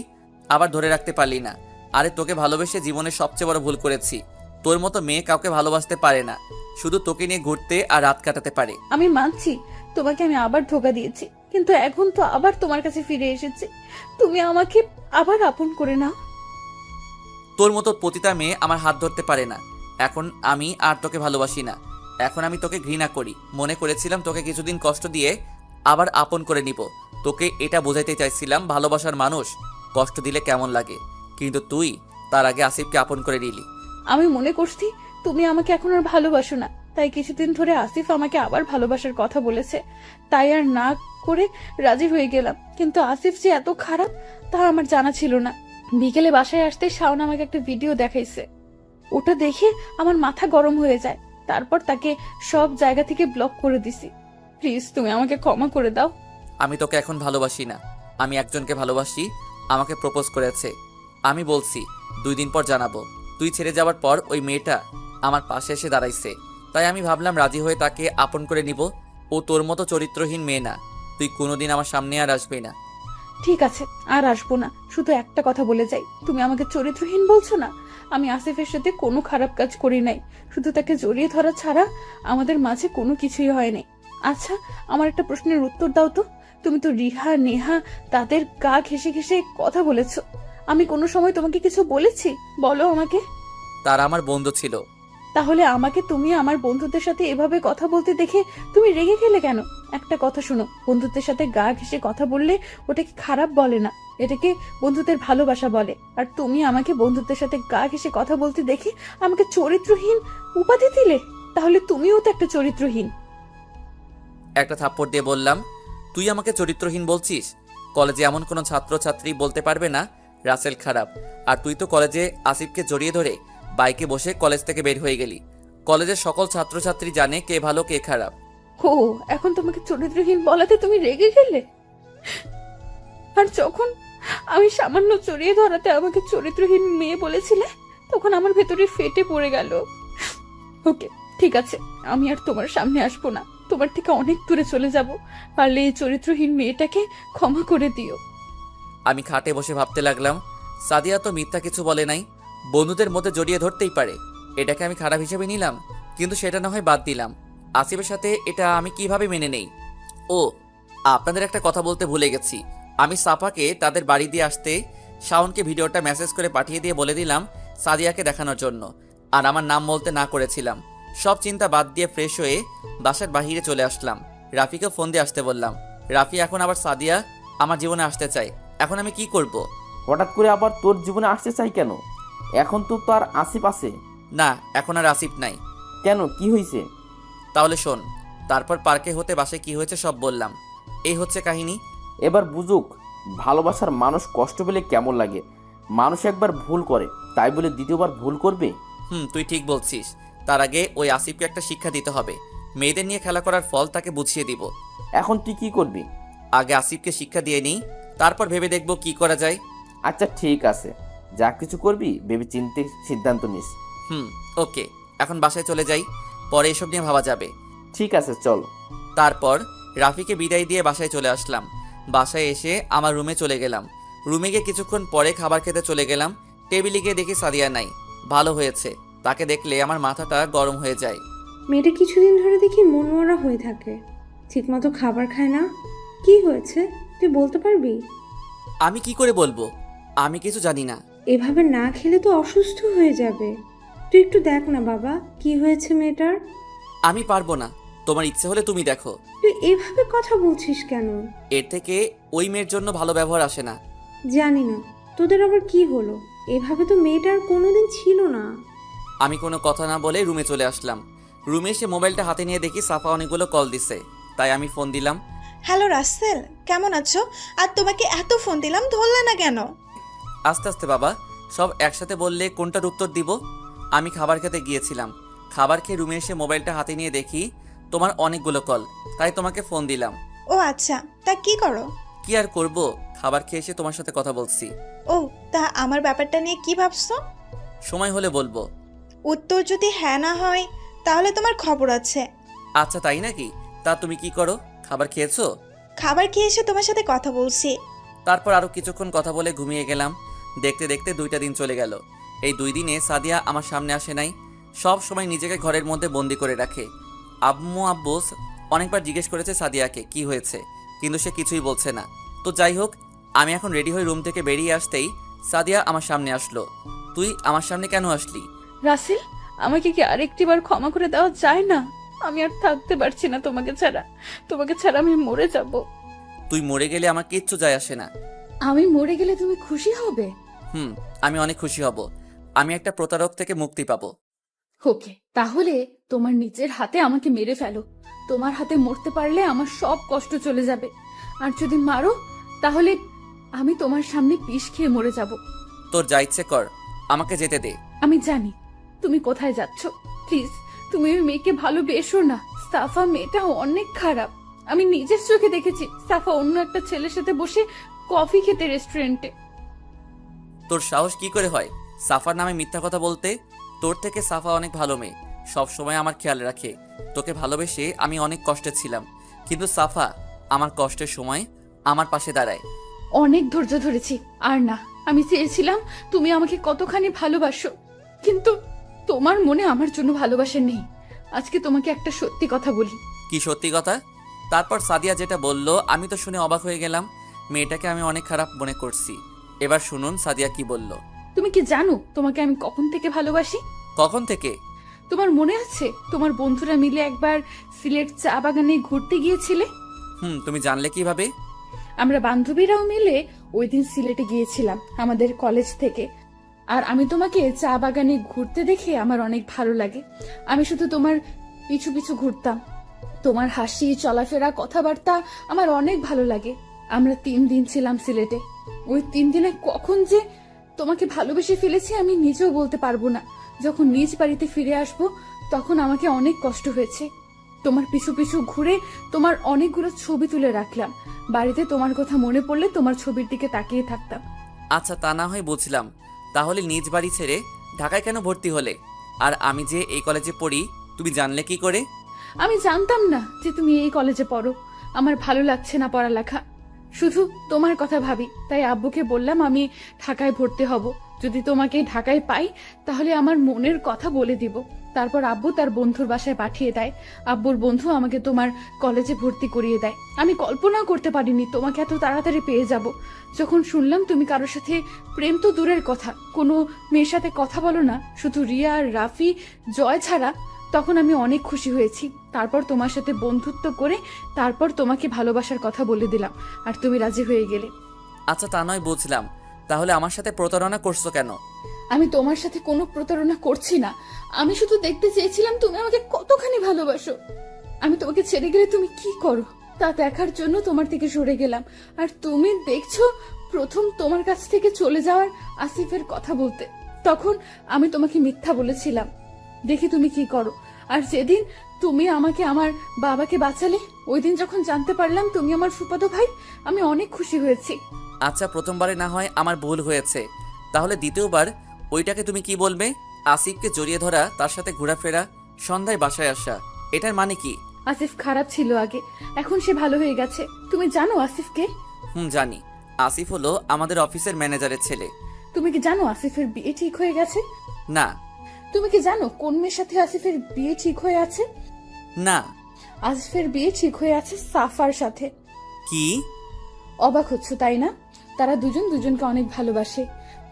আবার ধরে রাখতে পারলি না। আরে তোকে ভালোবেসে জীবনের সবচেয়ে বড় ভুল করেছি। তোর মতো মেয়ে কাউকে ভালোবাসতে পারে না, শুধু তোকে নিয়ে ঘুরতে আর রাত কাটাতে পারে। আমি মানছি তোমাকে আমি আবার ধোকা দিয়েছি, কিন্তু এখন তো আবার তোমার কাছে ফিরে এসেছি। তুমি আমাকে আবার আপন করে নাও। তোর মতো পতিতা মেয়ে আমার হাত ধরতে পারে না। এখন আমি আর তোকে ভালোবাসি না। এখন আমি তোকে ঘৃণা করি। মনে করেছিলাম তোকে কিছুদিন কষ্ট দিয়ে আবার আপন করে নিব। তোকে এটা বোঝাইতে চাইছিলাম ভালোবাসার মানুষ কষ্ট দিলে কেমন লাগে, কিন্তু তুই তার আগে আসিফকে আপন করে নিলি। আমি মনে করছি তুমি আমাকে এখন আর ভালোবাসো না, তাই কিছুদিন ধরে আসিফ আমাকে আবার ভালোবাসার কথা বলেছে, তাই আর না করে রাজি হয়ে গেলাম। কিন্তু আসিফ যে এত খারাপ তা আমার জানা ছিল না। বিকেলে বাসায় আসতে শাওন আমাকে একটা ভিডিও দেখাইছে। ওটা দেখে আমার মাথা গরম হয়ে যায়। তারপর তাকে সব জায়গা থেকে ব্লক করে দিছি। প্লিজ তুমি আমাকে ক্ষমা করে দাও। আমি তোকে এখন ভালোবাসি না। আমি একজনকে ভালোবাসি, আমাকে প্রপোজ করেছে। আমি বলছি 2 দিন পর জানাবো। তুই ছেড়ে যাওয়ার পর ওই মেয়েটা আমার পাশে এসে দাঁড়াইছে, তাই আমি ভাবলাম রাজি হয়ে তাকে আপন করে নিব। ও তোর মতো চরিত্রহীন মেয়ে না। তুই কোনোদিন আমার সামনে আর আসবি না। ঠিক আছে, আর আসবো না। শুধু একটা কথা বলে যাই, তুমি আমাকে চরিত্রহীন বলছো না? আমি আসিফের সাথে কোনো খারাপ কাজ করি নাই, শুধু তাকে জড়িয়ে ধরা ছাড়া আমাদের মাঝে কোনো কিছুই হয়নি। আচ্ছা, আমার একটা প্রশ্নের উত্তর দাও তো। তুমি তো রিহা নেহা তাদের গা ঘেঁষে ঘেঁষে কথা বলেছো, আমি কোনো সময় তোমাকে কিছু বলেছি? বলো আমাকে। তারা আমার বন্ধু ছিল। তাহলে আমাকে তুমি আমার বন্ধুদের সাথে এভাবে কথা বলতে দেখে তুমি রেগে গেলে কেন? একটা কথা শোনো, বন্ধুদের সাথে গা ঘেঁষে কথা বললে ওটাকে খারাপ বলে না, এটাকে বন্ধুদের ভালোবাসা বলে। আর তুমি আমাকে বন্ধুদের সাথে গা ঘেঁষে কথা বলতে দেখে আমাকে চরিত্রহীন উপাধি দিলে, তাহলে তুমিও তো একটা চরিত্রহীন। একটা থাপ্পড় দিয়ে বললাম, তুই আমাকে চরিত্রহীন বলছিস? কলেজে এমন কোনো ছাত্রছাত্রী বলতে পারবে না রাসেল খারাপ। আর তুই তো কলেজে আসিফকে জড়িয়ে ধরে বাইকে বসে কলেজ থেকে বের হয়ে গেলি। কলেজের সকল ছাত্রছাত্রী জানে কে ভালো কে খারাপ। ও, এখন তোমাকে চরিত্রহীন বলাতে তুমি রেগে গেলে? আর যখন আমি সামান্য জড়িয়ে ধরাতে আমাকে চরিত্রহীন মেয়ে বলেছিলে, তখন আমার ভেতরে ফেটে পড়ে গেল। ওকে, ঠিক আছে, আমি আর তোমার সামনে আসবো না, তোমার থেকে অনেক দূরে চলে যাব। পারলে এই চরিত্রহীন মেয়েটাকে ক্ষমা করে দিও। আমি খাটে বসে ভাবতে লাগলাম, সাদিয়া তো মিথ্যা কিছু বলে নাই। বন্ধুদের মধ্যে জড়িয়ে ধরতেই পারে, এটাকে আমি খারাপ হিসেবে নিলাম। কিন্তু সেটা না হয় বাদ দিলাম, আসিফের সাথে এটা আমি কিভাবে মেনে নেই? ও আপনাদের একটা কথা বলতে ভুলে গেছি। আমি সাফাকে তাদের বাড়ি দিয়ে আসতে শাওনকে ভিডিওটা মেসেজ করে পাঠিয়ে দিয়ে বলে দিলাম সাদিয়াকে দেখানোর জন্য, আর আমার নাম বলতে না করেছিলাম। সব চিন্তা বাদ দিয়ে ফ্রেশ হয়ে বাসার বাহিরে চলে আসলাম। রাফিকে ফোন দিয়ে আসতে বললাম। রাফি এখন আবার সাদিয়া আমার জীবনে আসতে চায়। এখন আমি কি করব? হঠাৎ করে আবার তোর জীবনে আসতে চাই কেন? এখন তো তার আসিফ আছে। না, এখন আর আসিফ নাই। কেন, কি হয়েছে? তাহলে শোন। তারপর পার্কে হতে বাসায় কি হয়েছে সব বললাম। এই হচ্ছে কাহিনী। এবার বুঝুক ভালোবাসার মানুষ কষ্ট পেলে কেমন লাগে। মানুষ একবার ভুল করে, তাই বলে দ্বিতীয়বার ভুল করবে? তুই ঠিক বলছিস। তার আগে ওই আসিফকে একটা শিক্ষা দিতে হবে। মেয়েদের নিয়ে খেলা করার ফল তাকে বুঝিয়ে দিব। এখন তুই কি করবি? আগে আসিফকে শিক্ষা দিয়ে নিই, তারপর ভেবে দেখব কি করা যায়। আচ্ছা ঠিক আছে, যা কিছু করবি ভেবে চিন্তে সিদ্ধান্ত নিস। ওকে, এখন বাসায় চলে যাই, পরে এসব নিয়ে ভাবা যাবে। ঠিক আছে চল। তারপর রাফিকে বিদায় দিয়ে বাসায় চলে আসলাম। বাসায় এসে আমার রুমে চলে গেলাম। রুমে গিয়ে কিছুক্ষণ পরে খাবার খেতে চলে গেলাম। টেবিলে গিয়ে দেখি সাদিয়া নাই। ভালো হয়েছে, তাকে দেখলে আমার মাথাটা গরম হয়ে যায়। মেয়েটা কিছুদিন ধরে দেখি মনমরা হয়ে থাকে, ঠিকমতো খাবার খায় না। কি হয়েছে তুই বলতে পারবি? আমি কি করে বলবো? আমি কিছু জানি না। এভাবে না খেলে তো অসুস্থ হয়ে যাবে। তুই একটু দেখ না বাবা, কি হয়েছে মেয়েটার। আমি পারবো না, তোমার ইচ্ছে হলে তুমি দেখো। তুই এভাবে কথা বলছিস কেন? এর থেকে ওই মেয়ের জন্য ভালো ব্যবহার আসে না। জানি না তোদের আবার কি হলো, এভাবে তো মেয়েটার কোনোদিন ছিল না। আমি কোনো কথা না বলে রুমে চলে আসলাম। রুমে এসে মোবাইলটা হাতে নিয়ে দেখি সাফা অনেকগুলো কল দিছে, তাই আমি ফোন দিলাম। হ্যালো রাসেল, কেমন আছো? আর তোমাকে এত ফোন দিলাম, ধরলে না কেন? আস্তে আস্তে বাবা, সব একসাথে বললে কোনটার উত্তর দিব? আমি খাবার খেতে গিয়েছিলাম। খাবার খেয়ে রুমে এসে মোবাইলটা হাতে নিয়ে দেখি তোমার অনেকগুলো কল, তাই তোমাকে ফোন দিলাম। ও আচ্ছা, তা কি করো? কি আর করব, খাবার খেয়ে এসে তোমার সাথে কথা বলছি। ও, তা আমার ব্যাপারটা নিয়ে কি ভাবছো? সময় হলে বলবো। উত্তর যদি হ্যাঁ না হয় তাহলে তোমার খবর আছে। আচ্ছা তাই নাকি? তা তুমি কি করো? খাবার খেয়েছো? খাবার খেয়ে এসে তোমার সাথে কথা বলছি। তারপর আরো কিছুক্ষণ কথা বলে ঘুমিয়ে গেলাম। দেখতে দেখতে 2টা দিন চলে গেল। এই 2 দিনে সাদিয়া আমার সামনে আসে নাই। সব সময় নিজেকে ঘরের মধ্যে বন্দি করে রাখে। আব্বু অনেকবার জিজ্ঞেস করেছে সাদিয়াকে কি হয়েছে, কিন্তু সে কিছুই বলছে না। তো যাই হোক, আমি এখন রেডি হয়ে রুম থেকে বেরিয়ে আসতেই সাদিয়া আমার সামনে আসলো। তুই আমার সামনে কেন আসলি? রাসেল, আমাকে কি আরেকটিবার ক্ষমা করে দেওয়া যায় না? আমি আর থাকতে পারছি না তোমাকে ছাড়া। তোমাকে ছাড়া আমি মরে যাব। তুই মরে গেলে আমার কিচ্ছু যায় আসে না। আমি মরে গেলে তুমি খুশি হবে? আমি অনেক খুশি হব। আমি একটা প্রতারক থেকে মুক্তি পাবো। ওকে, তাহলে তোমার নিজের হাতে আমাকে মেরে ফেলো। তোমার হাতে মরতে পারলে আমার সব কষ্ট চলে যাবে। আর যদি মারো তাহলে আমি তোমার সামনে বিষ খেয়ে মরে যাব। তোর যা ইচ্ছে কর, আমাকে যেতে দে। আমি জানি তুমি কোথায় যাচ্ছ। প্লিজ, তুমি ওই মেয়েকে ভালোবেসো না। সাফা মেয়েটা অনেক খারাপ। আমি নিজের চোখে দেখেছি সাফা অন্য একটা ছেলের সাথে বসে কফি খেতে রেস্টুরেন্টে। তোর সাহস কি করে হয় সাফার নামে মিথ্যা কথা বলতে? তোর থেকে সাফা অনেক ভালো মেয়ে, সব সময় আমার খেয়াল রাখে। তোকে ভালোবেসে আমি অনেক কষ্টে ছিলাম, কিন্তু সাফা আমার কষ্টের সময় আমার পাশে দাঁড়ায়। অনেক ধৈর্য ধরেছি, আর না। আমি চেয়েছিলাম তুমি আমাকে কতখানি ভালোবাসো, কিন্তু তোমার মনে আমার জন্য ভালোবাসা নেই। আজকে তোমাকে একটা সত্যি কথা বলি। কি সত্যি কথা? তারপর সাদিয়া যেটা বলল আমি তো শুনে অবাক হয়ে গেলাম। মেয়েটাকে আমি অনেক খারাপ মনে করছি। এবার শুনুন সাদিয়া কি বলল। তুমি কি জানো তোমাকে আমি কখন থেকে ভালোবাসি? কখন থেকে? তোমার মনে আছে তোমার বন্ধুরা মিলে একবার সিলেট চা বাগানে ঘুরতে গিয়েছিলে? তুমি জানলে কিভাবে? আমরা বান্ধবীরাও মিলে ওই দিন সিলেটে গিয়েছিলাম আমাদের কলেজ থেকে। আর আমি তোমাকে চা বাগানে ঘুরতে দেখে আমার অনেক ভালো লাগে। আমি শুধু তোমার পিছু পিছু ঘুরতাম। তোমার হাসি, চলাফেরা, কথাবার্তা আমার অনেক ভালো লাগে। আমরা 3 দিন ছিলাম সিলেটে। ওই 3 দিনে কখন যে তোমাকে ভালোবেসে ফেলেছি আমি নিজেও বলতে পারবো না। যখন নিজ বাড়িতে ফিরে আসবো তখন আমাকে অনেক কষ্ট হয়েছে। তোমার পিছু পিছু ঘুরে তোমার অনেকগুলো ছবি তুলে রাখলাম। বাড়িতে তোমার কথা মনে পড়লে তোমার ছবির দিকে তাকিয়ে থাকতাম। আচ্ছা, তা না হয় বুঝলাম। তাহলে নিজ বাড়ি ছেড়ে ঢাকায় কেন ভর্তি হলে? আর আমি যে এই কলেজে পড়ি তুমি জানলে কি করে? আমি জানতাম না যে তুমি এই কলেজে পড়ো। আমার ভালো লাগছে না পড়ালেখা। শুধু তোমার কথা ভাবি, তাই আব্বুকে বললাম আমি ঢাকায় ভর্তি হব। যদি তোমাকে ঢাকায় পাই তাহলে আমার মনের কথা বলে দিব। তারপর আব্বু তার বন্ধুর বাসায় পাঠিয়ে দেয়। আব্বুর বন্ধু আমাকে তোমার কলেজে ভর্তি করিয়ে দেয়। আমি কল্পনাও করতে পারিনি তোমাকে এত তাড়াতাড়ি পেয়ে যাব। যখন শুনলাম তুমি কারোর সাথে, প্রেম তো দূরের কথা, কোনো মেয়ের সাথে কথা বলো না, শুধু রিয়া আর রাফি, জয় ছাড়া, তখন আমি অনেক খুশি হয়েছি। তারপর তোমার সাথে বন্ধুত্ব করে তারপর তোমাকে ভালোবাসার কথা বলে দিলাম, আর তুমি রাজি হয়ে গেলে। আচ্ছা, তা নয় বুঝলাম, তাহলে আমার সাথে প্রতারণা করছো কেন? আমি তোমার সাথে কোনো প্রতারণা করছি না। আমি শুধু দেখতে চেয়েছিলাম তুমি আমাকে কতখানি ভালোবাসো। আমি তোমাকে ছেড়ে গেলে তুমি কি করো তা দেখার জন্য তোমার থেকে সরে গেলাম। আর তুমি দেখছো প্রথম তোমার কাছ থেকে চলে যাওয়ার আসিফের কথা বলতে, তখন আমি তোমাকে মিথ্যা বলেছিলাম। দেখি তুমি কি করো। আর যেদিন তুমি আমাকে আমার বাবাকে বাঁচালে, ওই দিন যখন জানতে পারলাম তুমি আমার ফুফাতো ভাই, আমি অনেক খুশি হয়েছি। আচ্ছা, প্রথমবারে না হয় আমার ভুল হয়েছে, তাহলে দ্বিতীয়বার ওইটাকে তুমি কি বলবে? আসিফকে জড়িয়ে ধরা, তার সাথে ঘোরাফেরা, সন্ধ্যায় বাসায় আসা, এটার মানে কি? আসিফ খারাপ ছিল আগে, এখন সে ভালো হয়ে গেছে। তুমি জানো আসিফকে? জানি। আসিফ হলো আমাদের অফিসের ম্যানেজারের ছেলে। তুমি কি জানো আসিফের বিয়ে ঠিক হয়ে গেছে? না। তুমি কি জানো কোন মেয়ের সাথে আসিফের বিয়ে ঠিক হয়ে আছে? না। আসিফের বিয়ে ঠিক হয়ে আছে সাফার সাথে। কি? অবাক হচ্ছ তাই না? তারা দুজন দুজনকে অনেক ভালোবাসে।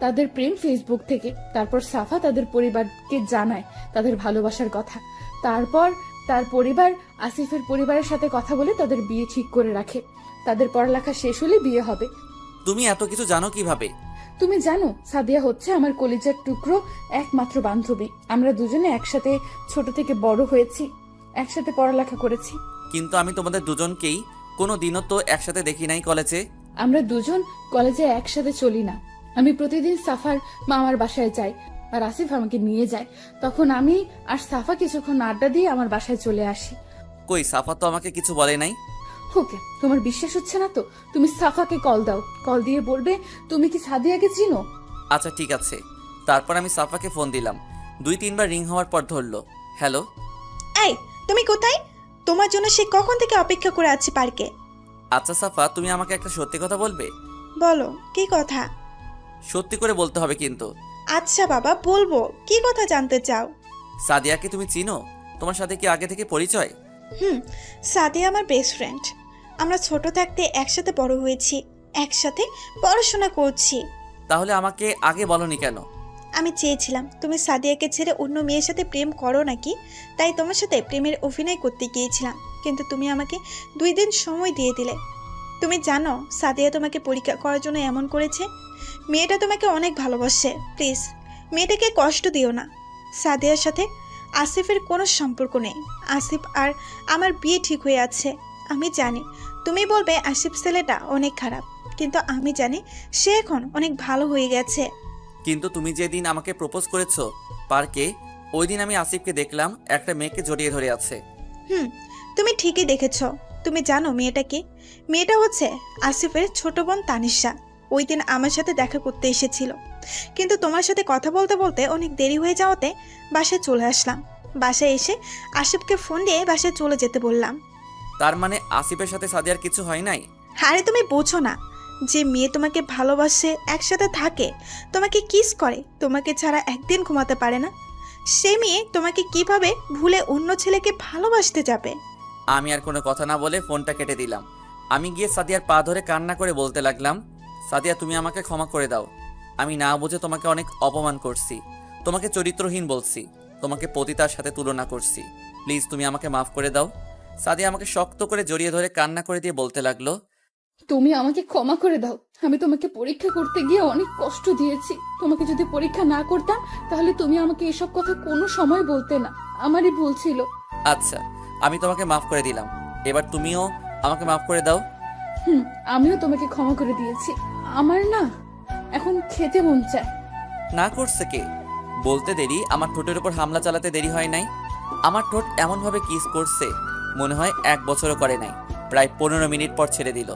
তাদের প্রেম ফেসবুক থেকে। তারপর সাফা তাদের পরিবারকে জানায় তাদের ভালোবাসার কথা। তারপর তার পরিবার আসিফের পরিবারের সাথে কথা বলে তাদের বিয়ে ঠিক করে রাখে। তাদের পড়ালেখা শেষ হলে বিয়ে হবে। তুমি এত কিছু জানো কিভাবে? তুমি জানো সাদিয়া হচ্ছে আমার কলিজার টুকরো একমাত্র বান্ধবী। আমরা দুজনে একসাথে ছোট থেকে বড় হয়েছি, একসাথে পড়ালেখা করেছি। কিন্তু আমি তোমাদের দুজনকেই কোনো দিনও তো একসাথে দেখি নাই কলেজে। আমরা দুজন কলেজে একসাথে চলি না। আমি প্রতিদিন সাফার মামার বাসায় যাই, আর আসিফ আমাকে নিয়ে যায়। তখন আমি আর সাফা কিছুক্ষণ আড্ডা দিয়ে আমার বাসায় চলে আসি। কই, সাফা তো আমাকে কিছু বলে নাই। ওকে, তোমার বিশ্বাস হচ্ছে না তো তুমি সাফাকে কল দাও। কল দিয়ে বলবে তুমি কি সাদিয়াকে চিনো। আচ্ছা ঠিক আছে। তারপর আমি সাফাকে ফোন দিলাম। 2-3 বার রিং হওয়ার পর ধরলো। হ্যালো। এই, তুমি কোথায়? তোমার জন্য সে কখন থেকে অপেক্ষা করে আছে পার্কে। আচ্ছা সাফা, তুমি আমাকে একটা সত্যি কথা বলবে? বলো, কি কথা? সত্যি করে বলতে হবে কিন্তু। আচ্ছা বাবা, বলবো। কি কথা জানতে চাও? সাদিয়াকে তুমি চিনো? তোমার সাথে কি আগে থেকে পরিচয়? সাদিয়া আমার বেস্ট ফ্রেন্ড। আমরা ছোট থাকতে একসাথে বড় হয়েছি, একসাথে পড়াশোনা করছি। তাহলে আমাকে আগে বলনি কেন? আমি চেয়েছিলাম তুমি সাদিয়াকে ছেড়ে অন্য মেয়ের সাথে প্রেম করো নাকি, তাই তোমার সাথে প্রেমের অভিনয় করতে গিয়েছিলাম। কিন্তু তুমি আমাকে 2 দিন সময় দিয়ে দিলে। তুমি জানো সাদিয়া তোমাকে পরীক্ষা করার জন্য এমন করেছে। মেয়েটা তোমাকে অনেক ভালোবাসে। প্লিজ মেয়েটাকে কষ্ট দিও না। সাদিয়ার সাথে আসিফের কোনো সম্পর্ক নেই। আসিফ আর আমার বিয়ে ঠিক হয়ে আছে। আমি জানি তুমি বলবে আসিফ ছেলেটা অনেক খারাপ, কিন্তু আমি জানি সে এখন অনেক ভালো হয়ে গেছে। কিন্তু তুমি যেদিন আমাকে প্রপোজ করেছো পার্কে, ওই দিন আমি আসিফকে দেখলাম একটা মেয়েকে জড়িয়ে ধরে আছে। তুমি ঠিকই দেখেছ। তুমি জানো মেয়েটা কি? মেয়েটা হচ্ছে আসিফের ছোট বোন তানিশা। ওই দিন আমার সাথে দেখা করতে এসেছিল, কিন্তু তোমার সাথে কথা বলতে বলতে অনেক দেরি হয়ে যাওয়াতে বাসায় চলে আসলাম। বাসায় এসে আসিফকে ফোন দিয়ে বাসায় চলে যেতে বললাম। তার মানে আসিফের সাথে সাদিয়ার কিছু হয় নাই? আরে তুমি বোঝো না, যে মেয়ে তোমাকে ভালোবাসে, একসাথে থাকে, তোমাকে কিস করে, তোমাকে ছাড়া একদিন ঘুমাতে পারে না, সে মেয়ে তোমাকে কিভাবে ভুলে অন্য ছেলেকে ভালোবাসতে যাবে? আমি আর কোনো কথা না বলে ফোনটা কেটে দিলাম। আমি গিয়ে সাদিয়ার পা ধরে কান্না করে বলতে লাগলাম, সাদিয়া তুমি আমাকে ক্ষমা করে দাও। আমি না বুঝে তোমাকে অনেক অপমান করছি, তোমাকে চরিত্রহীন বলছি, তোমাকে পতিতার সাথে তুলনা করছি। প্লিজ তুমি আমাকে মাফ করে দাও। সাদিয়া আমাকে শক্ত করে জড়িয়ে ধরে কান্না করে দিয়ে বলতে লাগলো, তুমি আমাকে ক্ষমা করে দাও। আমি তোমাকে পরীক্ষা করতে গিয়ে অনেক কষ্ট দিয়েছি। তোমাকে যদি পরীক্ষা না করতাম তাহলে তুমি আমাকে এসব কথা কোনো সময় বলতে না। আমারই ভুল ছিল। আচ্ছা আমি তোমাকে মাফ করে দিলাম, এবার তুমিও আমাকে মাফ করে দাও। আমিও তোমাকে ক্ষমা করে দিয়েছি। আমার না এখন খেতে মন চায়। না করছে কে? বলতে দেরি, আমার ঠোঁটের উপর হামলা চালাতে দেরি হয় নাই। আমার ঠোঁট এমনভাবে কিস করছে মনে হয় 1 বছরও করে নাই। প্রায় 15 মিনিট পর ছেড়ে দিল।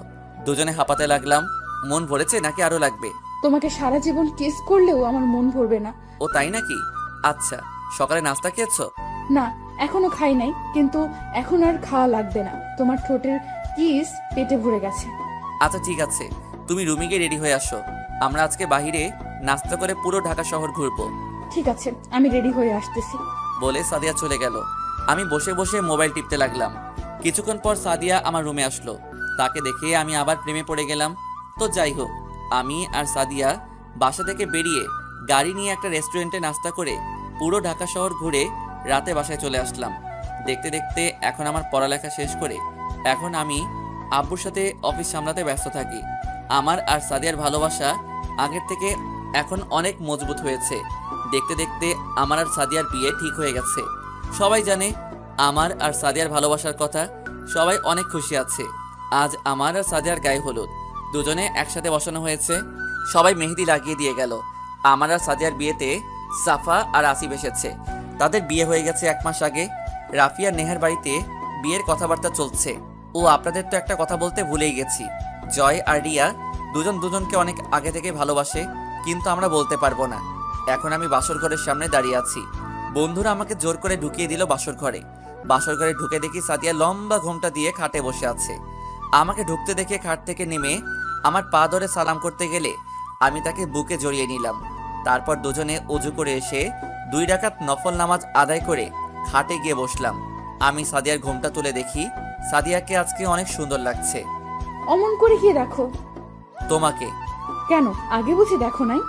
দুজনে হাঁপাতে লাগলাম। মন ভরেছে নাকি আরো লাগবে? তোমাকে সারা জীবন কিস করলেও আমার মন ভরবে না। ও তাই নাকি? আচ্ছা সকালে নাস্তা খেয়েছো? না, এখনো খাই নাই, কিন্তু এখন আর খাওয়া লাগবে না। তোমার ঠোঁটের কিস পেটে ভরে গেছে। আচ্ছা ঠিক আছে, তুমি রুমে গিয়ে রেডি হয়ে আসো। আমরা আজকে বাইরে নাস্তা করে পুরো ঢাকা শহর ঘুরবো। ঠিক আছে, আমি রেডি হয়ে আসতেছি। বলে সাদিয়া চলে গেল। আমি বসে বসে মোবাইল টিপতে লাগলাম। কিছুক্ষণ পর সাদিয়া আমার রুমে আসলো। তাকে দেখে আমি আবার প্রেমে পড়ে গেলাম। তো যাই হোক, আমি আর সাদিয়া বাসা থেকে বেরিয়ে গাড়ি নিয়ে একটা রেস্টুরেন্টে নাস্তা করে পুরো ঢাকা শহর ঘুরে রাতে বাসায় চলে আসলাম। দেখতে দেখতে এখন আমার পড়ালেখা শেষ করে এখন আমি আব্বুর সাথে অফিস সামলাতে ব্যস্ত থাকি। আমার আর সাদিয়ার ভালোবাসা আগের থেকে এখন অনেক মজবুত হয়েছে। দেখতে দেখতে আমার আর সাদিয়ার বিয়ে ঠিক হয়ে গেছে। সবাই জানে আমার আর সাদিয়ার ভালোবাসার কথা। সবাই অনেক খুশি আছে। আজ আমার আর সাদিয়ার গায়ে হলুদ, দুজনে একসাথে বসানো হয়েছে। সবাই মেহেদি লাগিয়ে দিয়ে গেল। আমার আর সাদিয়ার বিয়েতে সাফা আর আসিফ এসেছে। তাদের বিয়ে হয়ে গেছে 1 মাস আগে। রাফিয়া নেহার বাড়িতে বিয়ের কথাবার্তা চলছে। ও আপনাদের তো একটা কথা বলতে ভুলেই গেছি, জয় আর রিয়া দুজন দুজনকে অনেক আগে থেকে ভালোবাসে, কিন্তু আমরা বলতে পারবো না। এখন আমি বাসর ঘরের সামনে দাঁড়িয়ে আছি। বন্ধুরা আমাকে জোর করে ঢুকিয়ে দিল বাসর ঘরে। বাসর ঘরে ঢুকে দেখি সাদিয়া লম্বা ঘোমটা দিয়ে খাটে বসে আছে। আমাকে ঢুকতে দেখে খাট থেকে নেমে আমার পা ধরে সালাম করতে গেলে আমি তাকে বুকে জড়িয়ে নিলাম। তারপর দুজনে অজু করে এসে 2 রাকাত নফল নামাজ আদায় করে খাটে গিয়ে বসলাম। আমি সাদিয়ার ঘোমটা তুলে দেখি সাদিয়াকে আজকে অনেক সুন্দর লাগছে। অমন করে কি দেখো? তোমাকে কেন, আগে বুঝি দেখো নাই?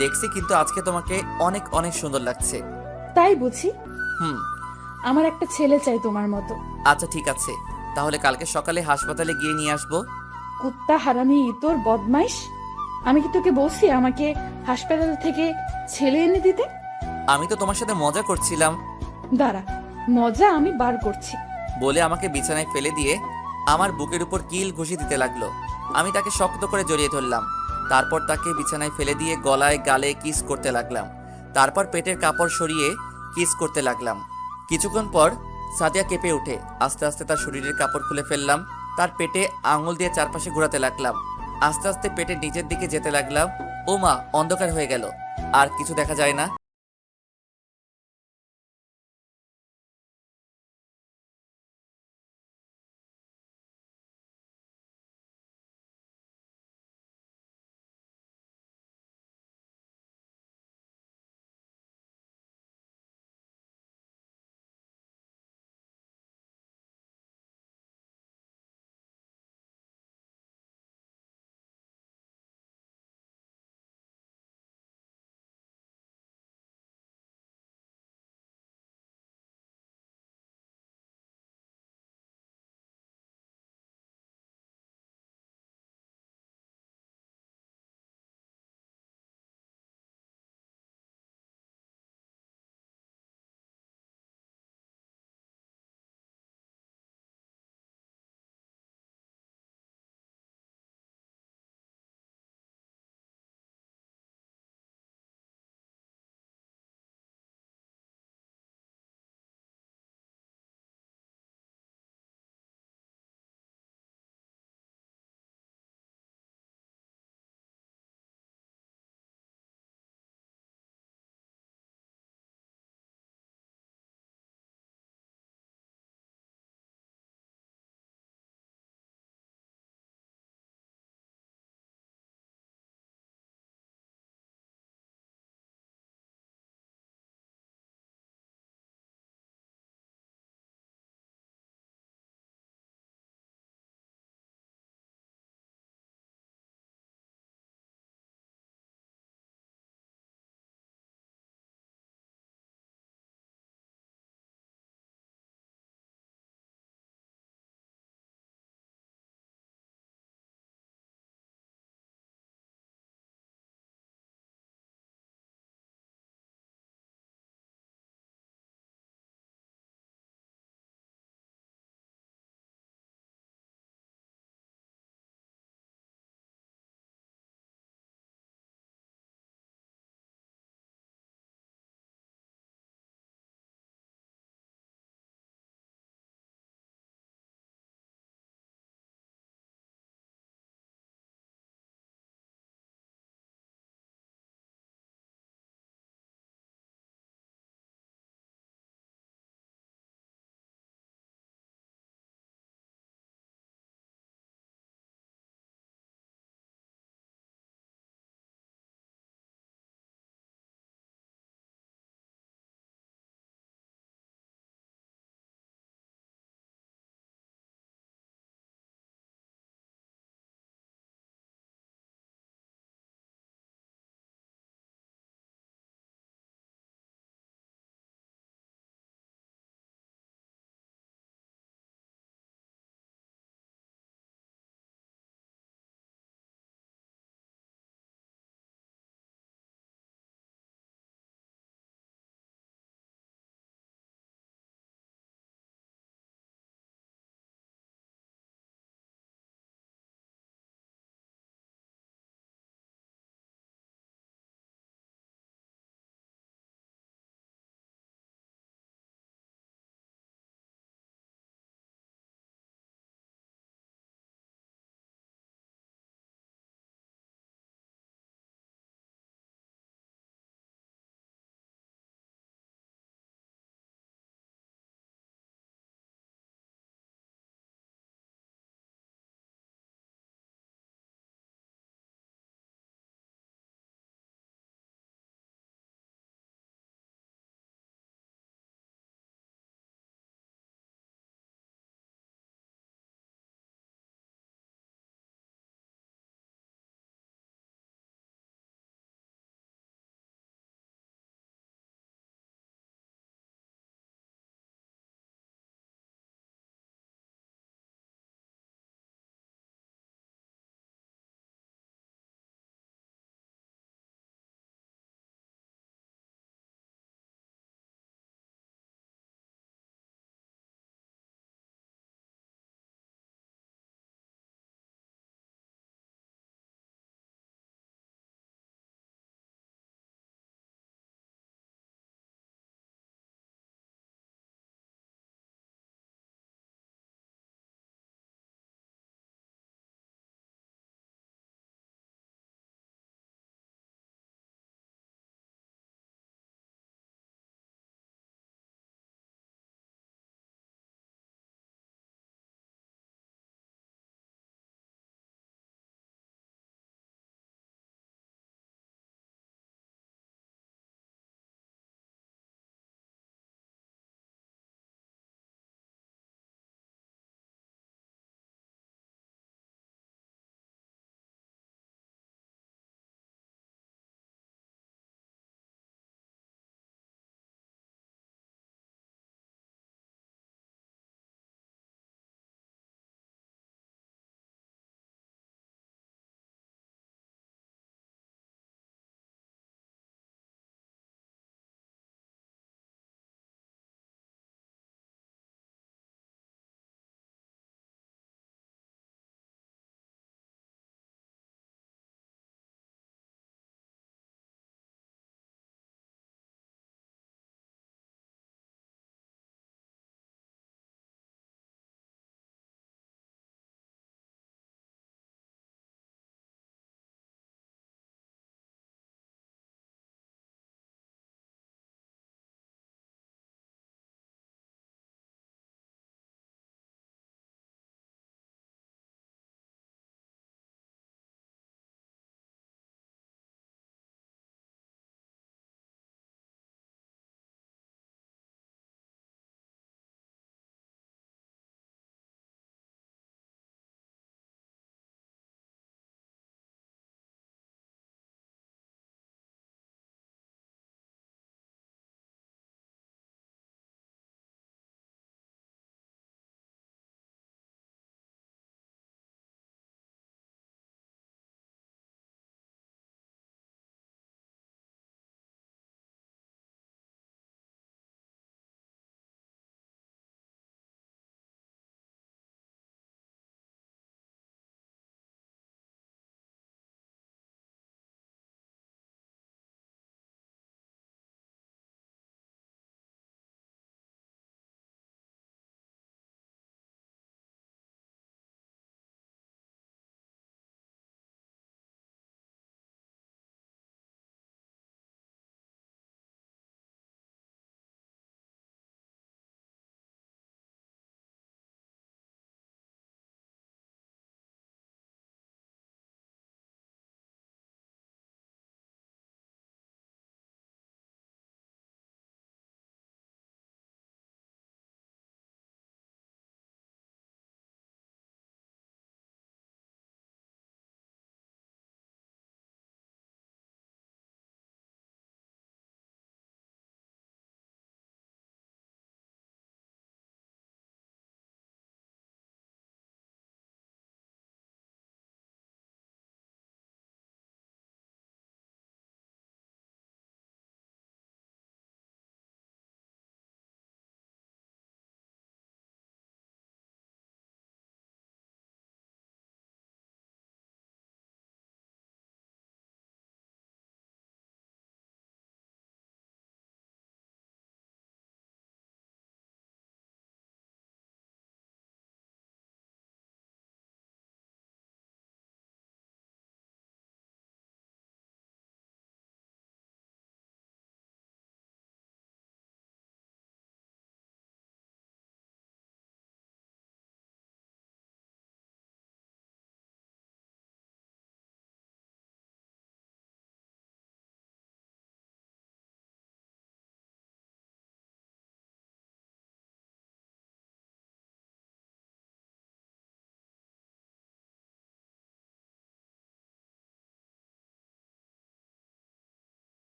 দেখছি, কিন্তু আজকে তোমাকে অনেক অনেক সুন্দর লাগছে। তাই বুঝি? হুম। আমার একটা ছেলে চাই তোমার মতো। আচ্ছা ঠিক আছে, তাহলে কালকে সকালে হাসপাতালে গিয়ে নিয়ে আসবো। কুত্তা হারামি ইতর বদমাইশ, আমি কি তোকে বলছি আমাকে হাসপাতাল থেকে ছেলে এনে দিতে? আমি তো তোমার সাথে মজা করছিলাম। দাঁড়া, মজা আমি বার করছি। বলে আমাকে বিছানায় ফেলে দিয়ে আমার বুকের উপর কিল ঘুষি দিতে লাগলো। আমি তাকে শক্ত করে জড়িয়ে ধরলাম। তারপর তাকে বিছানায় ফেলে দিয়ে গলায় গালে কিস করতে লাগলাম। তারপর পেটের কাপড় সরিয়ে কিস করতে লাগলাম। কিছুক্ষণ পর সাদিয়া কেঁপে ওঠে। আস্তে আস্তে তার শরীরের কাপড় খুলে ফেললাম। তার পেটে আঙুল দিয়ে চারপাশে ঘোরাতে লাগলাম। আস্তে আস্তে পেটের নিচের দিকে যেতে লাগলাম। ও মা, অন্ধকার হয়ে গেল, আর কিছু দেখা যায় না।